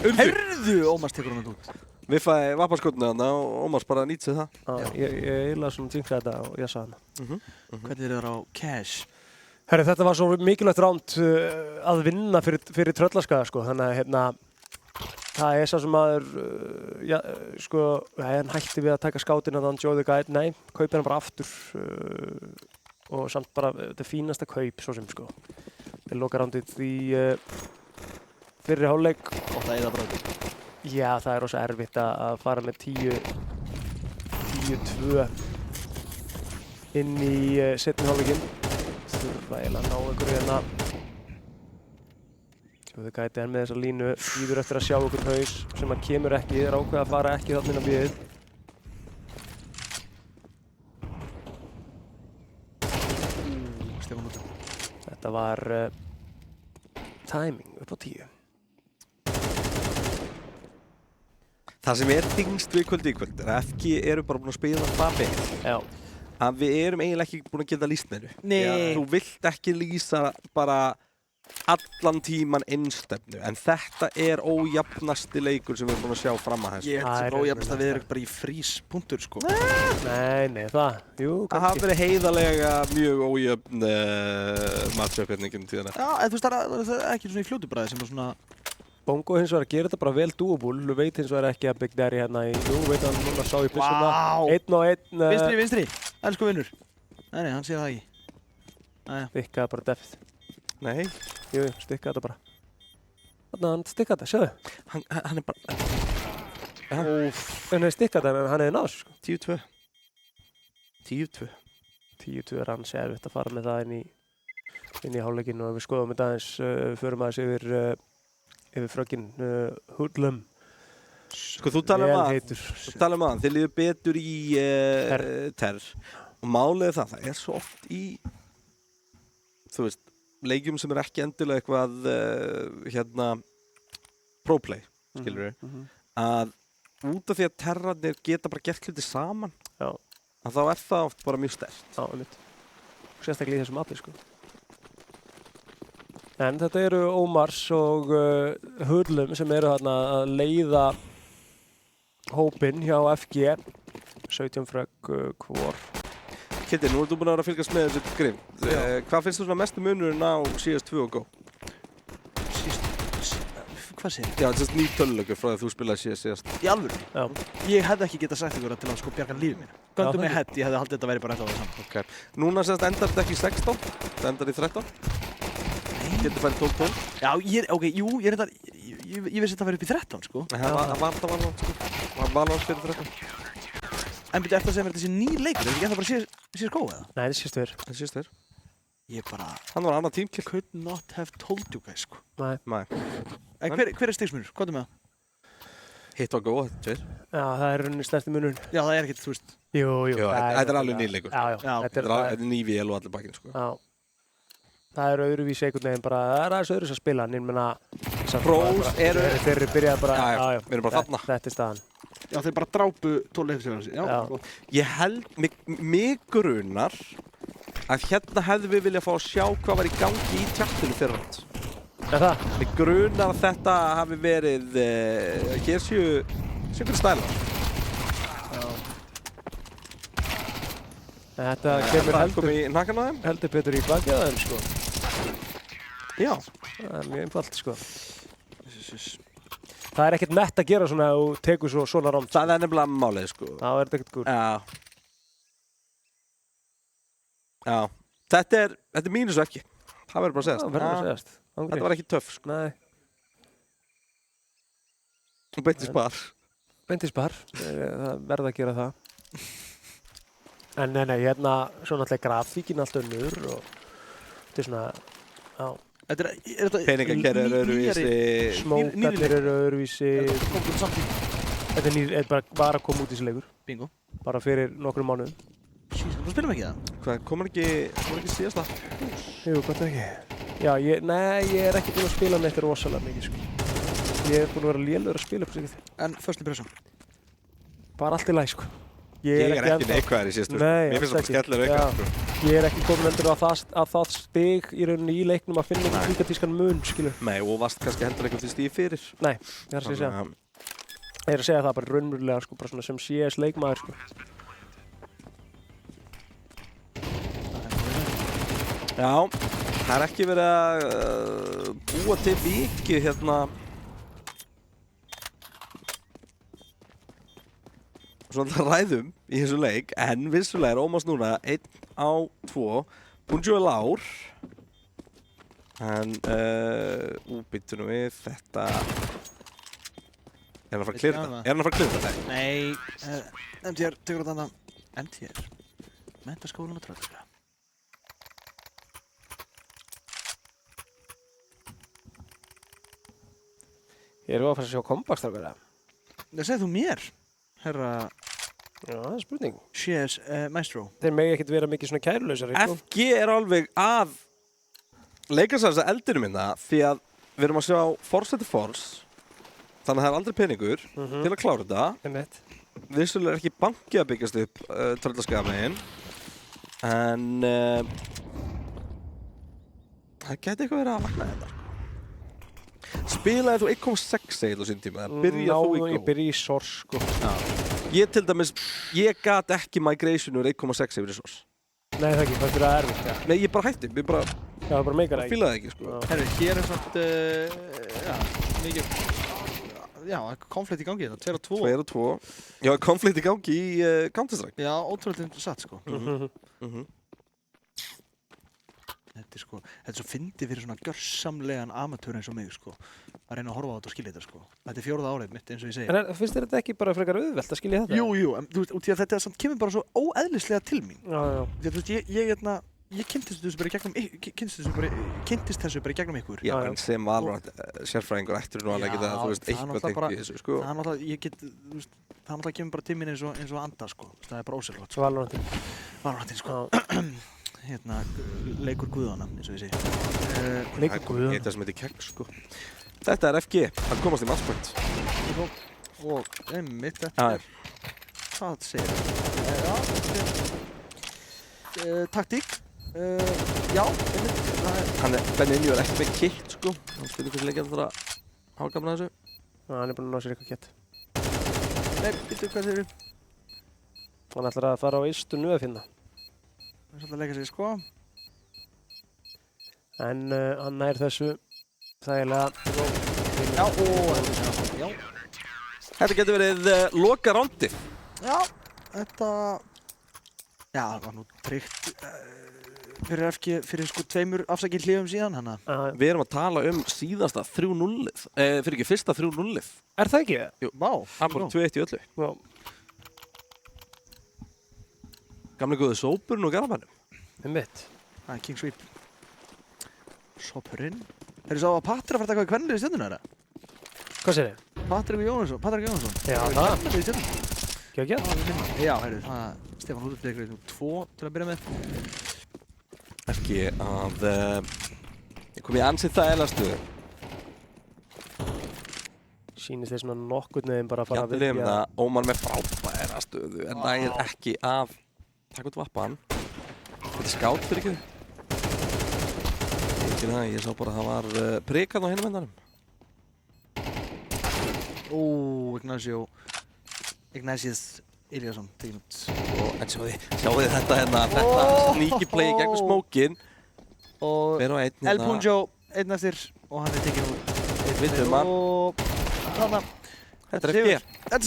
Heyrðu Býðu, Ómars tekur hann út. Viffaði vappaskotinu þarna og Ómars bara nýtt sig það. Ég eiginlega svona jinxaði þetta og ég sagði hana. Hvernig er það á cash? Herri, þetta var svo mikilvægt ránd að vinna fyrir Tröllaskaga, sko. Þannig að það er sá sem maður, hann hætti við að taka skátina þannig Joe the Guide. Nei, kaupið hann bara aftur og samt bara þetta fínasta kaup, svo sem, sko. Þeir loka rándið í fyrri hálfleik. Gott að eyða bráðið. Já, það er rosa erfitt að fara með 10-2 inn í seinni hálfleikinn. Þurfa eiginlega að ná einhverju hérna. Þau gæti með þessa línu, býður eftir að sjá okkur haus sem hann kemur ekki, er ákveð að fara ekki þarna inn á bíðið. Þetta var timing upp á 10. Það sem er þyngst við kvöldi í kvöld er að FG eru bara búin að spila það vel. Já. Að við erum eiginlega ekki búin að geta lýst með þessu. Nei. Þú vilt ekki lýsa bara allan tíman einstefnu, en þetta er ójafnasti leikur sem við erum búin að sjá fram að þessu. Ég held sem ójafnast að við erum bara í fríspunktur, sko. Nei, það. Jú, kannski. Það hafa verið heiðarlega mjög ójöfn matchup-hetningin tíðan. Já, en þú veist, það er ekki svona í fljótubræði sem er svona... Bongo hins vegar gerir þetta bara vel doable, veit hins vegar ekki að Big Daddy hérna í, veit hann núna sá í byssuna. Einn og einn. Vinstri, elsku vinnur. Nei, hann sér það ekki. Stikkaði bara depth. Nei. Jú, stikkaði þetta bara. Þannig að hann stikkaði þetta, sjáðu. Hann er bara... Hann hefði stikkað þetta, en hann hefði náð, sko. 10-2. 10-2. 10-2 er hans erfitt að fara með það inn í hálfleikinn og við skoðum þetta aðeins, förum aðeins yfir frökinn Hoodlum. Sko, þú tala um hann, þið líður betur í Terr. Og málið er það er svo oft í, þú veist, leikjum sem er ekki endilega eitthvað, pro-play, skilur við, að út af því að Terrarnir geta bara gert hluti saman, að þá er það oft bara mjög sterkt. Já, einmitt. Sérstaklega í þessum mappi, sko. En þetta eru Ómars og Hoodlum sem eru þarna að leiða hópinn hjá FG. 17 frögg hvor. Kitty, nú ertu búin að vera að fylgjast með þessu grimm. Hvað finnst þú svona mestu munurinn á CS2 og Go? Hvað segir þið? Já, þetta er nýtt töluleikur frá því að þú spilaði CS síðast. Í alvöru? Já. Ég hefði ekki getað sagt ykkur til að sko bjarga lífið mínu. Göndum mig hett, ég hefði haldið þetta að vera bara eftir að vera saman. Okay. Núna endar þetta ekki í 16, þetta endar í 13. Getur færið 12-12. Já, ég vissi þetta að vera upp í 13, sko. Það var langt fyrir 13. En byrju, eftir að segja mér þetta sé ný leikur, er þetta ekki eftir bara CSGO eða? Nei, þetta er síðast þér. Ég bara... Hann var annað tímkill. Could not have told you guys, sko. Nei. En hver er stigsmunur? Hvað er með það? Hit og Go, þetta er. Já, það er rauninni stærsti munurinn. Já, það er ekkert, þú veist. Jú. Þetta er alveg nýleikur. Já. Þetta er ný vél og allir bakinn, sko. Já. Það er öðruvísi einhvern veginn bara, það er aðeins öðruvísi að spila, en ég meina... Pros eru... Þeir byrjaði bara... Já, við erum bara þarna. Þetta er staðan. Já, þeir bara drápu 12 leikir. Já. Ég held, mig grunar að hérna hefðum við viljað fá að sjá hvað var í gangi í tjattinu fyrir hans. Er það? Mig grunar að þetta hafi verið, hér séu einhverju stælar. Þetta kemur heldur betur í bakið á þeim, sko. Já. Það er mjög einfalt, sko. Það er ekkert nett að gera svona og tekur svona ránd. Það er nefnilega málið, sko. Það er ekkert gúl. Já. Þetta er mínusverki. Það verður bara að segjast. Það verður bara að segjast. Þetta var ekki töff, sko. Nei. Og beint í spar. Beint í spar. Það verður að gera það. En nei, hérna svona alltaf grafíkin allt önnur og þetta er svona, já. Peningakerri eru öðruvísi. Smókarnir eru öðruvísi. Þetta er bara að koma út í þessi leikur. Bingo. Bara fyrir nokkrum mánuðum. Þú spilum ekki það? Hvað, komur ekki síðast það? Jú, gott ekki. Já, ég er ekki búinn að spila með þetta rosalega mikið, sko. Ég er búinn að vera lélegur að spila upp sig. En first impression? Bara allt í lagi, sko. Ég er ekki neikvæður í síðustu. Mér finnst það bara skellur aukað, sko. Ég er ekki komin heldur að það stig í rauninni í leiknum að finna einhvern gigantískan mun, skilur. Nei, og varst kannski heldur einhvern því stíð fyrir. Nei, ég er að segja. Ég að segja það bara raunverulega sko, bara svona sem CS leikmaður sko. Já, það ekki verið að búa til mikið hérna svona ræðum í þessu leik, en vissulega Ómars núna 1-2, Bunju Lár, en býttu nú við þetta. Er hann að fara að klirra þetta? Er hann að fara að klirra þetta? Nei, MTR tekur þetta annað. MTR, Menntaskólinn á Tröllaskagi. Ég að fara að sjá kompakt þar verða. Það segir þú mér, herra... Já, það er spurning. CS Maestro. Þeir megi ekkert vera mikið svona kærulausar. FG er alveg að leika sér þessa eldinu minna því að við erum að sjá Force eftir Force. Þannig að það er aldrei peningur til að klára þetta. Vissulega er ekki banki að byggjast upp Tröllaskagamegin. En það geti eitthvað verið að vakna þetta. Spilaði þú 1.6 eða á sín tíma? Náðu ég byrja í Source sko. Ég til dæmis, ég gat ekki migration úr 1.6 yfir í Source. Nei það ekki, það fyrir að erfitt. Ja. Nei, ég bara hætti, ég bara... Já, það bara meikar ekki. Það fílaði ekki sko. Herru, hér er samt, mikið... Já, konflikt í gangi þetta, 2-2. 2-2. Já, konflikt í gangi í Counter-Strike. Já, ótrúlega satt sko. Þetta er svo fyndið fyrir svona gjörsamlegan amatör eins og mig sko. Að reyna að horfa á þetta og skilja þetta sko. Þetta er 4. árið mitt eins og ég segi. En finnst þér þetta ekki bara frekar auðvelt að skilja þetta? Jú, en þú veist, út í að þetta samt kemur bara svo óeðlislega til mín. Já. Þú veist, ég kynntist þessu bara í gegnum ykkur. Já, en sem Valorant sérfræðingur ættir nú alveg ekki það, þú veist, eitthvað tengt í þessu sko. Það náttúrulega kemur bara til mín eins og anda sko. Það er bara ósérlótt. Valorantinn sko. Hérna, leikur guðana, eins og ég segi. Leikur guðana? Þetta sem heitir kegg, sko. Þetta er FG, að komast í matchpoint. Og einmitt þetta er... Hvað segir það? Taktík. Já, einmitt. Benninju er ekki með kitt, sko. Hann spyrir hversu leikir það að hafa gaman að þessu. Já, hann er búinn að ná sér eitthvað kitt. Nei, býttu, hvað segir þú? Hann ætlar að fara á ystu nú að finna. Það er svolítið að leika sig, sko. En hann nær þessu þægilega. Já. Þetta getur verið loka rándið. Já, þetta... Já, það var nú tryggt fyrir FG fyrir sko 2 afsakið hliðum síðan, hana. Við erum að tala síðasta 3-0-ið. Fyrir ekki fyrsta 3-0-ið. Er það ekki? Jú. Vá. Það var 2-1 í öllu. Já. Gamli góði Sópurinn og Garabænum. Einmitt. Það er King Sweep. Sópurinn. Þeir sá að Patrik var að taka í kvennlið í stjörnuna, eða? Hvað segir þið? Patrik Jónsson. Já, það. Kvennlið í stjörnuna. Já, heyrðu, það Stefán Húðurfleikur í 2 til að byrja með. Ekki að ég kom í ansið það eða stöðu. Sýnist þeir svona nokkurn veginn bara að fara að vilja. Jafnvel það Ómar með frábæra stöðu en það er ekki að taka út vappan. Þetta er skátt fyrir ekki. Ekki það, ég sá bara að það var prikan á hinum endanum. Ignatius Iljason, tegin út. En sjáðu þetta hérna, þetta sneaky play gegn smókin. Og El Punjo, einn eftir og hann er tegin út. Vittum hann. Og þarna. Þetta er FG. Þetta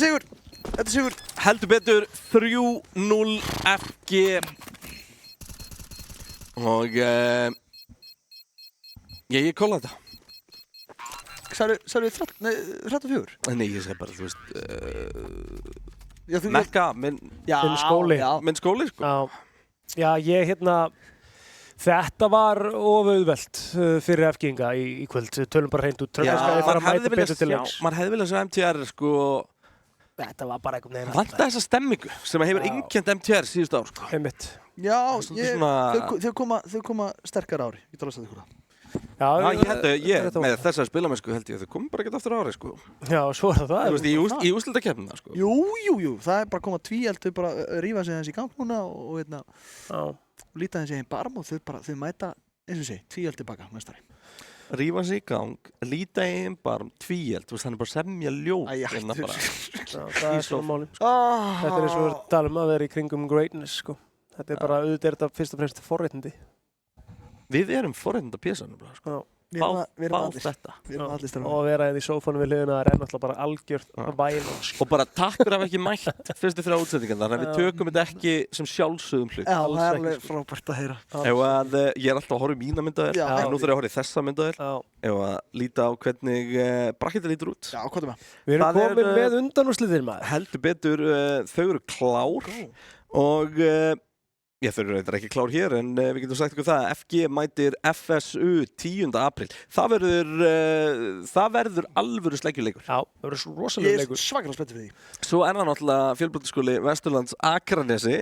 er sigur. Heldur betur 3-0 FG. Og ég kolla þetta. Særu 34? Nei, ég segi bara, þú veist, Mekka, minn skóli. Minn skóli, sko. Já, þetta var ofauðvelt fyrir FG-inga í kvöld. Tölum bara hreint út. Tröllaskagi þarf að mæta betur til leiks. Maður hefði viljað sjá MTR, sko. Þetta var bara einhvern veginn. Vantaði þessa stemmingu sem hefur einkennt MTR síðust ár, sko. Einmitt. Já, þau koma sterkar ári. Ég tala að segja ykkur það. Já, ég með þessari spilamennsku held ég að þau komum bara ekkert aftur ári, sko. Já, svo er það. Þú veist, í úrslitakeppnina, sko. Jú, það er bara að koma tvíeldu, bara rífa sig þessi í gang núna og líta þessi í barm og þau mæta, eins og sé, tvíeldu baka næstari. rífa sig í gang, líta í einn barm, tvíeld, þú veist, hann bara semja ljóð. Það svona máli. Þetta eins og við talum að vera í kringum greatness, sko. Þetta bara, auðvitað þetta fyrst og fremst forréttindi. Við erum forréttindapésan, sko. Bá þetta. Og að vera í sófanum við hliðina, það náttúrulega bara algjört væl. Og bara takk fyrir að hafa ekki mætt fyrstu 3 útsendingarnar, þannig að við tökum þetta ekki sem sjálfsögðum hlut. Já, það er alveg frábært að heyra. Ég er alltaf að horfa í mína myndavél, en nú þarf ég að horfa í þessa myndavél. Ef að líta á hvernig brakketið lítur út. Já, hvað er það? Við erum komin með undanúrslitin, maður. Heldur betur, þau eru klár og þau eru reyndar ekki klár hér, en við getum sagt ykkur það að FG mætir FSU 10. apríl. Það verður alvöru sleggjuleikur. Já, það verður rosalega leikur. Ég er svakalega spenntið fyrir því. Svo er það náttúrulega Fjölbrautaskóli Vesturlands Akranesi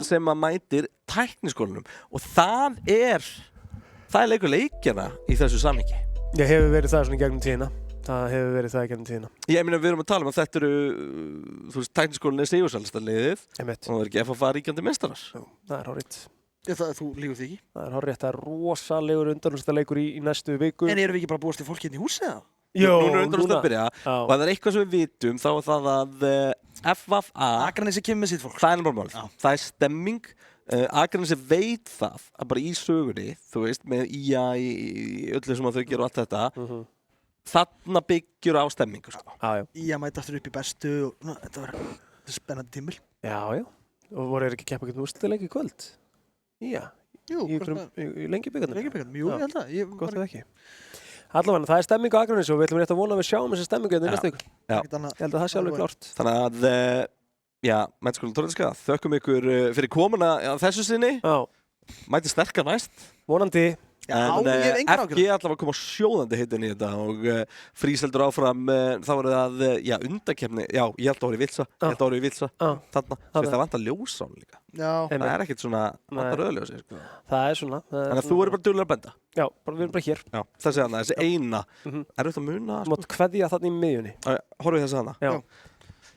sem að mætir Tækniskólanum og það er leikur leikjana í þessu samhengi. Ég hefur verið það svona í gegnum tíðina. Það hefur verið það í gegnum tíðina. Ég meina, við erum að tala um að þetta eru, þú veist, Tækniskólinn er sigursalsta liðið og það er ekki FH ríkjandi meistarar. Það er hárrétt. Þú lígur því ekki? Það er hárrétt. Það er rosalegur undanúrslitaleikur í næstu viku. En erum við ekki bara búist til fólki hérna í húsi eða? Jó, núna er undanúrslit að byrja og það er eitthvað sem við vitum, þá er það að FVA Akranesi kemur með sitt fólk. Það er bara málið. Það er stemming. Akranesi veit það að bara í sögunni, þú veist, með IA í öllu sem að þau gera og allt þetta, þarna byggjur á stemmingu, sko. Ég mæti aftur upp í bestu og þetta var spennandi tímil. Já. Og voru ekki keppa eitthvað úrslitaleik í kvöld? Já. Jú, í Lengjubikarnum. Jú, ég held að. Gott ef ekki. Allavega, það er stemming á Akranesi og við ætlum rétt að vona að við sjáum þessa stemmingu í næstu viku. Ég held að það sé alveg klárt. Þannig að, Menntaskólinn Torneyska, þökkum ykkur fyrir komuna þessu sinni. Mæti sterkar næst. Vonandi. En FG allavega kom á sjóðandi hittin í þetta og Frís heldur áfram, þá var það undakeppni, ég held að voru í Vilsa, þarna, það vantar ljós á hann líka. Það er ekkert svona, vantar rauðljósi. Það er svona. Þannig að þú eru bara duglegur að benda. Já, við erum bara hér. Já, þessi eina, er þetta að muna? Þú mátt kveðja þarna í miðjunni. Horfum við þessi hana?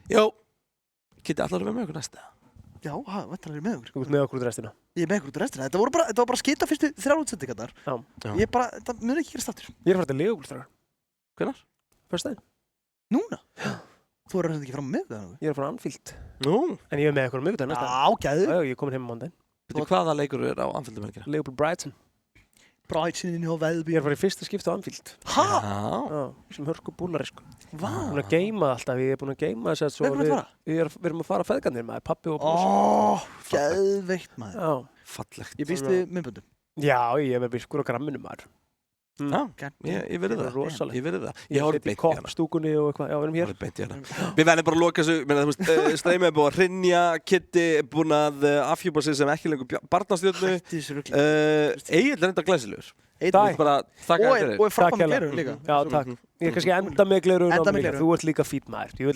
Já. Kitty, allar með okkur næsta? Já, vantarlega er með okkur. Þú ert með okkur út restina? Ég er með okkur út restina. Þetta var bara skita fyrstu 3 útsendingarnar. Þetta mun ekki gerast aftur. Ég er að fara til Leopold strákar. Hvenær? Föstudaginn. Núna? Já. Þú er ekki fram á miðvikudaginn? Ég er að fara á Anfield. Nú? En ég er með okkur á miðvikudaginn næsta. Já, gæðu. Já, ég er komin heim á mándaginn. Veitu hvaða leikur er á Anfield um helgina? Leopold Brighton. Brighton og Velby. Ég er að fara í fyrsta skipti á Anfield. Já. Sem hörku búlari, sko. Vá. Ég er búin að geyma alltaf, ég er búin að geyma þess að svo við erum að fara feðgarnir maður, pappi og bróðir. Geðveikt maður. Já. Fallegt. Ég býst við myndböndum. Já, ég er með biskur á gramminu maður. Já, ég verði það. Rosalega. Ég verði það. Ég horf beint í hana. Koppstúkunni og eitthvað, já, við erum hér. Horf beint í hana. Við verðum bara að loka þessu, Streymið er búin að hrynja, Kitty er búin að afhjúpa sig sem ekki lengur barnastjörnu. Egil er enda glæsilegur. Takk. Og frábært með gleraugun líka. Já, takk. Ég er kannski enda með gleraugun á mig líka. Þú ert líka fínn maður. Þú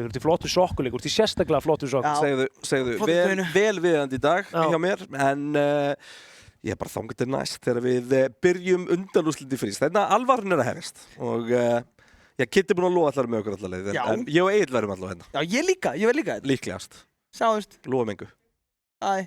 ert í flottu sokku líka. Þú ert í sérstaklega flottu sokku. Segðu, vel viðandi í dag hjá mér, en ég er bara þangað til næst þegar við byrjum undanúrslit í Frís. Þetta alvaran er að hefjast og Kitty er búin að lofa allar með okkur allar leið, en ég og Egil verðum allar hérna. Já, ég verð líka. Líklegast. Sjáumst. Lofum engu. Æ.